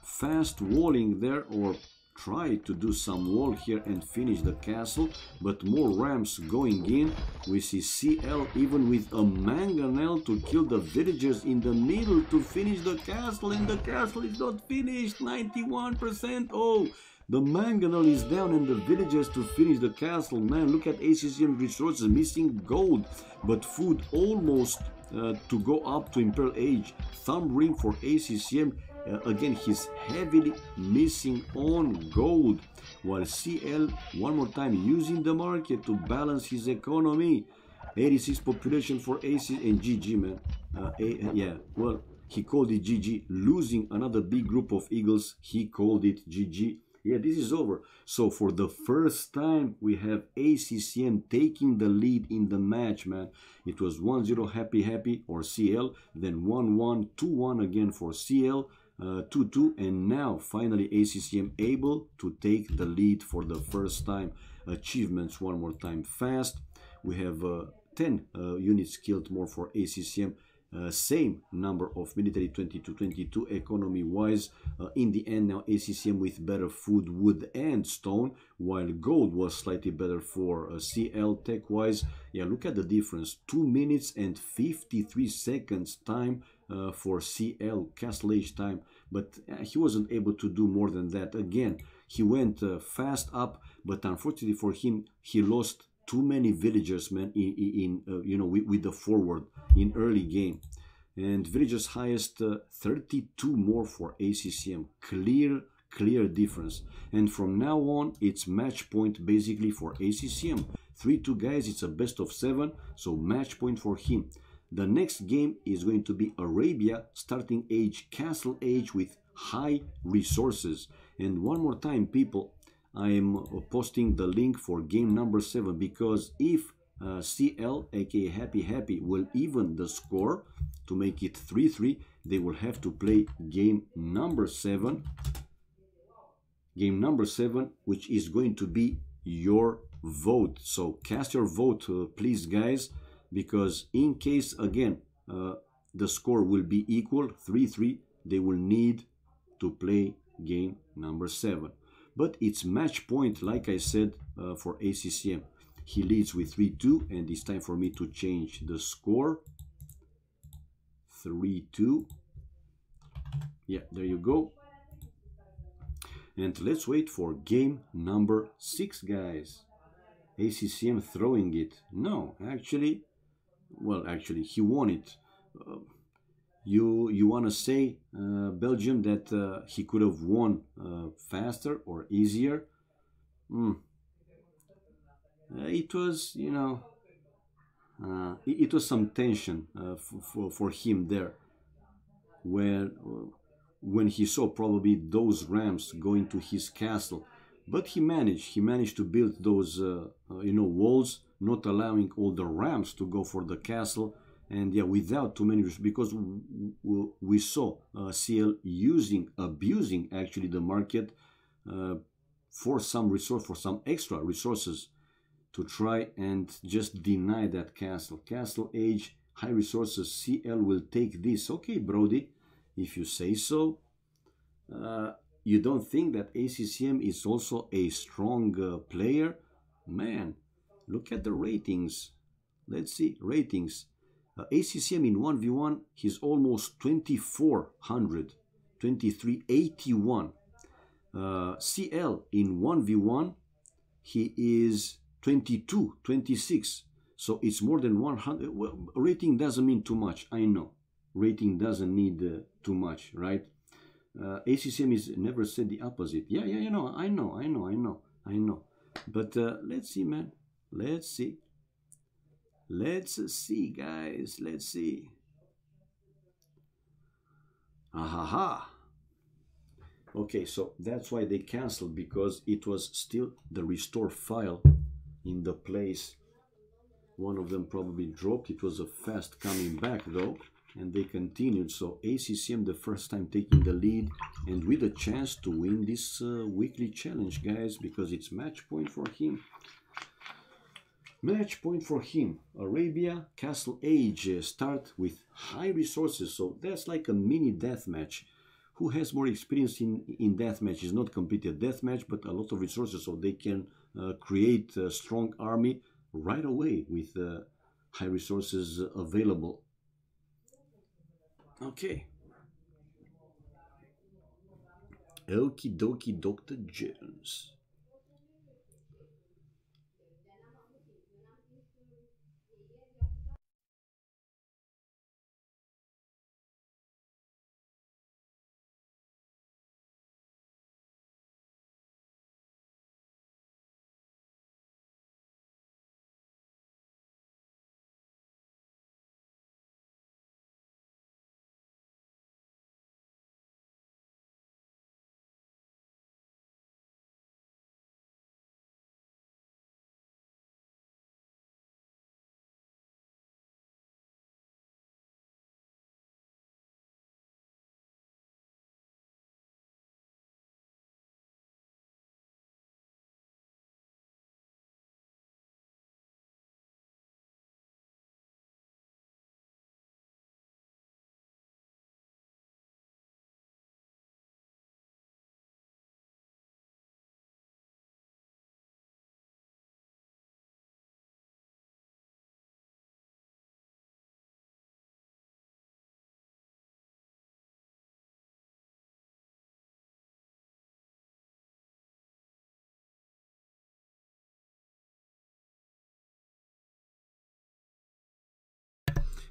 Speaker 1: Fast walling there, or try to do some wall here and finish the castle, but more rams going in. We see CL even with a mangonel to kill the villagers in the middle to finish the castle, and the castle is not finished. 91%. Oh, the mangonel is down and the villagers to finish the castle. Man, look at ACCM resources, missing gold, but food almost to go up to Imperial Age. Thumb ring for ACCM. Again, he's heavily missing on gold, while CL one more time using the market to balance his economy. 86 population for AC and GG, man. Yeah, well, he called it GG. Losing another big group of eagles, he called it GG. Yeah, this is over. So for the first time, we have ACCM taking the lead in the match, man. It was 1-0 happy or CL, then 1-1, 2-1 again for CL. 2-2, and now finally ACCM able to take the lead for the first time. Achievements one more time fast. We have 10 units killed more for ACCM. Same number of military, 22 economy wise. In the end now ACCM with better food, wood and stone, while gold was slightly better for CL tech wise. Yeah, look at the difference, 2 minutes and 53 seconds time for CL castle age time, but he wasn't able to do more than that. Again, he went fast up, but unfortunately for him, he lost too many villagers, man, in you know, with the forward in early game. And villagers highest 32 more for ACCM. Clear difference. And from now on, it's match point basically for ACCM. 3-2 guys, it's a best of 7, so match point for him. The next game is going to be Arabia, starting age, castle age with high resources. And one more time, people, I am posting the link for game number 7, because if CL, aka happy, will even the score to make it 3-3, they will have to play game number 7. Game number 7, which is going to be your vote. So cast your vote, please, guys, because in case, again, the score will be equal, 3-3, they will need to play game number 7. But it's match point, like I said, for ACCM. He leads with 3-2, and it's time for me to change the score. 3-2. Yeah, there you go. And let's wait for game number 6, guys. ACCM throwing it. No, actually, well, actually, he won it. You want to say, Belgium, that he could have won faster or easier? It was, you know, it was some tension for him there, where when he saw probably those rams going to his castle. But he managed to build those you know, walls, not allowing all the rams to go for the castle. And yeah, without too many, because we saw CL abusing actually the market for some resource, for some extra resources, to try and just deny that castle. Castle age, high resources, CL will take this. Okay, Brody, if you say so. You don't think that ACCM is also a strong player? Man, look at the ratings. Let's see, ratings. ACCM in 1v1, he's almost 2400, 2381. CL in 1v1, he is 2226. So it's more than 100. Well, rating doesn't mean too much, I know. Rating doesn't need too much, right? ACCM is never said the opposite. Yeah, you know, I know. But let's see, man. Let's see, guys. Let's see. Ahaha. Okay, so that's why they canceled, because it was still the restore file in the place. One of them probably dropped. It was a fast coming back, though. and they continued. So ACCM the first time taking the lead and with a chance to win this weekly challenge, guys, because it's match point for him. Match point for him. Arabia, Castle Age start with high resources, so that's like a mini deathmatch. Who has more experience in deathmatch is not completed deathmatch, but a lot of resources, so they can create a strong army right away with high resources available. Okay. Okie dokie, Dr. Jones.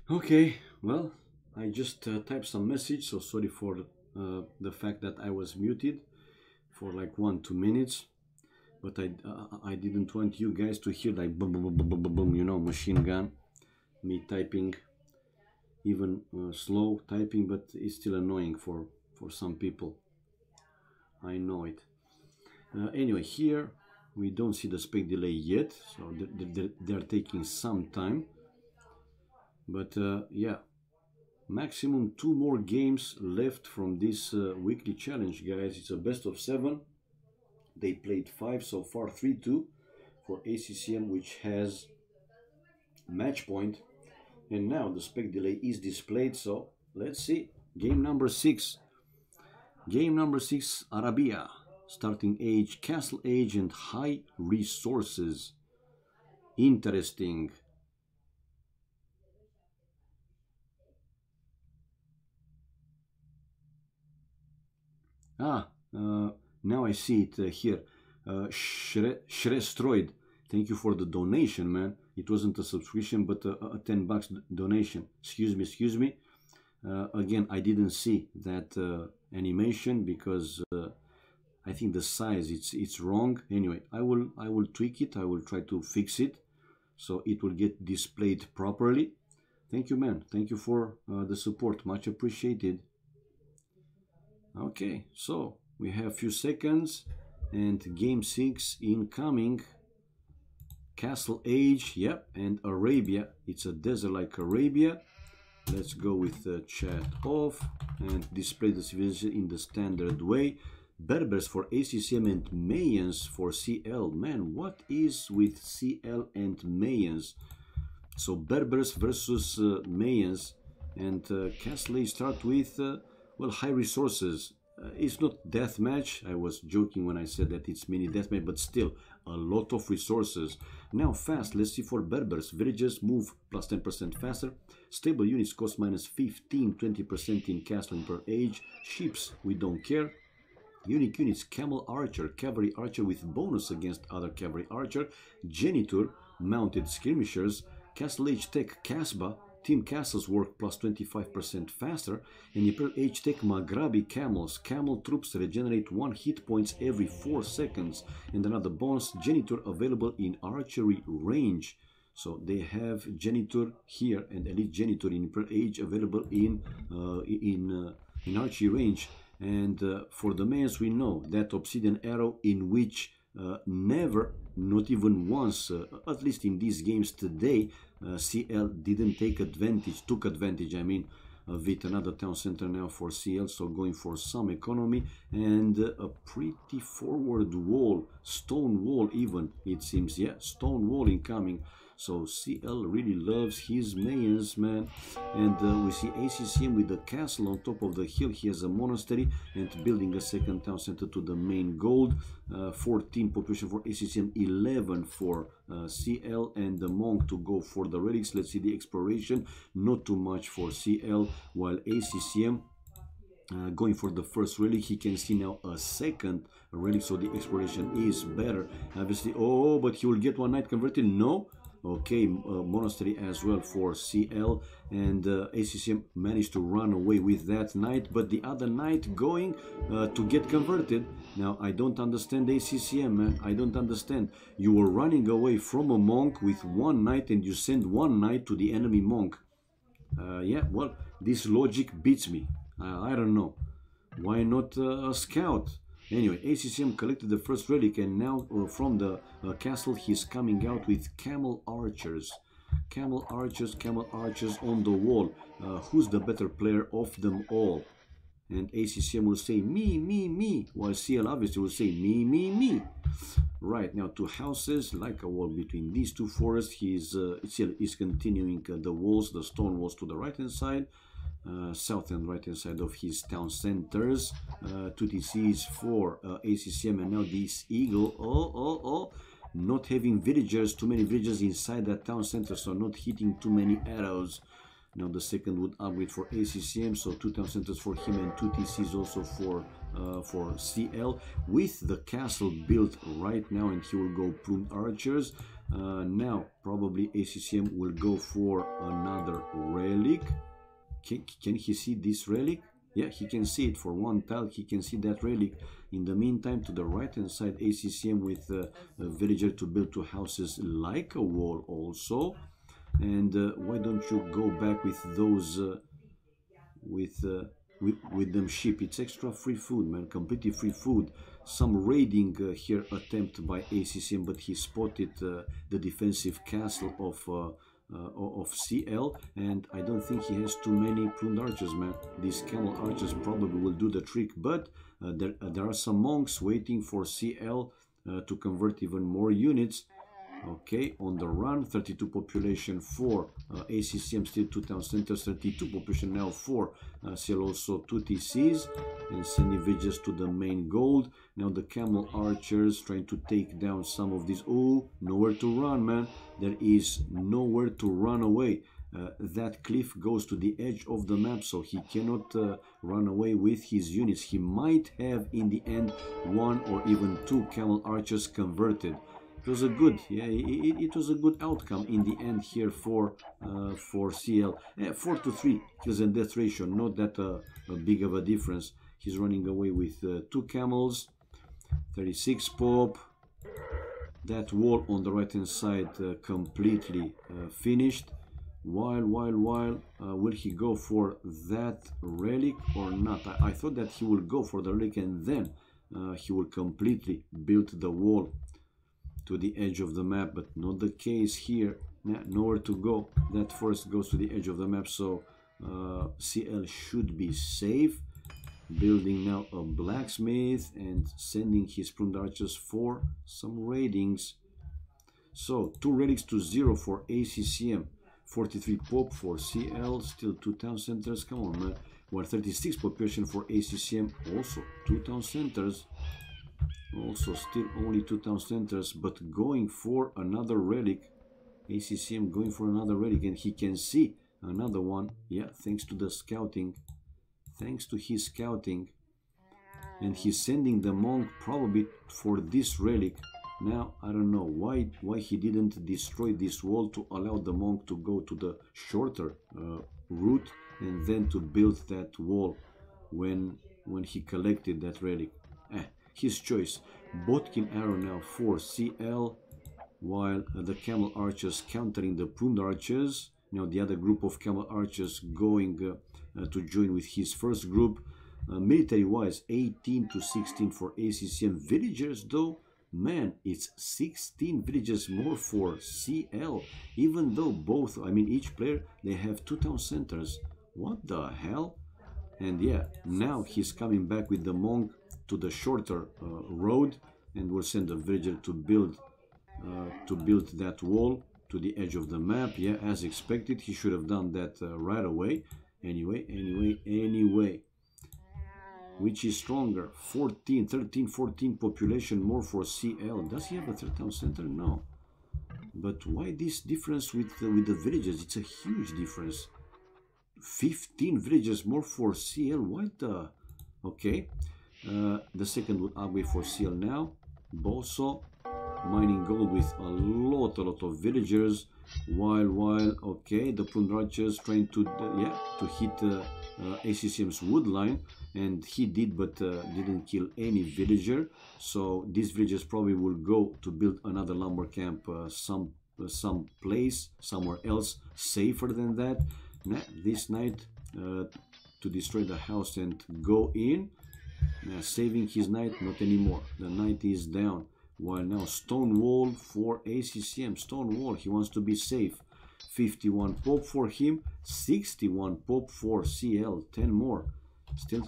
Speaker 1: Okay, well, I just typed some message, so sorry for the fact that I was muted for like 1-2 minutes, but I didn't want you guys to hear like boom, boom, boom, boom, boom, boom, you know, machine gun, me typing, even slow typing, but it's still annoying for some people. I know it. Anyway, here we don't see the spec delay yet, so they're taking some time. But yeah, maximum 2 more games left from this weekly challenge, guys. It's a best of 7. They played 5 so far, 3-2 for ACCM, which has match point. And now the spec delay is displayed, so let's see. Game number 6. Game number 6, Arabia. Starting age, Castle Age, and high resources. Interesting. Now I see it here. Shrestroid, thank you for the donation, man. It wasn't a subscription, but a 10 bucks donation. Excuse me. Again, I didn't see that animation because I think the size it's wrong. Anyway, I will tweak it. I will try to fix it so it will get displayed properly. Thank you, man. Thank you for the support. Much appreciated. Okay, so we have a few seconds and game 6 incoming. Castle Age, yep, and Arabia. It's a desert like Arabia. Let's go with the chat off and display the civilization in the standard way. Berbers for ACCM and Mayans for CL. Man, what is with CL and Mayans? So Berbers versus Mayans, and Castle Age start with well, high resources. It's not deathmatch. I was joking when I said that it's mini deathmatch, but still a lot of resources. Now fast, let's see for Berbers. Villages move plus 10% faster. Stable units cost minus 15-20% in castling per age. Ships, we don't care. Unique units, Camel Archer, Cavalry Archer with bonus against other Cavalry Archer. Genitor, Mounted Skirmishers. Castle Age Tech Casbah. Team Castles work plus 25% faster, and Imperial Age Tech Maghrabi Camels. Camel troops regenerate 1 hit points every 4 seconds, and another bonus, Genitor available in archery range. So they have Genitor here and Elite Genitor in Imperial Age available in archery range. And for the males, we know that Obsidian Arrow, in which never, not even once, at least in these games today, CL didn't take advantage, took advantage, I mean, with another town center now for CL, so going for some economy, and a pretty forward wall, stone wall even, it seems. Yeah, stone wall incoming. So CL really loves his mayans, man. And we see ACCM with the castle on top of the hill. He has a monastery and building a second town center to the main gold. 14 population for ACCM, 11 for CL, and the monk to go for the relics. Let's see the exploration. Not too much for CL, while ACCM going for the first relic. He can see now a second relic, so the exploration is better. Obviously, oh, but he will get one knight converted. No. Okay, monastery as well for CL, and ACCM managed to run away with that knight, but the other knight going to get converted. Now, I don't understand ACCM, man. I don't understand. You were running away from a monk with one knight and you send one knight to the enemy monk. Yeah, well, this logic beats me. I don't know. Why not a scout? Anyway, ACCM collected the first relic, and now from the castle he's coming out with camel archers. Camel archers on the wall. Who's the better player of them all? And ACCM will say me, while CL obviously will say me. Right, now 2 houses, like a wall between these 2 forests. CL is continuing the walls, the stone walls to the right hand side. South and right hand side of his town centers. 2 TCs for ACCM, and now this eagle, not having villagers, too many villagers inside that town center, so not hitting too many arrows. Now the second would upgrade for ACCM, so 2 town centers for him and 2 TCs also for CL, with the castle built right now, and he will go plumed archers. Now probably ACCM will go for another relic. Can he see this relic? Yeah, he can see it. For one tile, he can see that relic. In the meantime, to the right hand side, ACCM with a villager to build 2 houses like a wall also. And why don't you go back with those with them sheep? It's extra free food, man. Completely free food. Some raiding here attempt by ACCM, but he spotted the defensive castle of CL, and I don't think he has too many plumed archers, man. These camel archers probably will do the trick, but there are some monks waiting for CL to convert even more units. Okay, on the run, 32 population for ACCM, still 2 town centers, 32 population now for CL, also 2 TCs, and sending villagers to the main gold. Now the camel archers trying to take down some of these. Oh, nowhere to run, man. There is nowhere to run away. That cliff goes to the edge of the map, so he cannot run away with his units. He might have in the end 1 or even 2 camel archers converted. It was a good, yeah, it was a good outcome in the end here for CL. 4-3 kills and death ratio, not that big of a difference. He's running away with 2 camels, 36 pop. That wall on the right hand side completely finished. While will he go for that relic or not? I thought that he will go for the relic and then he will completely build the wall to the edge of the map, but not the case here. Nowhere to go. That first goes to the edge of the map, so CL should be safe. Building now a blacksmith and sending his plumed archers for some raidings. So 2 relics to 0 for ACCM, 43 pop for CL, still 2 town centers. Come on, man. While 36 population for ACCM, also 2 town centers. Also still only 2 town centers, but going for another relic. ACCM going for another relic, and he can see another one. Yeah, thanks to the scouting. Thanks to his scouting. And he's sending the monk probably for this relic. Now, I don't know why he didn't destroy this wall to allow the monk to go to the shorter route and then to build that wall when he collected that relic. His choice. Botkin arrow now for CL, while the camel archers countering the plumed archers. Now the other group of camel archers going to join with his first group. Military wise, 18-16 for ACCM. Villagers though, man, it's 16 villagers more for CL, even though both, I mean each player, they have 2 town centers. What the hell? And yeah, now he's coming back with the monk to the shorter road, and will send a villager to build that wall to the edge of the map. Yeah, as expected, he should have done that right away. Anyway, which is stronger? 13, 14 population more for CL. Does he have a third town center? No. But why this difference with the villages? It's a huge difference. 15 villages more for CL. What the? Okay. The second will upgrade for CL now. Boso mining gold with a lot of villagers. While okay, the Pundrachas trying to hit ACCM's wood line, and he did, but didn't kill any villager. So these villagers probably will go to build another lumber camp some place somewhere else safer than that. This knight to destroy the house and go in, saving his knight. Not anymore. The knight is down. While now stone wall for ACCM. Stone wall, he wants to be safe. 51 pop for him, 61 pop for CL, 10 more. Still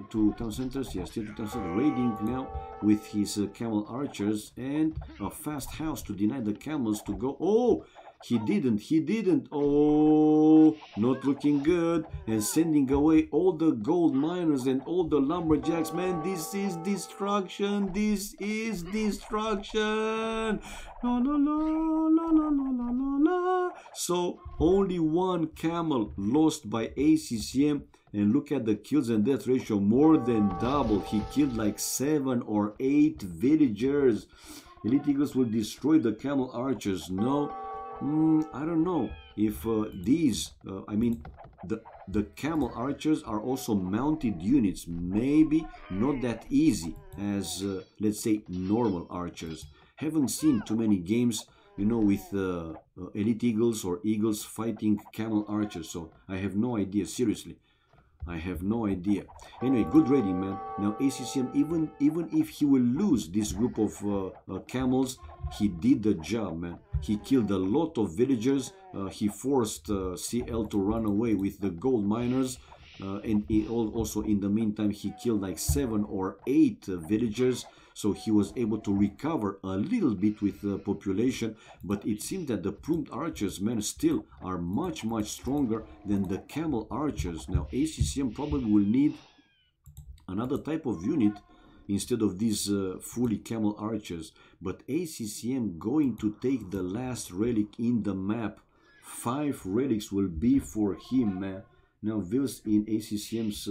Speaker 1: two town centers, yeah, still 2 town centers. Raiding now with his camel archers, and a fast house to deny the camels to go. Oh, he didn't. Oh, not looking good. And sending away all the gold miners and all the lumberjacks. Man, this is destruction. This is destruction. La la la la la la la la. So only one camel lost by ACCM. And look at the kills and death ratio, more than double. He killed like 7 or 8 villagers. Elite Eagles will destroy the camel archers. No. I don't know if these, I mean, the camel archers are also mounted units. Maybe not that easy as, let's say, normal archers. Haven't seen too many games, you know, with elite eagles or eagles fighting camel archers. So I have no idea, seriously. I have no idea. Anyway, good raiding, man. Now ACCM, even if he will lose this group of camels, he did the job, man. He killed a lot of villagers. He forced CL to run away with the gold miners. And also in the meantime, he killed like 7 or 8 villagers. So he was able to recover a little bit with the population. But it seemed that the plumed archers, man, still are much stronger than the camel archers. Now ACCM probably will need another type of unit instead of these fully camel archers. But ACCM going to take the last relic in the map. 5 relics will be for him, man. Now Vils in ACCM's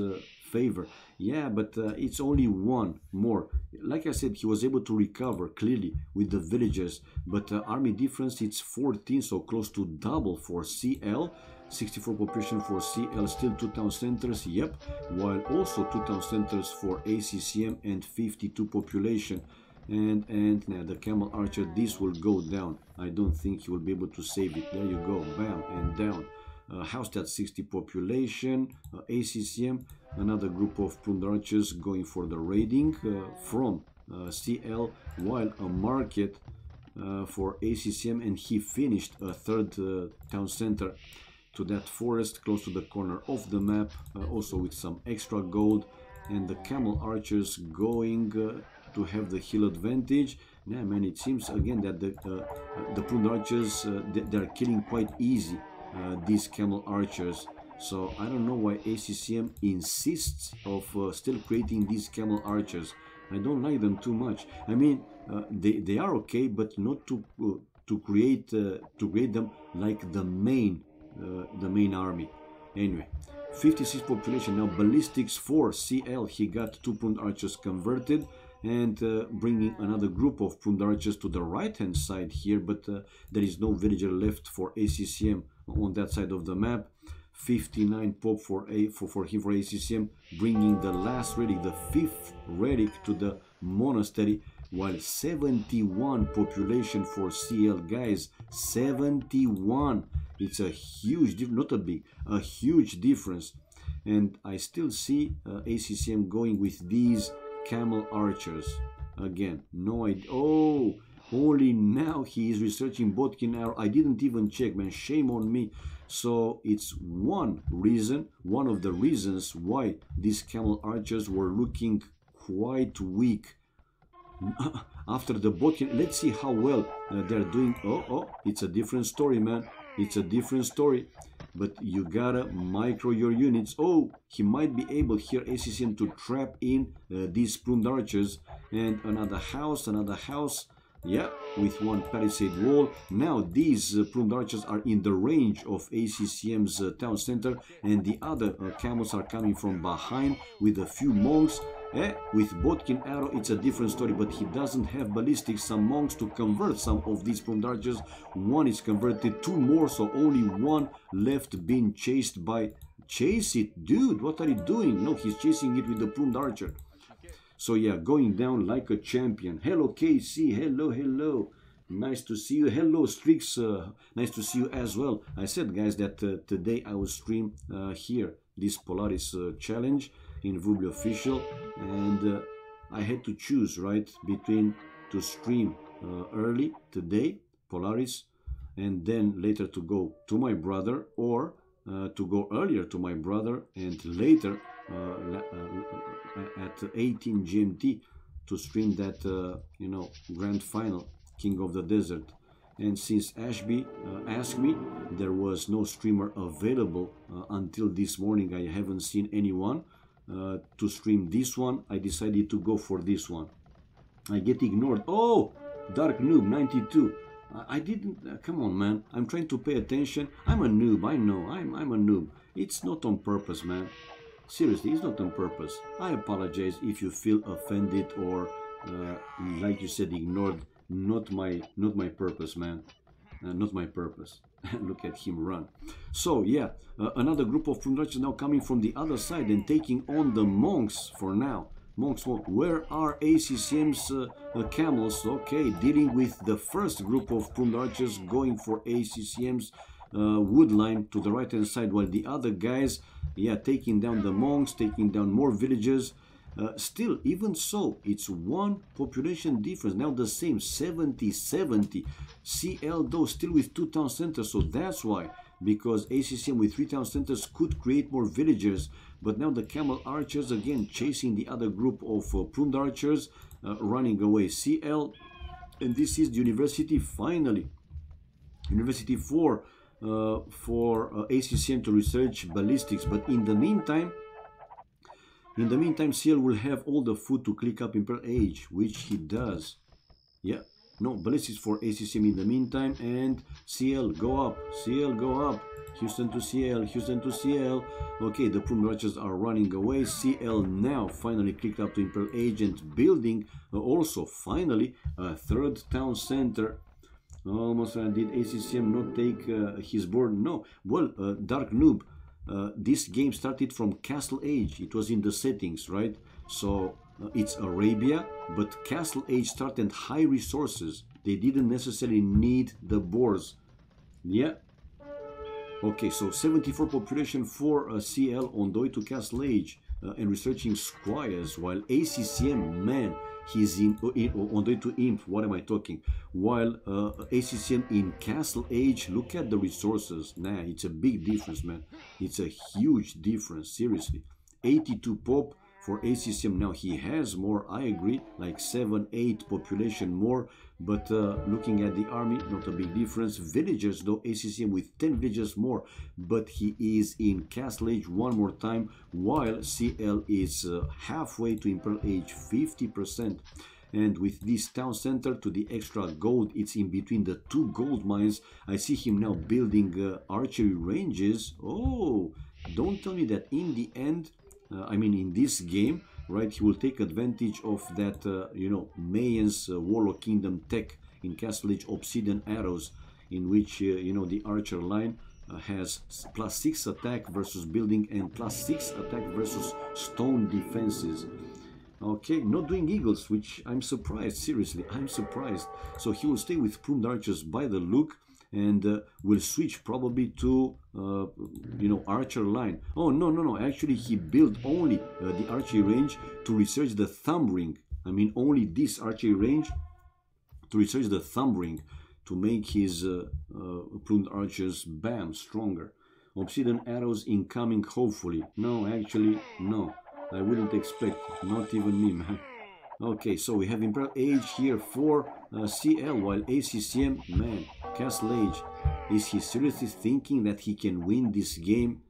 Speaker 1: favor. Yeah, but it's only 1 more. Like I said, he was able to recover clearly with the villagers. But army difference, it's 14, so close to double for CL. 64 population for CL, still 2 town centers, yep. While also 2 town centers for ACCM and 52 population. And now the camel archer, this will go down. I don't think he will be able to save it. There you go, bam, and down. House 60 population, ACCM, another group of plumed archers going for the raiding from CL, while a market for ACCM, and he finished a 3rd town center to that forest close to the corner of the map, also with some extra gold, and the camel archers going to have the hill advantage. Yeah, man, it seems again that the plumed archers, they're killing quite easy these camel archers. So I don't know why ACCM insists of still creating these camel archers. I don't like them too much. I mean, they are okay, but not to create them like the main army. Anyway, 56 population now. Ballistics for CL. He got 2 plumed archers converted, and bringing another group of plumed archers to the right hand side here, but there is no villager left for ACCM on that side of the map. 59 pop for ACCM, bringing the last relic, the 5th relic, to the monastery, while 71 population for CL, guys. 71. It's a huge, not a big, a huge difference. And I still see ACCM going with these camel archers. Again, no idea. Oh, only now he is researching Botkin arrow. I didn't even check, man. Shame on me. So it's one of the reasons why these camel archers were looking quite weak after the Bodkin. Let's see how well they're doing. Oh, it's a different story, man. It's a different story. But you gotta micro your units. Oh, he might be able here, ACCM, to trap in these plumed archers. And another house. Yeah, with one palisade wall. Now these plumed archers are in the range of ACCM's town center. And the other camels are coming from behind with a few monks. With Bodkin arrow, it's a different story, but he doesn't have ballistics, some monks to convert some of these plumed archers. One is converted, two more, so only one left being chased by... Chase it, dude, what are you doing? No, he's chasing it with the plumed archer. So yeah, going down like a champion. Hello, KC, hello. Nice to see you. Hello, Strix, nice to see you as well. I said, guys, that today I will stream here, this Polaris Challenge in Vubli Official, and I had to choose, right, between to stream early today, Polaris, and then later to go to my brother, or to go earlier to my brother and later at 18 GMT to stream that, you know, grand final, King of the Desert. And since Ashby asked me, there was no streamer available until this morning. I haven't seen anyone to stream this one. I decided to go for this one. I get ignored. Oh, Dark Noob 92. I didn't. Come on, man. I'm trying to pay attention. I'm a noob. I know. I'm a noob. It's not on purpose, man. Seriously, it's not on purpose. I apologize if you feel offended or, like you said, ignored. Not my purpose, man. Not my purpose. Look at him run. So yeah, another group of plumed archers now coming from the other side and taking on the monks for now. Monks, where are ACCM's camels? Okay, dealing with the first group of plumed archers going for ACCM's wood line to the right hand side, while the other guys, yeah, taking down the monks, taking down more villages. Still, even so, it's one population difference. Now the same, 70-70. CL, though, still with 2 town centers. So that's why, because ACCM with 3 town centers could create more villagers. But now the camel archers, again, chasing the other group of plumed archers, running away. CL, and this is the university, finally. University 4 for ACCM to research ballistics. But in the meantime, CL will have all the food to click up Imperial Age, which he does. Yeah, no, ballistics for ACCM in the meantime, and CL, go up, CL, go up. Houston to CL, Houston to CL. Okay, the plumed archers are running away. CL now finally clicked up to Imperial Age and building also finally a 3rd town center. Almost did ACCM not take his board? No. Well, Dark Noob. This game started from Castle Age. It was in the settings, right? So it's Arabia, but Castle Age started high resources. They didn't necessarily need the boars. Yeah. Okay, so 74 population for CL on the way to Castle Age and researching squires, while ACCM, man, he's on the way to Imp. What am I talking? While ACCM in Castle Age, look at the resources. Nah, it's a big difference, man. It's a huge difference, seriously. 82 pop for ACCM. Now he has more, I agree, like 7-8 population more, but looking at the army, not a big difference. Villagers, though, ACCM with 10 villagers more, but he is in Castle Age one more time, while CL is halfway to Imperial Age, 50%. And with this town center to the extra gold, it's in between the 2 gold mines. I see him now building archery ranges. Oh, don't tell me that in the end, I mean in this game, right, he will take advantage of that, you know, Mayans Warlock Kingdom tech in Castle Age Obsidian arrows, in which, you know, the archer line has +6 attack versus building and +6 attack versus stone defenses. Okay, not doing eagles, which I'm surprised, seriously, I'm surprised. So he will stay with plumed archers by the look, and will switch probably to, you know, archer line. Oh, no, actually he built only the archery range to research the thumb ring. I mean, only this archery range to research the thumb ring, to make his plumed archers, bam, stronger. Obsidian arrows incoming, hopefully. No, actually, no. I wouldn't expect. Not even me, man. Okay, so we have Imperial Age here for CL, while ACCM, man, Castle Age. Is he seriously thinking that he can win this game?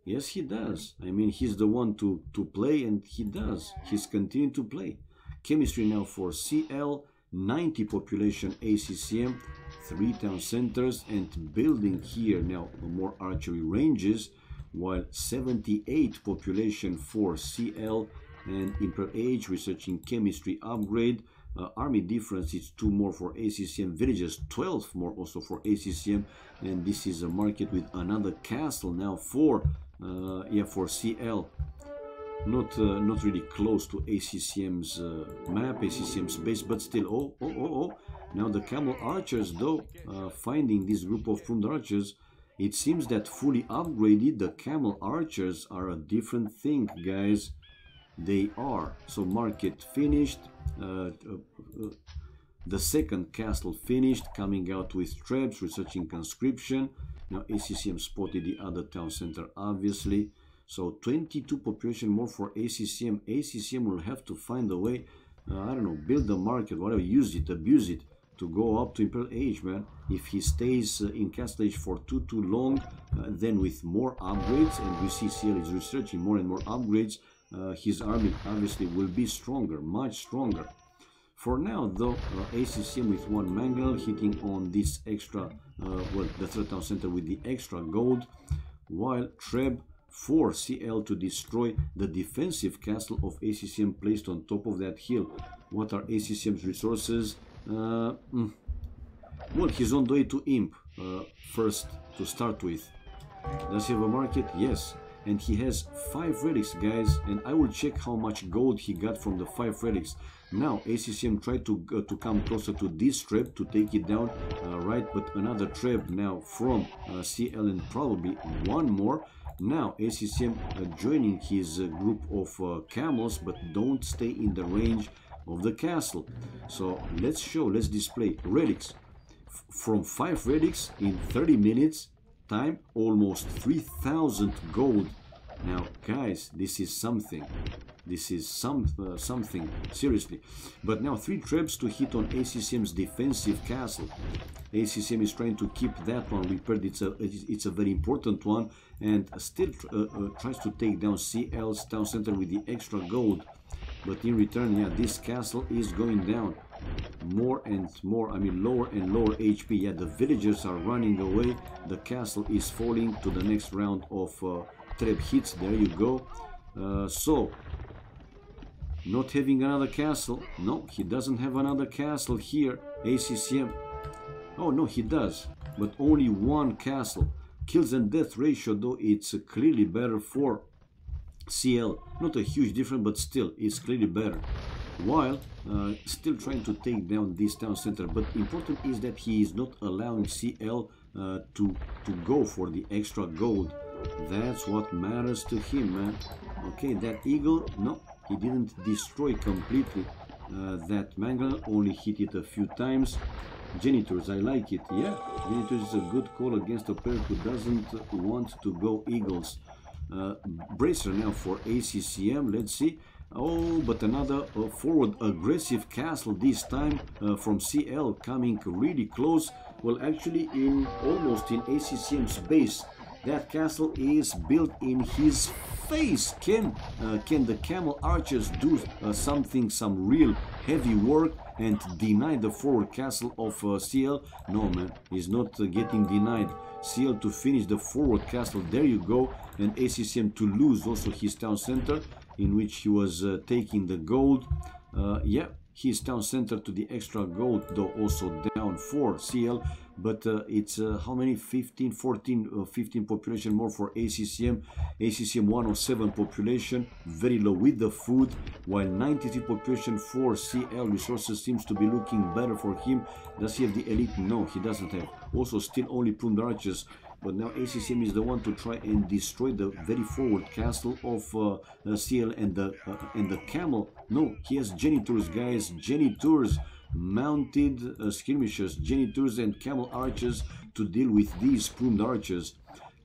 Speaker 1: Yes, he does. I mean, he's the one to play, and he does. He's continuing to play. Chemistry now for CL, 90 population ACCM, 3 town centers, and building here now more archery ranges, while 78 population for CL, and Imperial Age researching chemistry upgrade. Army difference is 2 more for ACCM, villages 12 more also for ACCM, and this is a market with another castle now for for CL. Not really close to ACCM's map, ACCM's base, but still. Now the camel archers, though, finding this group of plumed archers, it seems that fully upgraded the camel archers are a different thing, guys. They are. So market finished, the second castle finished, coming out with traps, researching conscription. Now ACCM spotted the other town center, obviously. So 22 population more for ACCM. ACCM will have to find a way, I don't know, build the market, whatever, use it, abuse it, to go up to Imperial Age, man. If he stays in Castle Age for too long, then with more upgrades, and we see CL is researching more and more upgrades, his army obviously will be stronger, much stronger. For now, though, ACCM with 1 mangle hitting on this extra, the third town center with the extra gold, while Treb for CL to destroy the defensive castle of ACCM placed on top of that hill. What are ACCM's resources? Well, he's on the way to Imp, first to start with. Does he have a market? Yes. And he has 5 relics, guys, and I will check how much gold he got from the 5 relics. Now ACCM tried to come closer to this trap to take it down, right, but another trap now from CL, and probably 1 more. Now ACCM joining his group of camels, but don't stay in the range of the castle. So let's display relics. From 5 relics in 30 minutes time, almost 3,000 gold. Now guys, this is something. This is something, seriously. But now 3 traps to hit on ACCM's defensive castle. ACCM is trying to keep that one repaired. It's a very important one, and still tries to take down CL's town center with the extra gold. But in return, yeah, this castle is going down more and more. I mean, lower and lower HP. Yeah, the villagers are running away. The castle is falling to the next round of trap hits. There you go. So not having another castle. No, he doesn't have another castle here. ACCM. Oh no, he does, but only 1 castle. Kills and death ratio, though, it's clearly better for CL. Not a huge difference, but still it's clearly better. While still trying to take down this town center. But important is that he is not allowing CL to go for the extra gold. That's what matters to him, man. Okay, that eagle, no, he didn't destroy completely that mangle, only hit it a few times. Genitors, I like it. Yeah, Genitors is a good call against a player who doesn't want to go eagles. Bracer now for ACCM, let's see. Oh, but another forward aggressive castle, this time from CL, coming really close. Well, actually almost in ACCM's base. That castle is built in his face. Can the camel archers do some real heavy work and deny the forward castle of CL? No, man, he's not getting denied. CL to finish the forward castle, there you go, and ACCM to lose also his town center, in which he was taking the gold. Yeah, his town center to the extra gold, though also down for CL, but it's how many? 15 population more for ACCM. ACCM 107 population, very low with the food, while 93 population for CL. Resources seems to be looking better for him. Does he have the elite? No, he doesn't have. Also still only plumed archers. But now ACCM is the one to try and destroy the very forward castle of CL and the camel. No, he has Genitors, guys. Genitors, mounted skirmishers, Genitors and camel archers to deal with these plumed archers.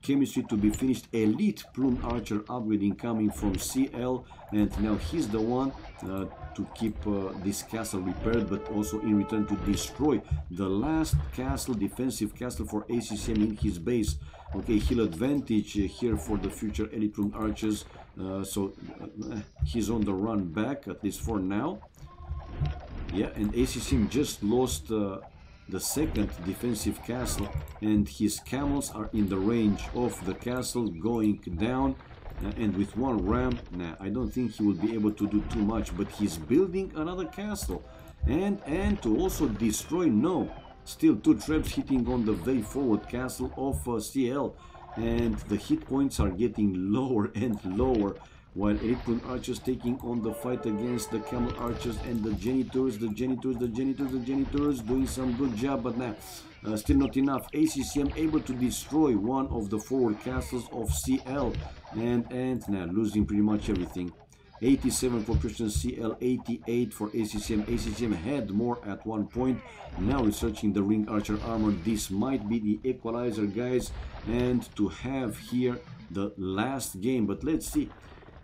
Speaker 1: chemistry to be finished. Elite plumed archer upgrading coming from CL, and now he's the one to keep this castle repaired, but also in return to destroy the last castle, defensive castle for ACCM in his base. Okay, he'll advantage here for the future elite plumed archers, so he's on the run back, at least for now. Yeah, and ACCM just lost the second defensive castle, and his camels are in the range of the castle going down, and with one ram, nah, I don't think he will be able to do too much, but he's building another castle, and to also destroy, no, still 2 traps hitting on the very forward castle of CL, and the hit points are getting lower and lower, while elite plumed archers taking on the fight against the camel archers and the janitors, doing some good job, but now still not enough. ACCM able to destroy one of the forward castles of CL, and now losing pretty much everything. 87 for Christian CL, 88 for ACCM. ACCM had more at one point. Now researching the ring archer armor. This might be the equalizer, guys, and to have here the last game, but let's see.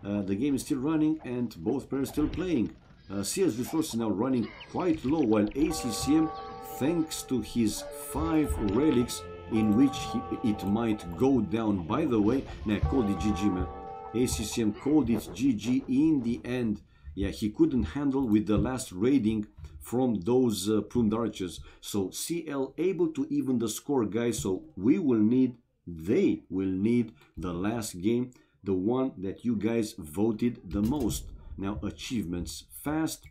Speaker 1: The game is still running and both players still playing. CL's resources now running quite low, while ACCM, thanks to his 5 relics, in which it might go down. By the way, now called it GG, man. ACCM called it GG in the end. Yeah, he couldn't handle with the last raiding from those plumed archers. So CL able to even the score, guys. So they will need the last game, the one that you guys voted the most. Now achievements: fast,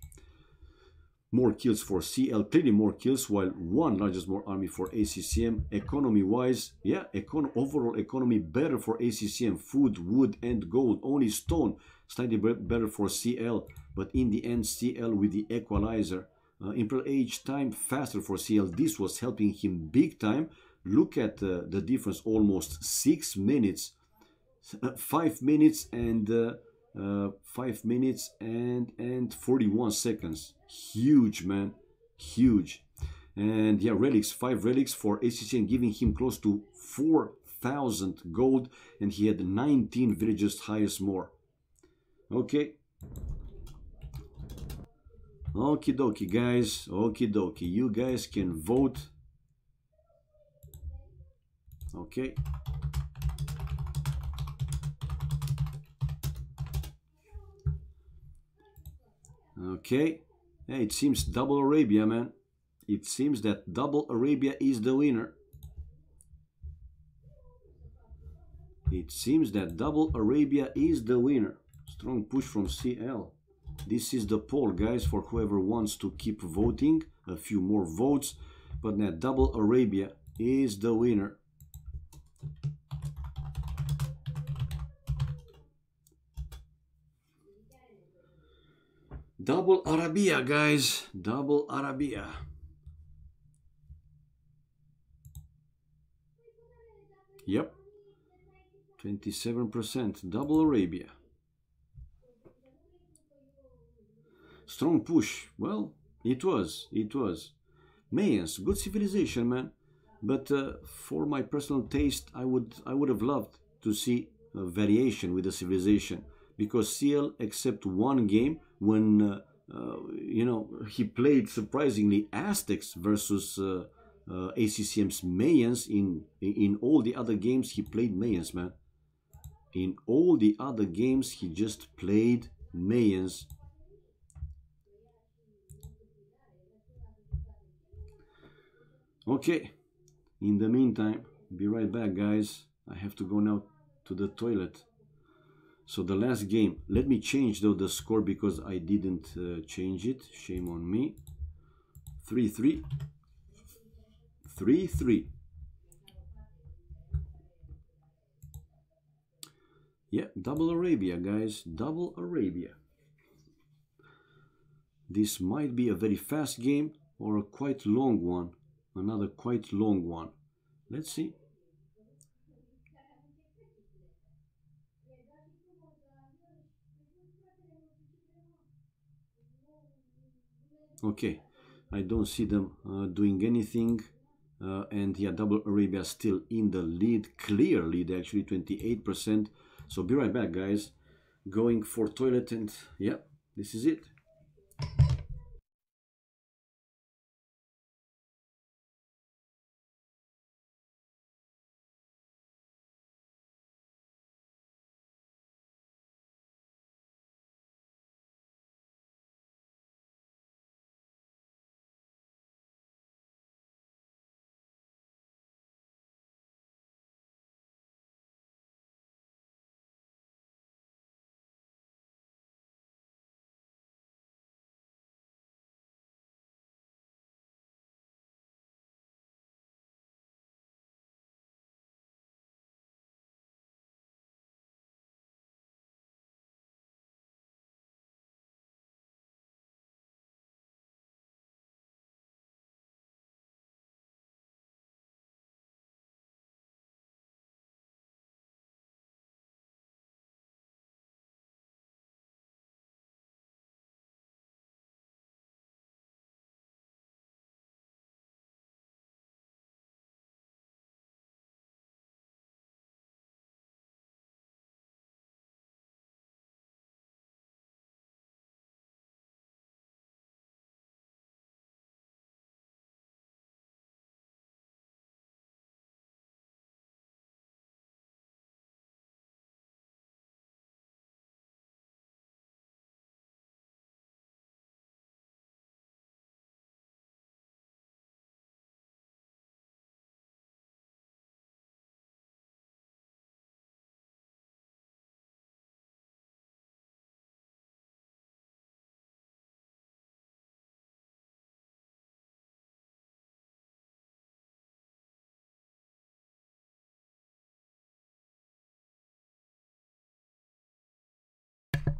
Speaker 1: more kills for CL, clearly more kills, while 1 largest more army for ACCM. Economy wise, yeah, overall economy better for ACCM. Food, wood and gold, only stone slightly better for CL, but in the end CL with the equalizer. Imperial age time faster for CL. This was helping him big time. Look at the difference, almost 6 minutes. 5 minutes and 5 minutes and 41 seconds. Huge, man, huge. And yeah, relics, 5 relics for ACCM, giving him close to 4,000 gold, and he had 19 villagers, highest more. Okay, okie dokie, guys, okie dokie, you guys can vote. Okay, okay. Hey, it seems double Arabia, man. It seems that double Arabia is the winner. It seems that double Arabia is the winner. Strong push from CL. This is the poll, guys, for whoever wants to keep voting. A few more votes, but now double Arabia is the winner. Double Arabia, guys. Double Arabia. Yep. 27%. Double Arabia. Strong push. Well, it was. It was. Mayans, good civilization, man. But for my personal taste, I would have loved to see a variation with the civilization, because CL, except one game when you know, he played surprisingly Aztecs versus ACCM's Mayans. In all the other games he played Mayans, man. In all the other games he just played Mayans. Okay, in the meantime, be right back, guys. I have to go now to the toilet. So the last game, let me change though the score, because I didn't change it. Shame on me. 3-3. 3-3. Yeah, double Arabia, guys. Double Arabia. This might be a very fast game or a quite long one. Another quite long one. Let's see. Okay, I don't see them doing anything. And yeah, Double Arabia still in the lead, clear lead actually, 28%. So be right back, guys. Going for toilet, and yeah, this is it.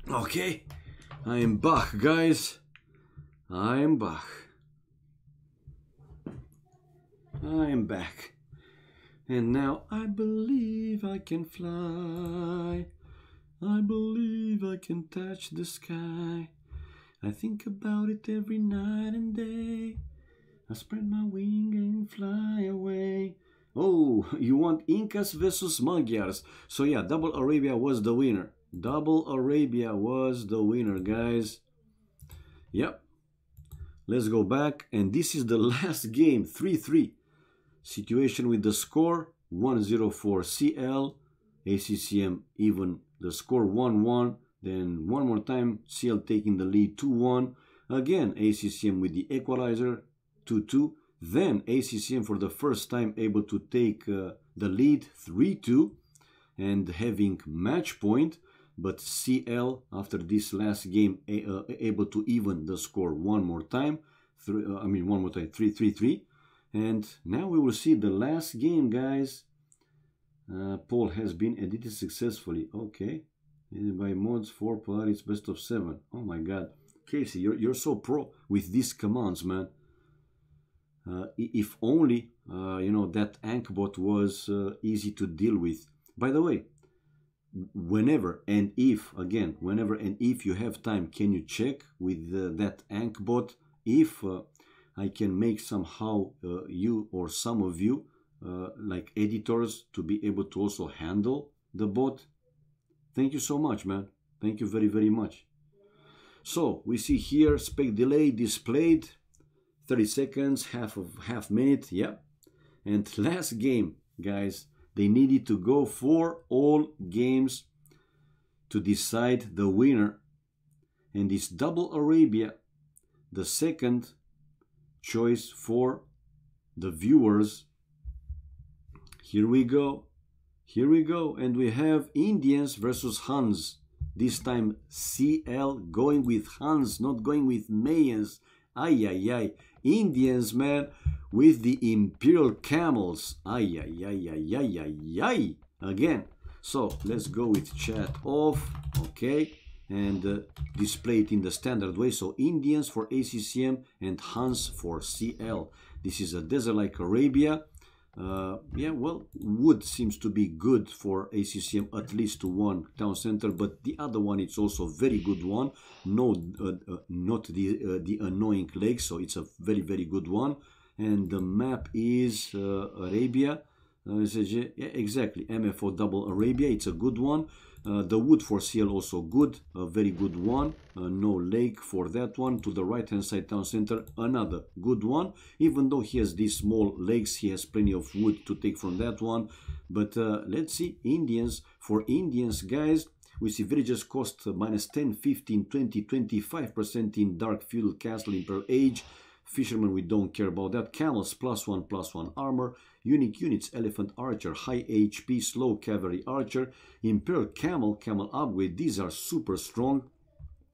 Speaker 1: Okay, I am back, guys. I am back. I am back. And now I believe I can fly. I believe I can touch the sky. I think about it every night and day. I spread my wing and fly away. Oh, you want Incas versus Magyars. So yeah, Double Arabia was the winner. Double Arabia was the winner, guys. Yep. Let's go back. And this is the last game, 3-3. Situation with the score, 1-0 for CL. ACCM even the score 1-1. Then one more time, CL taking the lead 2-1. Again, ACCM with the equalizer, 2-2. Then ACCM for the first time able to take the lead 3-2 and having match point. But CL after this last game able to even the score one more time. 3-3. And now we will see the last game, guys. Poll has been edited successfully. Okay. By mods for Polaris best of 7. Oh my god. Casey, you're so pro with these commands, man. If only, that Ankbot was easy to deal with. By the way, whenever and if you have time, can you check with that Ankbot if I can make somehow you or some of you like editors to be able to also handle the bot? Thank you so much, man. Thank you very, very much. So we see here spec delay displayed 30 seconds, half minute, yeah. And last game, guys, they needed to go for all games to decide the winner. And it's Double Arabia, the second choice for the viewers. Here we go. Here we go. And we have Indians versus Huns. This time CL going with Huns, not going with Mayans. Ay, ay, ay. Indians, man, with the Imperial Camels. Ay, ay, ay, ay, ay, ay, ay. Again. So let's go with chat off. Okay. And display it in the standard way. So Indians for ACCM and Huns for CL. This is a desert like Arabia. Yeah, well, wood seems to be good for ACCM, at least to one town center, but the other one, it's also very good one. No, not the annoying lake, so it's a very, very good one. and the map is Arabia. Yeah, exactly, MFO double Arabia. It's a good one. The wood for CL also good, a very good one. No lake for that one. To the right hand side town center, another good one. Even though he has these small lakes, he has plenty of wood to take from that one. But let's see, Indians. For Indians, guys, we see villagers cost minus 10, 15, 20, 25% in dark feudal castle Imperial age. Fishermen, we don't care about that. Camels +1/+1 armor. Unique units, elephant archer, high HP, slow cavalry archer, imperial camel upgrade. These are super strong.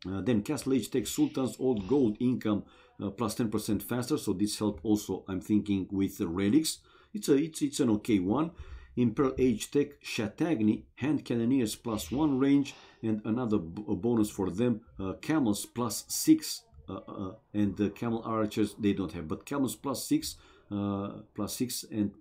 Speaker 1: Then castle age tech sultans, old gold income plus 10% faster. So this help also, I'm thinking, with the relics. It's an okay one. Imperial age tech Chattagny, hand cannoneers +1 range, and another bonus for them. Camels +6. And the camel archers they don't have, but camels +6 and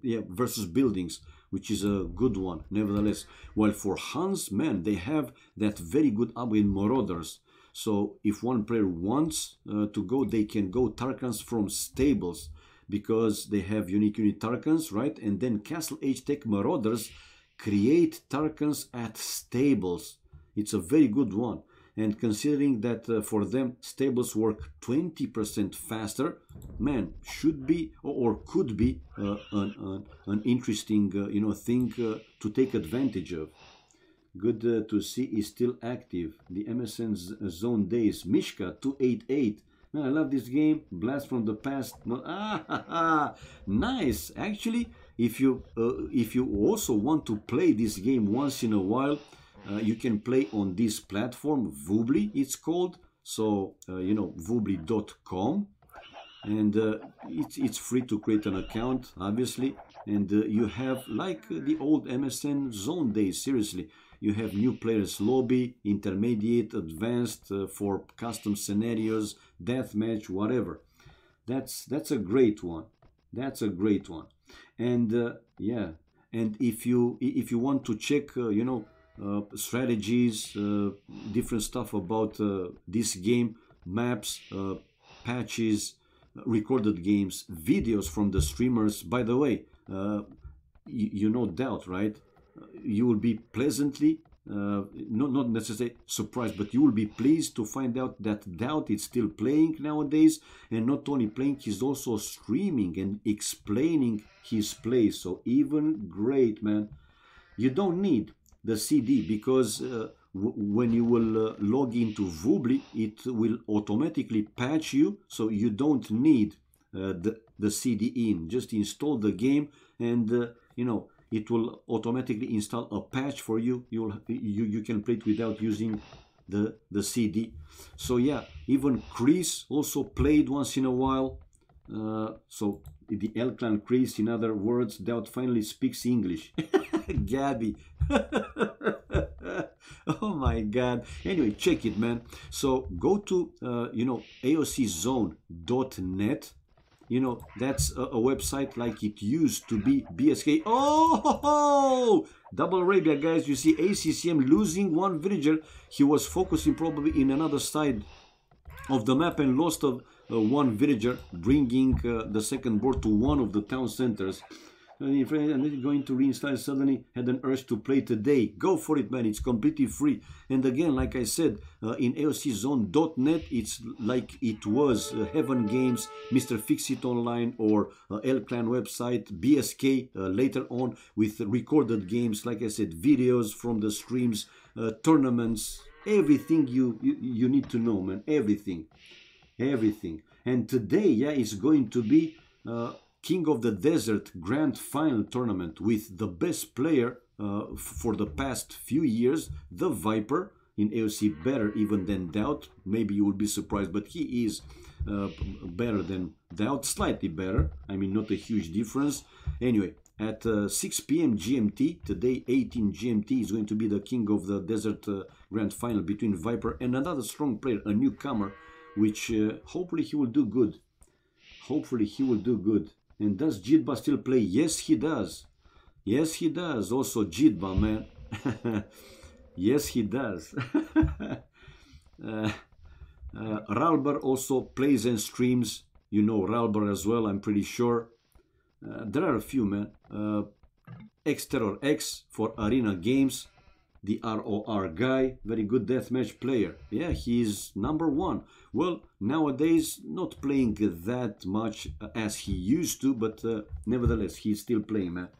Speaker 1: yeah, versus buildings, which is a good one nevertheless. While for Huns, man, they have that very good upgrade Marauders. So if one player wants to go, they can go Tarkans from stables, because they have unique unit Tarkans, right? And then castle age tech Marauders create Tarkans at stables. It's a very good one. And considering that for them stables work 20% faster, man, should be or could be an interesting thing to take advantage of. Good to see is still active. The MSN zone days. Mishka 288. Man, I love this game. Blast from the past. Nice. Actually, if you also want to play this game once in a while, you can play on this platform, Voobly it's called. So voobly.com, and it's free to create an account, obviously. And you have, like the old MSN zone days, seriously, you have new players lobby, intermediate, advanced, for custom scenarios, deathmatch, whatever. That's a great one. That's a great one. And yeah, and if you want to check strategies, different stuff about this game, maps, patches, recorded games, videos from the streamers. By the way, you know Doubt, right? You will be pleasantly, not necessarily surprised, but you will be pleased to find out that Doubt is still playing nowadays, and not only playing, he's also streaming and explaining his plays. So even great, man. You don't need the CD, because when you will log into Voobly, it will automatically patch you, so you don't need the CD in. Just install the game, and it will automatically install a patch for you. You can play it without using the CD. So yeah, even Chris also played once in a while. So the L Clan Chris, in other words, Doubt finally speaks English. Gabby. Oh my god. Anyway, check it, man. So go to AOCzone.net. That's a website like it used to be. BSK. Oh, double Arabia, guys. You see ACCM losing one villager. He was focusing probably in another side of the map and lost one villager, bringing the second board to one of the town centers. And going to reinstall, suddenly had an urge to play today. Go for it, man. It's completely free. And again, like I said, in AOCzone.net, it's like it was Heaven Games, Mr. Fixit Online, or L Clan website, BSK later on, with recorded games, like I said, videos from the streams, tournaments, everything you need to know, man. Everything. And today, yeah, is going to be King of the Desert Grand Final Tournament with the best player for the past few years, the Viper, in AOC, better even than Doubt. Maybe you will be surprised, but he is better than Doubt, slightly better. I mean, not a huge difference. Anyway, at 6 p.m. GMT, today 18 GMT, is going to be the King of the Desert Grand Final between Viper and another strong player, a newcomer, which hopefully he will do good. Hopefully he will do good. And does Jidba still play? Yes, he does. Yes, he does. Also Jidba, man. Yes, he does. Ralbar also plays and streams, You know Ralber as well, I'm pretty sure. There are a few, man. X-Terror X for Arena Games. The ROR guy, very good deathmatch player. Yeah, he's #1. Well, nowadays, not playing that much as he used to, but nevertheless, he's still playing, man.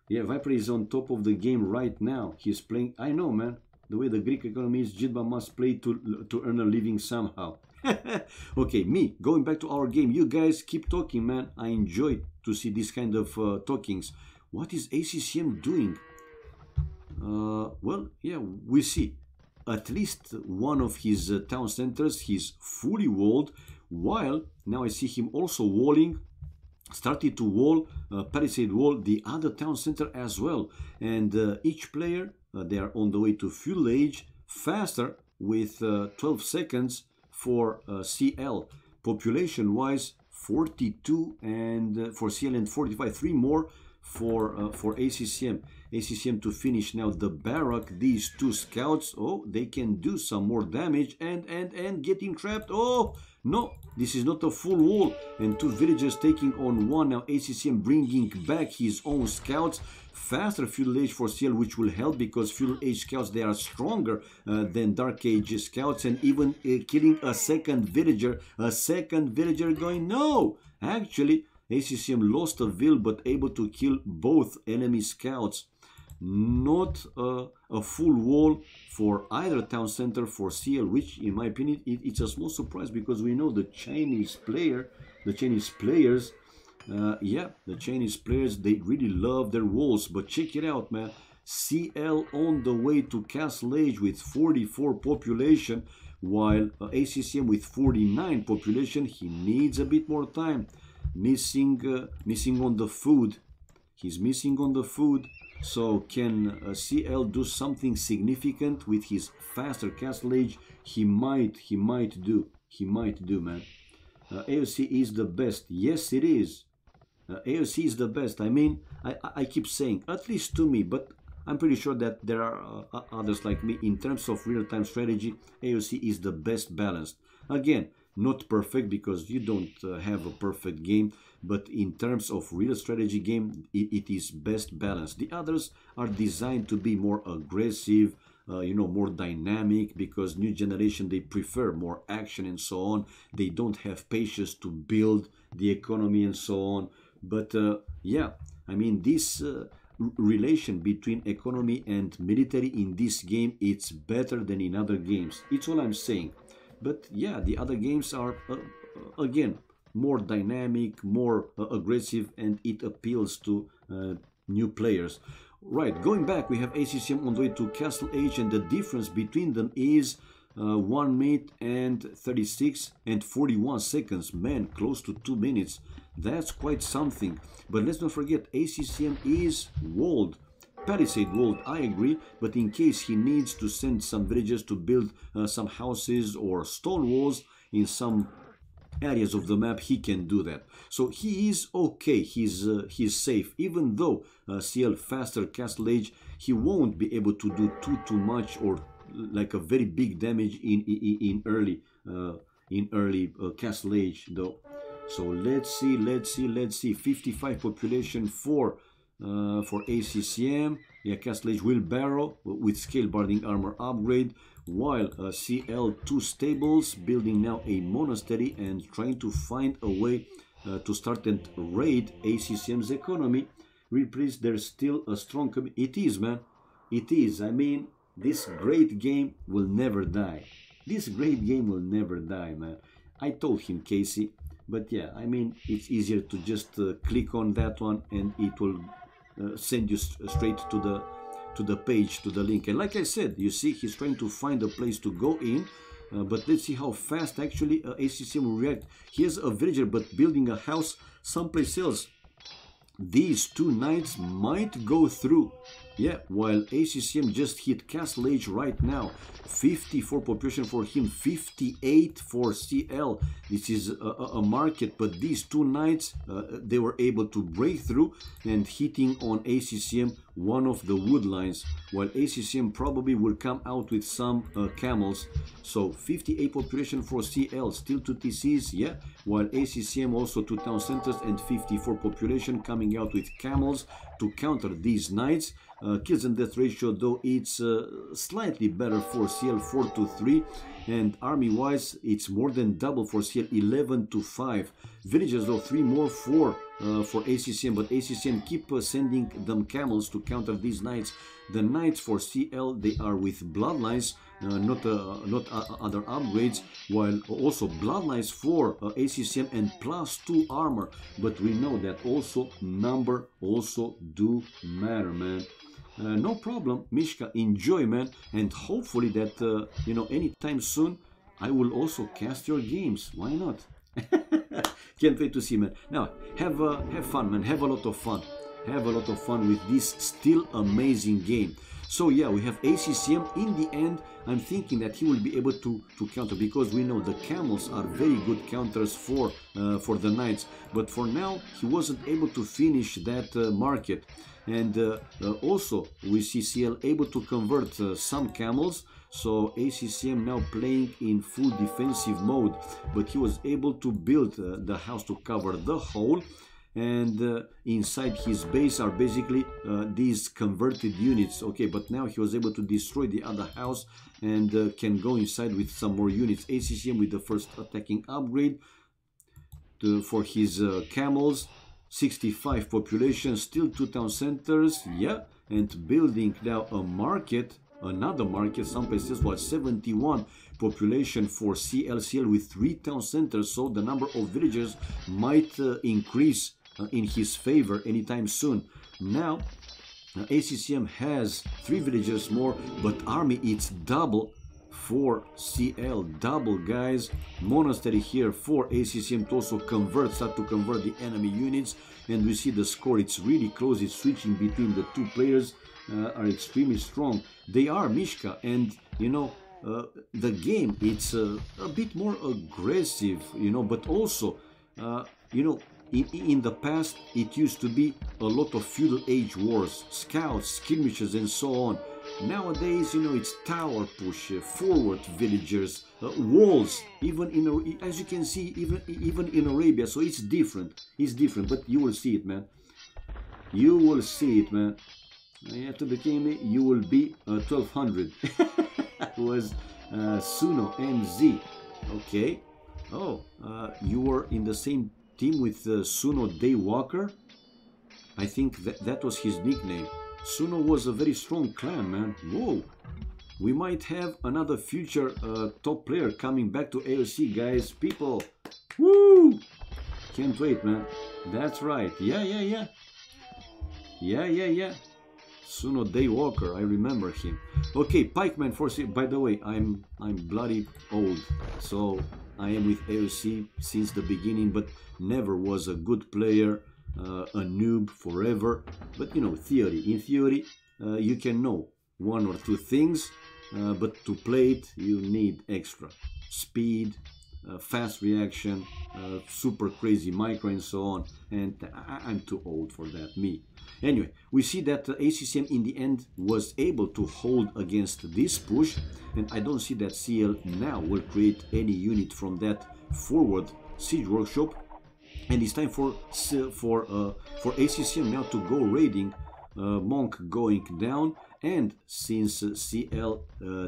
Speaker 1: Yeah, Viper is on top of the game right now. He's playing. I know, man. The way the Greek economy is, Jitba must play to earn a living somehow. Okay, me, going back to our game. You guys keep talking, man. I enjoy to see this kind of talkings. What is ACCM doing? Well, yeah, we see at least one of his town centers, he's fully walled, while now I see him also walling, started to wall, palisade wall, the other town center as well. And each player, they are on the way to fuel age faster with 12 seconds for CL. Population-wise, 42 and for CL and 45, 3 more for ACCM. ACCM to finish now the barrack. These 2 scouts, oh, they can do some more damage and getting trapped. Oh no, this is not a full wall, and 2 villagers taking on 1. Now ACCM bringing back his own scouts. Faster fuel age for CL, which will help because fuel age scouts, they are stronger than dark age scouts, and even killing a second villager going, no, actually ACCM lost a vill but able to kill both enemy scouts. Not a full wall for either town center for CL, which in my opinion it's a small surprise because we know the Chinese players, yeah, the Chinese players, they really love their walls. But check it out, man. CL on the way to Castle Age with 44 population, while ACCM with 49 population. He needs a bit more time. Missing on the food. He's missing on the food. So can CL do something significant with his faster Castle Age? He might do, man. AOC is the best. Yes, it is. AOC is the best. I mean, I keep saying, at least to me, but I'm pretty sure that there are others like me. In terms of real-time strategy, AOC is the best balanced. Again, not perfect because you don't have a perfect game, but in terms of real strategy game, it is best balanced. The others are designed to be more aggressive, you know, more dynamic, because new generation, they prefer more action and so on. They don't have patience to build the economy and so on. But yeah, I mean, this relation between economy and military in this game, it's better than in other games. It's all I'm saying. But yeah, the other games are again more dynamic, more aggressive, and it appeals to new players. Right, going back, we have ACCM on the way to Castle Age, and the difference between them is 1 minute and 36 and 41 seconds. Man, close to 2 minutes. That's quite something. But let's not forget, ACCM is walled. Palisade walled, I agree, but in case he needs to send some villagers to build some houses or stone walls in some areas of the map, he can do that. So he is okay, he's safe. Even though CL faster Castle Age, he won't be able to do too much or like a very big damage in early Castle Age though. So let's see. 55 population for ACCM. Yeah, Castle Age wheelbarrow with scale barding armor upgrade, while CL 2 stables building now a monastery and trying to find a way to start and raid ACCM's economy. Please, there's still a strong community. It is, man. It is. I mean, this great game will never die. This great game will never die, man. I told him, Casey. But yeah, I mean, it's easier to just click on that one and it will send you straight to the page, to the link. And like I said, you see, he's trying to find a place to go in. But let's see how fast actually ACCM will react. Here's a villager, but building a house someplace else. These 2 knights might go through. Yeah, while ACCM just hit Castle Age right now. 54 population for him, 58 for CL. This is a market, but these two knights, they were able to break through and hitting on ACCM one of the wood lines, while ACCM probably will come out with some camels. So 58 population for CL, still 2 TCs, yeah, while ACCM also 2 town centers and 54 population coming out with camels to counter these knights. Kills and death ratio, though, it's slightly better for CL, 4-3, and army wise it's more than double for CL, 11-5. Villages, though, 3 more for ACCM, but ACCM keep sending them camels to counter these knights. The knights for CL, they are with bloodlines, not other upgrades, while also bloodlines for ACCM and +2 armor. But we know that also number also do matter, man. No problem, Mishka, enjoy, man, and hopefully that you know, anytime soon I will also cast your games. Why not? Can't wait to see, man. Now have fun, man. Have a lot of fun. Have a lot of fun with this still amazing game. So yeah, we have ACCM. In the end, I'm thinking that he will be able to counter, because we know the camels are very good counters for the knights. But for now, he wasn't able to finish that market. And also, we see CL able to convert some camels. So ACCM now playing in full defensive mode. But he was able to build the house to cover the whole. And inside his base are basically these converted units. Okay, but now he was able to destroy the other house and can go inside with some more units. ACCM with the first attacking upgrade for his camels. 65 population, still 2 town centers, yeah, and building now a market, another market. Some places was 71 population for CL with 3 town centers, so the number of villagers might increase in his favor anytime soon. Now ACCM has 3 villagers more, but army it's double for CL, double, guys. Monastery here for ACCM to also start to convert the enemy units, and we see the score, it's really close. It's switching between the two players, are extremely strong. They are, Mishka, and you know, the game, it's a bit more aggressive, you know, but also you know, in the past it used to be a lot of feudal age wars, scouts, skirmishes and so on. Nowadays, you know, it's tower push, forward villagers, walls, even in, as you can see, even in Arabia. So it's different, but you will see it, man. You will see it, man. After the game, you will be 1200. It was Suno MZ. Okay. Oh, you were in the same team with Suno Daywalker. I think that was his nickname. Suno was a very strong clan, man. Whoa. We might have another future top player coming back to AOC, guys. People. Woo! Can't wait, man. That's right. Yeah. Suno Daywalker, I remember him. Okay, Pikeman Force. By the way, I'm bloody old, so I am with AOC since the beginning, but never was a good player, a noob forever. But you know, in theory, you can know 1 or 2 things, but to play it, you need extra speed, fast reaction, super crazy micro and so on, and I'm too old for that, me. Anyway, we see that ACCM in the end was able to hold against this push, and I don't see that CL now will create any unit from that forward siege workshop, and it's time for ACCM now to go raiding. Monk going down, and since CL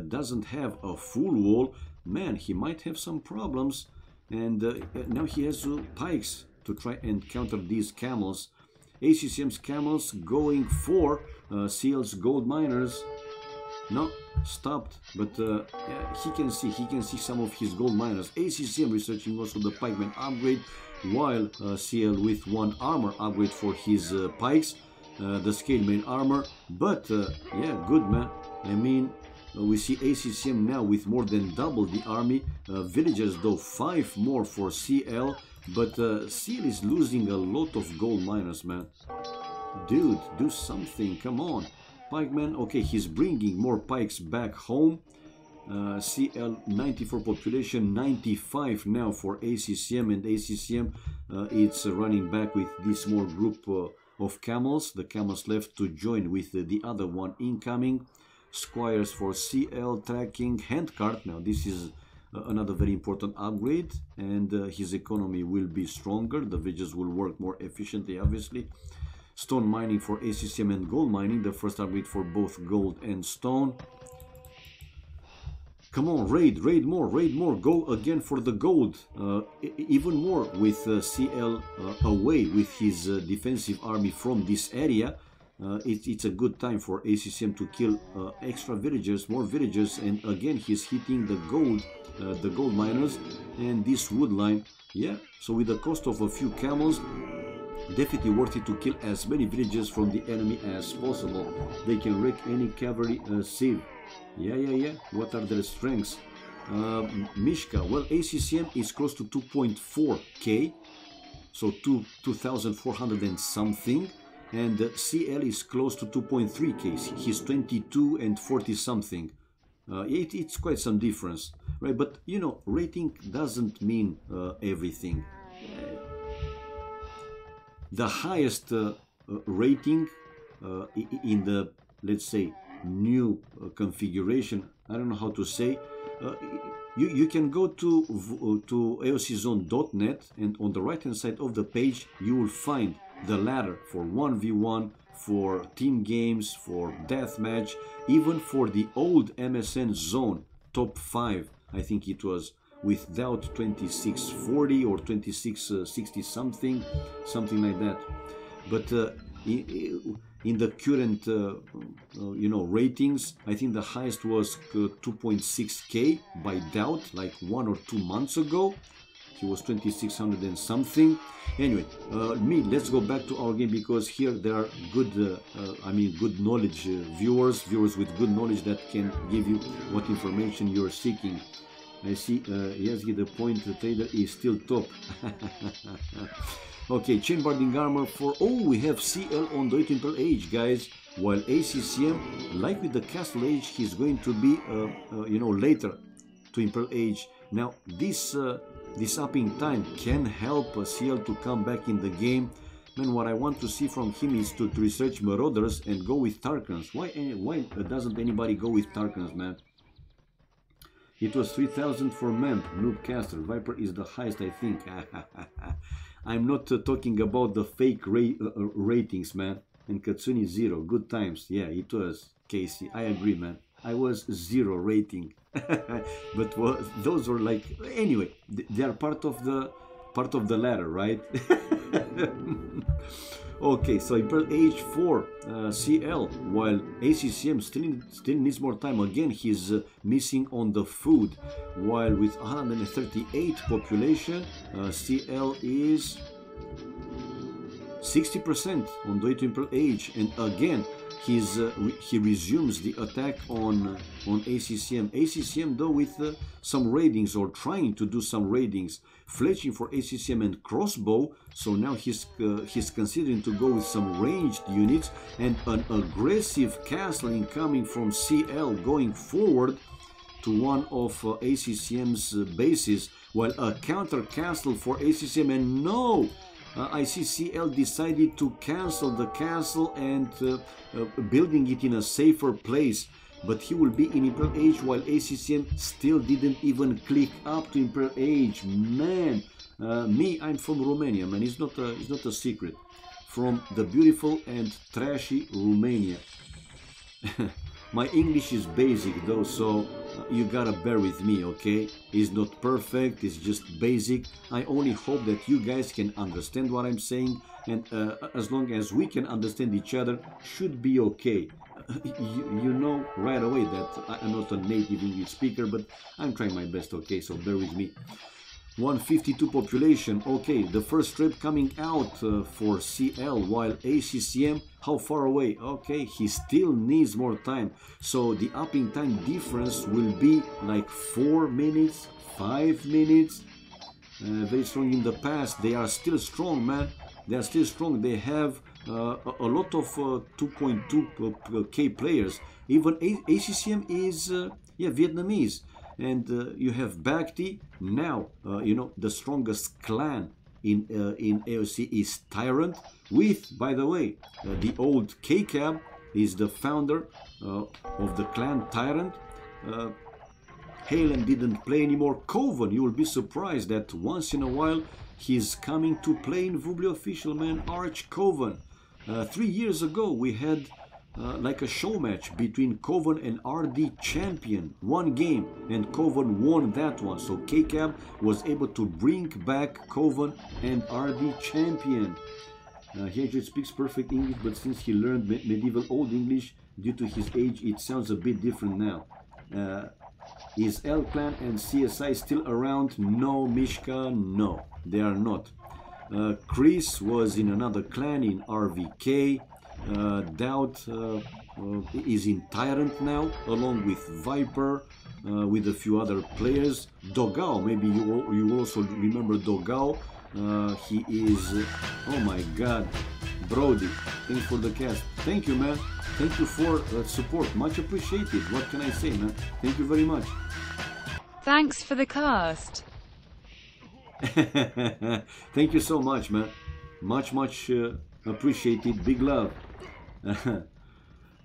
Speaker 1: doesn't have a full wall, man, he might have some problems, and now he has pikes to try and counter these camels. ACCM's camels going for CL's gold miners. No, stopped, but yeah, he can see some of his gold miners. ACCM researching also the pikeman upgrade, while CL with 1 armor upgrade for his pikes, the scale main armor. But yeah, good, man. I mean, we see ACCM now with more than double the army. Villagers, though, 5 more for CL, but CL is losing a lot of gold miners, man. Dude, do something, come on. Pikeman, okay, he's bringing more pikes back home. CL 94 population, 95 now for ACCM, and ACCM it's running back with this small group of camels. The camels left to join with the other one incoming. Squires for CL, tracking, handcart. Now this is another very important upgrade, and his economy will be stronger. The villages will work more efficiently, obviously. Stone mining for ACCM and gold mining, the first upgrade for both gold and stone. Come on, raid more, go again for the gold. Even more with CL away with his defensive army from this area. It's a good time for ACCM to kill extra villagers, more villagers, and again he's hitting the gold miners and this wood line. Yeah, so with the cost of a few camels, definitely worth it to kill as many villagers from the enemy as possible. They can wreck any cavalry sieve. Yeah. What are their strengths? Mishka, well, ACCM is close to 2.4k, so 2,400 and something, and CL is close to 2.3k. He's 22 and 40 something. It's quite some difference, right? But you know, rating doesn't mean everything. The highest rating in the, let's say, new configuration, I don't know how to say, you can go to aoczone.net, and on the right hand side of the page you will find the ladder for 1v1, for team games, for deathmatch, even for the old MSN zone top 5, I think it was, without 2640 or 2660 something like that. But in the current you know, ratings, I think the highest was 2.6k by Doubt, like 1 or 2 months ago. He was 2600 and something. Anyway, let's go back to our game, because here there are good I mean good knowledge viewers with good knowledge that can give you what information you're seeking. I see Yazgi, the point trader, is still top. Okay, chain barding armor for, oh, we have CL on the 8 Imperial Age, guys, while ACCM, like with the Castle Age, he's going to be you know, later to Imperial Age. Now this upping time can help CL to come back in the game. Man, what I want to see from him is to research Marauders and go with Tarkans. Why doesn't anybody go with Tarkans, man? It was 3000 for Memp, Noob Caster. Viper is the highest, I think. I'm not talking about the fake ratings, man. And Katsuni 0, good times. Yeah, it was, Casey. I agree, man. I was 0 rating. But those were like, anyway, they are part of the ladder, right? Okay, so Imperial Age 4 CL, while ACCM still needs more time. Again, he's missing on the food, while with 138 population, CL is 60% on the way to Imperial Age, and again he resumes the attack on ACCM. ACCM though with some raidings, or trying to do some raidings, fletching for ACCM and crossbow. So now he's considering to go with some ranged units, and an aggressive castle incoming from CL going forward to one of ACCM's bases, while a counter castle for ACCM, and no! I see CL decided to cancel the castle and building it in a safer place, but he will be in Imperial Age, while ACCM still didn't even click up to Imperial Age. Man, I'm from Romania, man. It's not a secret. From the beautiful and trashy Romania. My English is basic though, so you gotta bear with me, okay? It's not perfect, it's just basic. I only hope that you guys can understand what I'm saying, and as long as we can understand each other, should be okay. You know right away that I'm not a native English speaker, but I'm trying my best, okay? So bear with me. 152 population, okay, the first trip coming out for CL, while ACCM, how far away? Okay, he still needs more time, so the upping time difference will be like 4 minutes, 5 minutes. Very strong in the past. They are still strong, man. They are still strong. They have a lot of 2.2k players. Even ACCM is Vietnamese, and you have Bhakti now. You know, the strongest clan in AOC is Tyrant. With, by the way, the old KCAB is the founder of the clan Tyrant. Halen didn't play anymore. Coven, you will be surprised that once in a while he's coming to play in Vubli official, man. Arch Coven. 3 years ago we had like a show match between Coven and RD Champion. One game, and Coven won that one. So KCAB was able to bring back Coven and RD Champion. He actually speaks perfect English, but since he learned medieval Old English due to his age, it sounds a bit different now. Is L Clan and CSI still around? No, Mishka, no, they are not. Chris was in another clan in RVK. Doubt is in Tyrant now, along with Viper, with a few other players. Dogao, maybe you also remember Dogao. He is, oh my god, Brody, thanks for the cast. Thank you, man. Thank you for support, much appreciated. What can I say, man? Thank you very much.
Speaker 3: Thanks for the cast.
Speaker 1: Thank you so much, man. Much appreciated. Big love.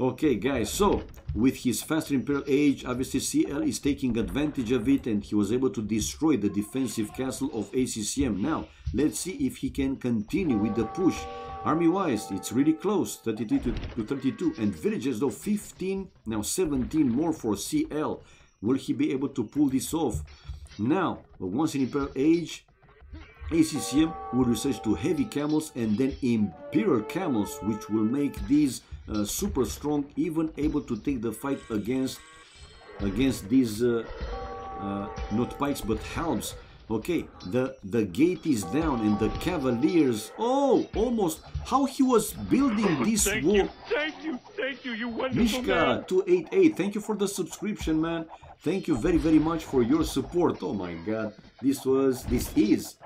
Speaker 1: Okay, guys, so with his faster Imperial Age, obviously CL is taking advantage of it, and he was able to destroy the defensive castle of ACCM. Now, let's see if he can continue with the push. Army-wise, it's really close, 33 to 32, and villages though 15, now 17 more for CL. Will he be able to pull this off? Now, once in Imperial Age, ACCM will research to heavy camels and then Imperial camels, which will make these super strong, even able to take the fight against these not pikes but halbs. Okay, the gate is down and the cavaliers, oh, almost, how he was building this wall.
Speaker 2: Thank you, you wonderful
Speaker 1: Mishka
Speaker 2: man.
Speaker 1: 288, thank you for the subscription, man. Thank you very much for your support. Oh my god, this is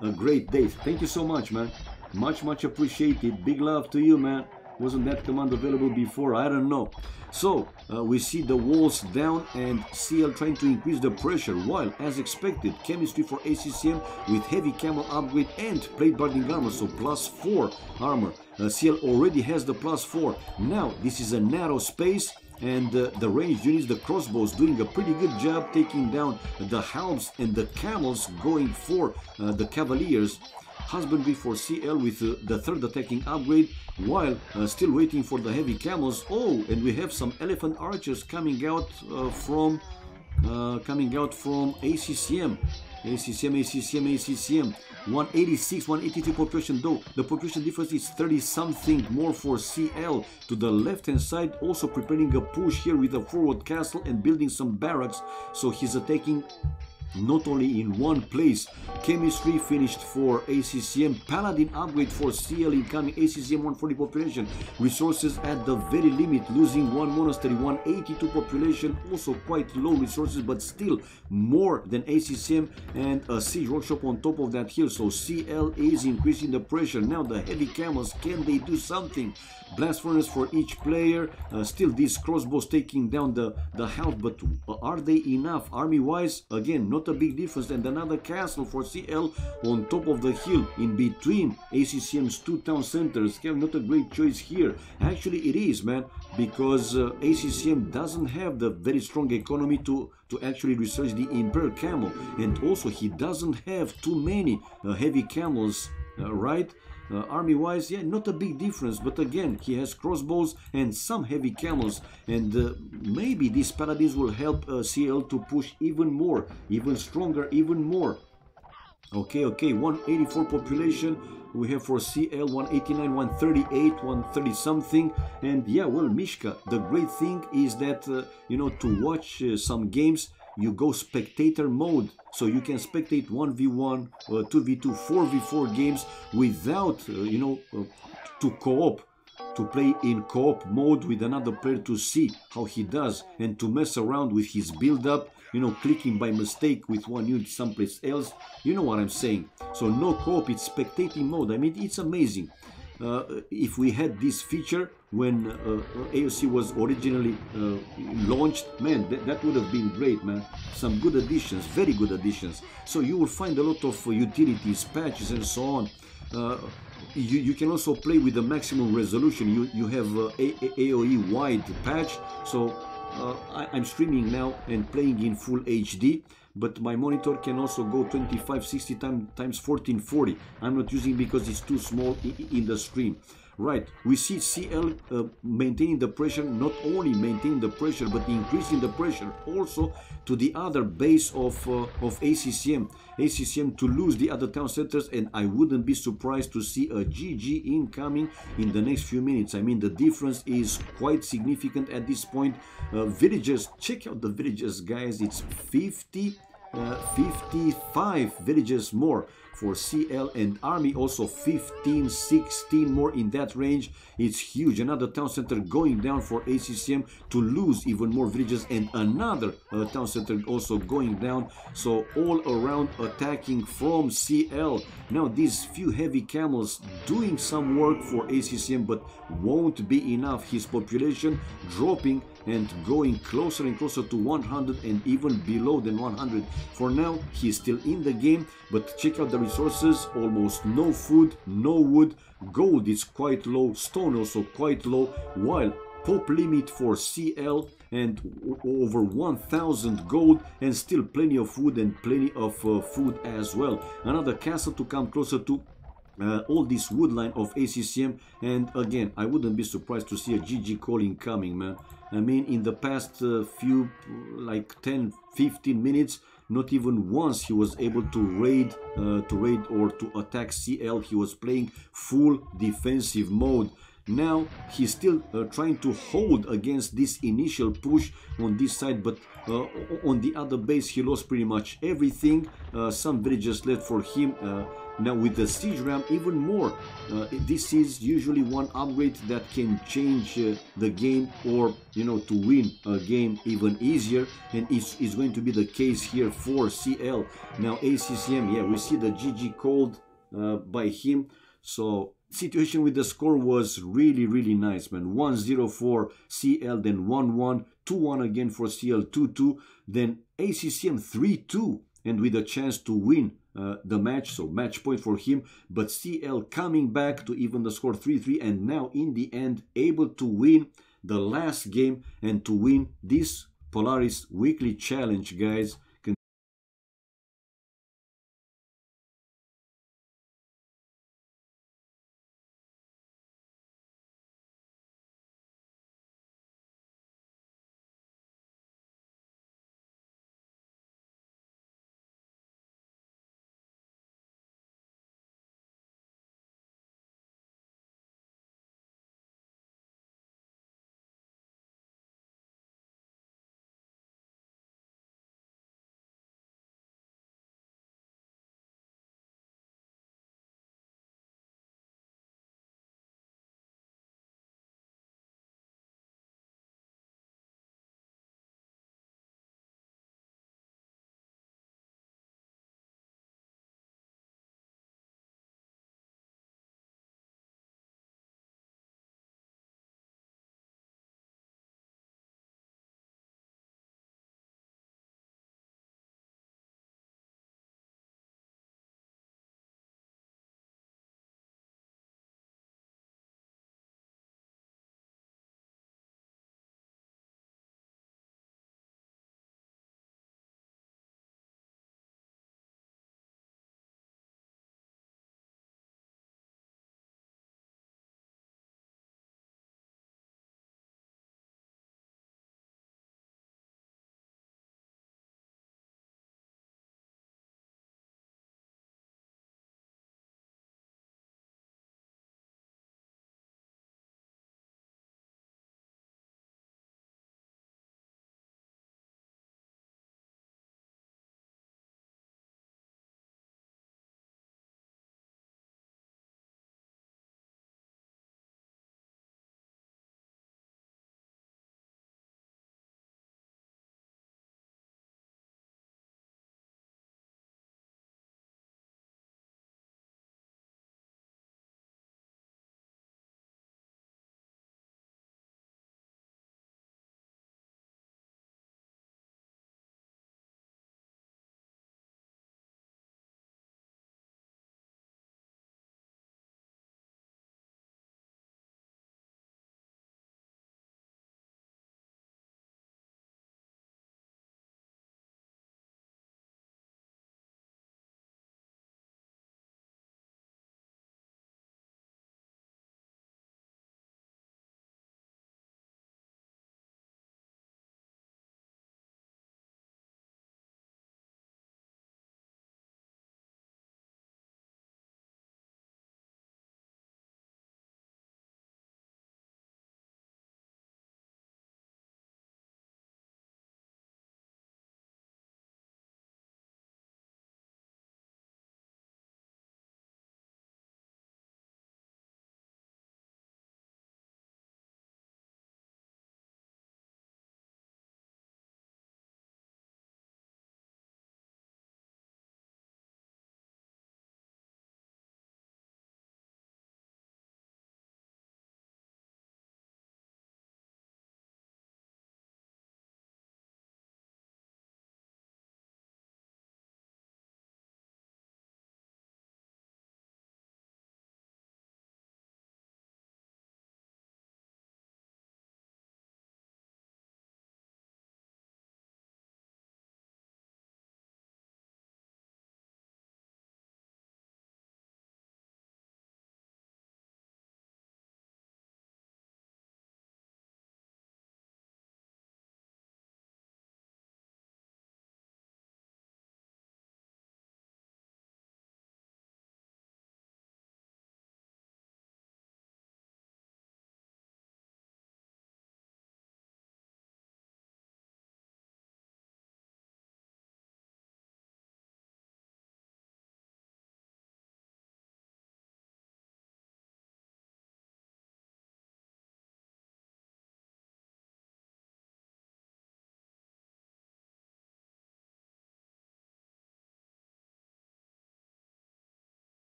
Speaker 1: a great day. Thank you so much, man. Much appreciated. Big love to you, man. Wasn't that command available before? I don't know. So we see the walls down and CL trying to increase the pressure, while as expected, chemistry for ACCM with heavy camel upgrade and plate barding armor, so +4 armor. CL already has the +4. Now this is a narrow space, and the ranged units, the crossbows, doing a pretty good job taking down the halbs, and the camels going for the cavaliers. Husbandry for CL with the third attacking upgrade, while still waiting for the heavy camels. Oh, and we have some elephant archers coming out from ACCM. ACCM. 186, 183 population, though the population difference is 30 something more for CL. To the left hand side, also preparing a push here with a forward castle and building some barracks, so he's attacking not only in one place. Chemistry finished for ACCM. Paladin upgrade for CL incoming. ACCM 140 population. Resources at the very limit, losing one monastery. 182 population, also quite low resources, but still more than ACCM, and a siege workshop on top of that here. So CL is increasing the pressure. Now the heavy camels, can they do something? Blast furnace for each player. Still these crossbows taking down the health, but are they enough? Army wise, again, not a big difference. And another castle for CL on top of the hill in between ACCM's two town centers. Not a great choice here. Actually it is, man, because ACCM doesn't have the very strong economy to actually research the Imperial camel, and also he doesn't have too many heavy camels, right? Army wise, yeah, not a big difference, but again, he has crossbows and some heavy camels, and maybe these paladins will help CL to push even more, even stronger, even more. Okay, 184 population we have for CL, 189, 138, 130 something. And yeah, well, Mishka, the great thing is that you know, to watch some games, you go spectator mode, so you can spectate 1v1, 2v2, 4v4 games without you know, to co-op, to play in co-op mode with another player to see how he does, and to mess around with his build-up, you know, clicking by mistake with one unit someplace else. You know what I'm saying? So no co-op, it's spectating mode. I mean, it's amazing. if we had this feature when AOC was originally launched, man, that would have been great, man. Some good additions, very good additions. So you will find a lot of utilities, patches, and so on. You can also play with the maximum resolution. You have AOE wide patch, so I'm streaming now and playing in full HD, but my monitor can also go 2560 times 1440. I'm not using because it's too small in the stream. Right, we see CL maintaining the pressure, not only maintaining the pressure, but increasing the pressure also to the other base of ACCM. ACCM to lose the other town centers, and I wouldn't be surprised to see a GG incoming in the next few minutes. I mean, the difference is quite significant at this point. Villagers, check out the villagers, guys. It's 55 villagers more for CL, and army also 15, 16 more in that range. It's huge. Another town center going down for ACCM to lose even more villages, and another town center also going down. So all around attacking from CL. Now these few heavy camels doing some work for ACCM, but won't be enough. His population dropping and going closer and closer to 100 and even below than 100. For now, he's still in the game, but check out the resources. Almost no food, no wood. Gold is quite low, stone also quite low, while pop limit for CL and over 1000 gold, and still plenty of wood and plenty of food as well. Another castle to come closer to all this wood line of ACCM, and again, I wouldn't be surprised to see a GG calling coming, man. I mean, in the past few, like 10-15 minutes, not even once he was able to raid or to attack CL. He was playing full defensive mode. Now he's still trying to hold against this initial push on this side, but on the other base he lost pretty much everything. Some villages left for him. Now with the siege ram, even more. This is usually one upgrade that can change the game, or you know, to win a game even easier, and it's going to be the case here for CL. Now ACCM, yeah, we see the GG called by him. So situation with the score was really nice, man. 1-0 for CL, then 1-1, 2-1 again for CL, 2-2, then ACCM 3-2, and with a chance to win the match, so match point for him. But CL coming back to even the score 3-3, and now in the end able to win the last game and to win this Polaris weekly challenge, guys.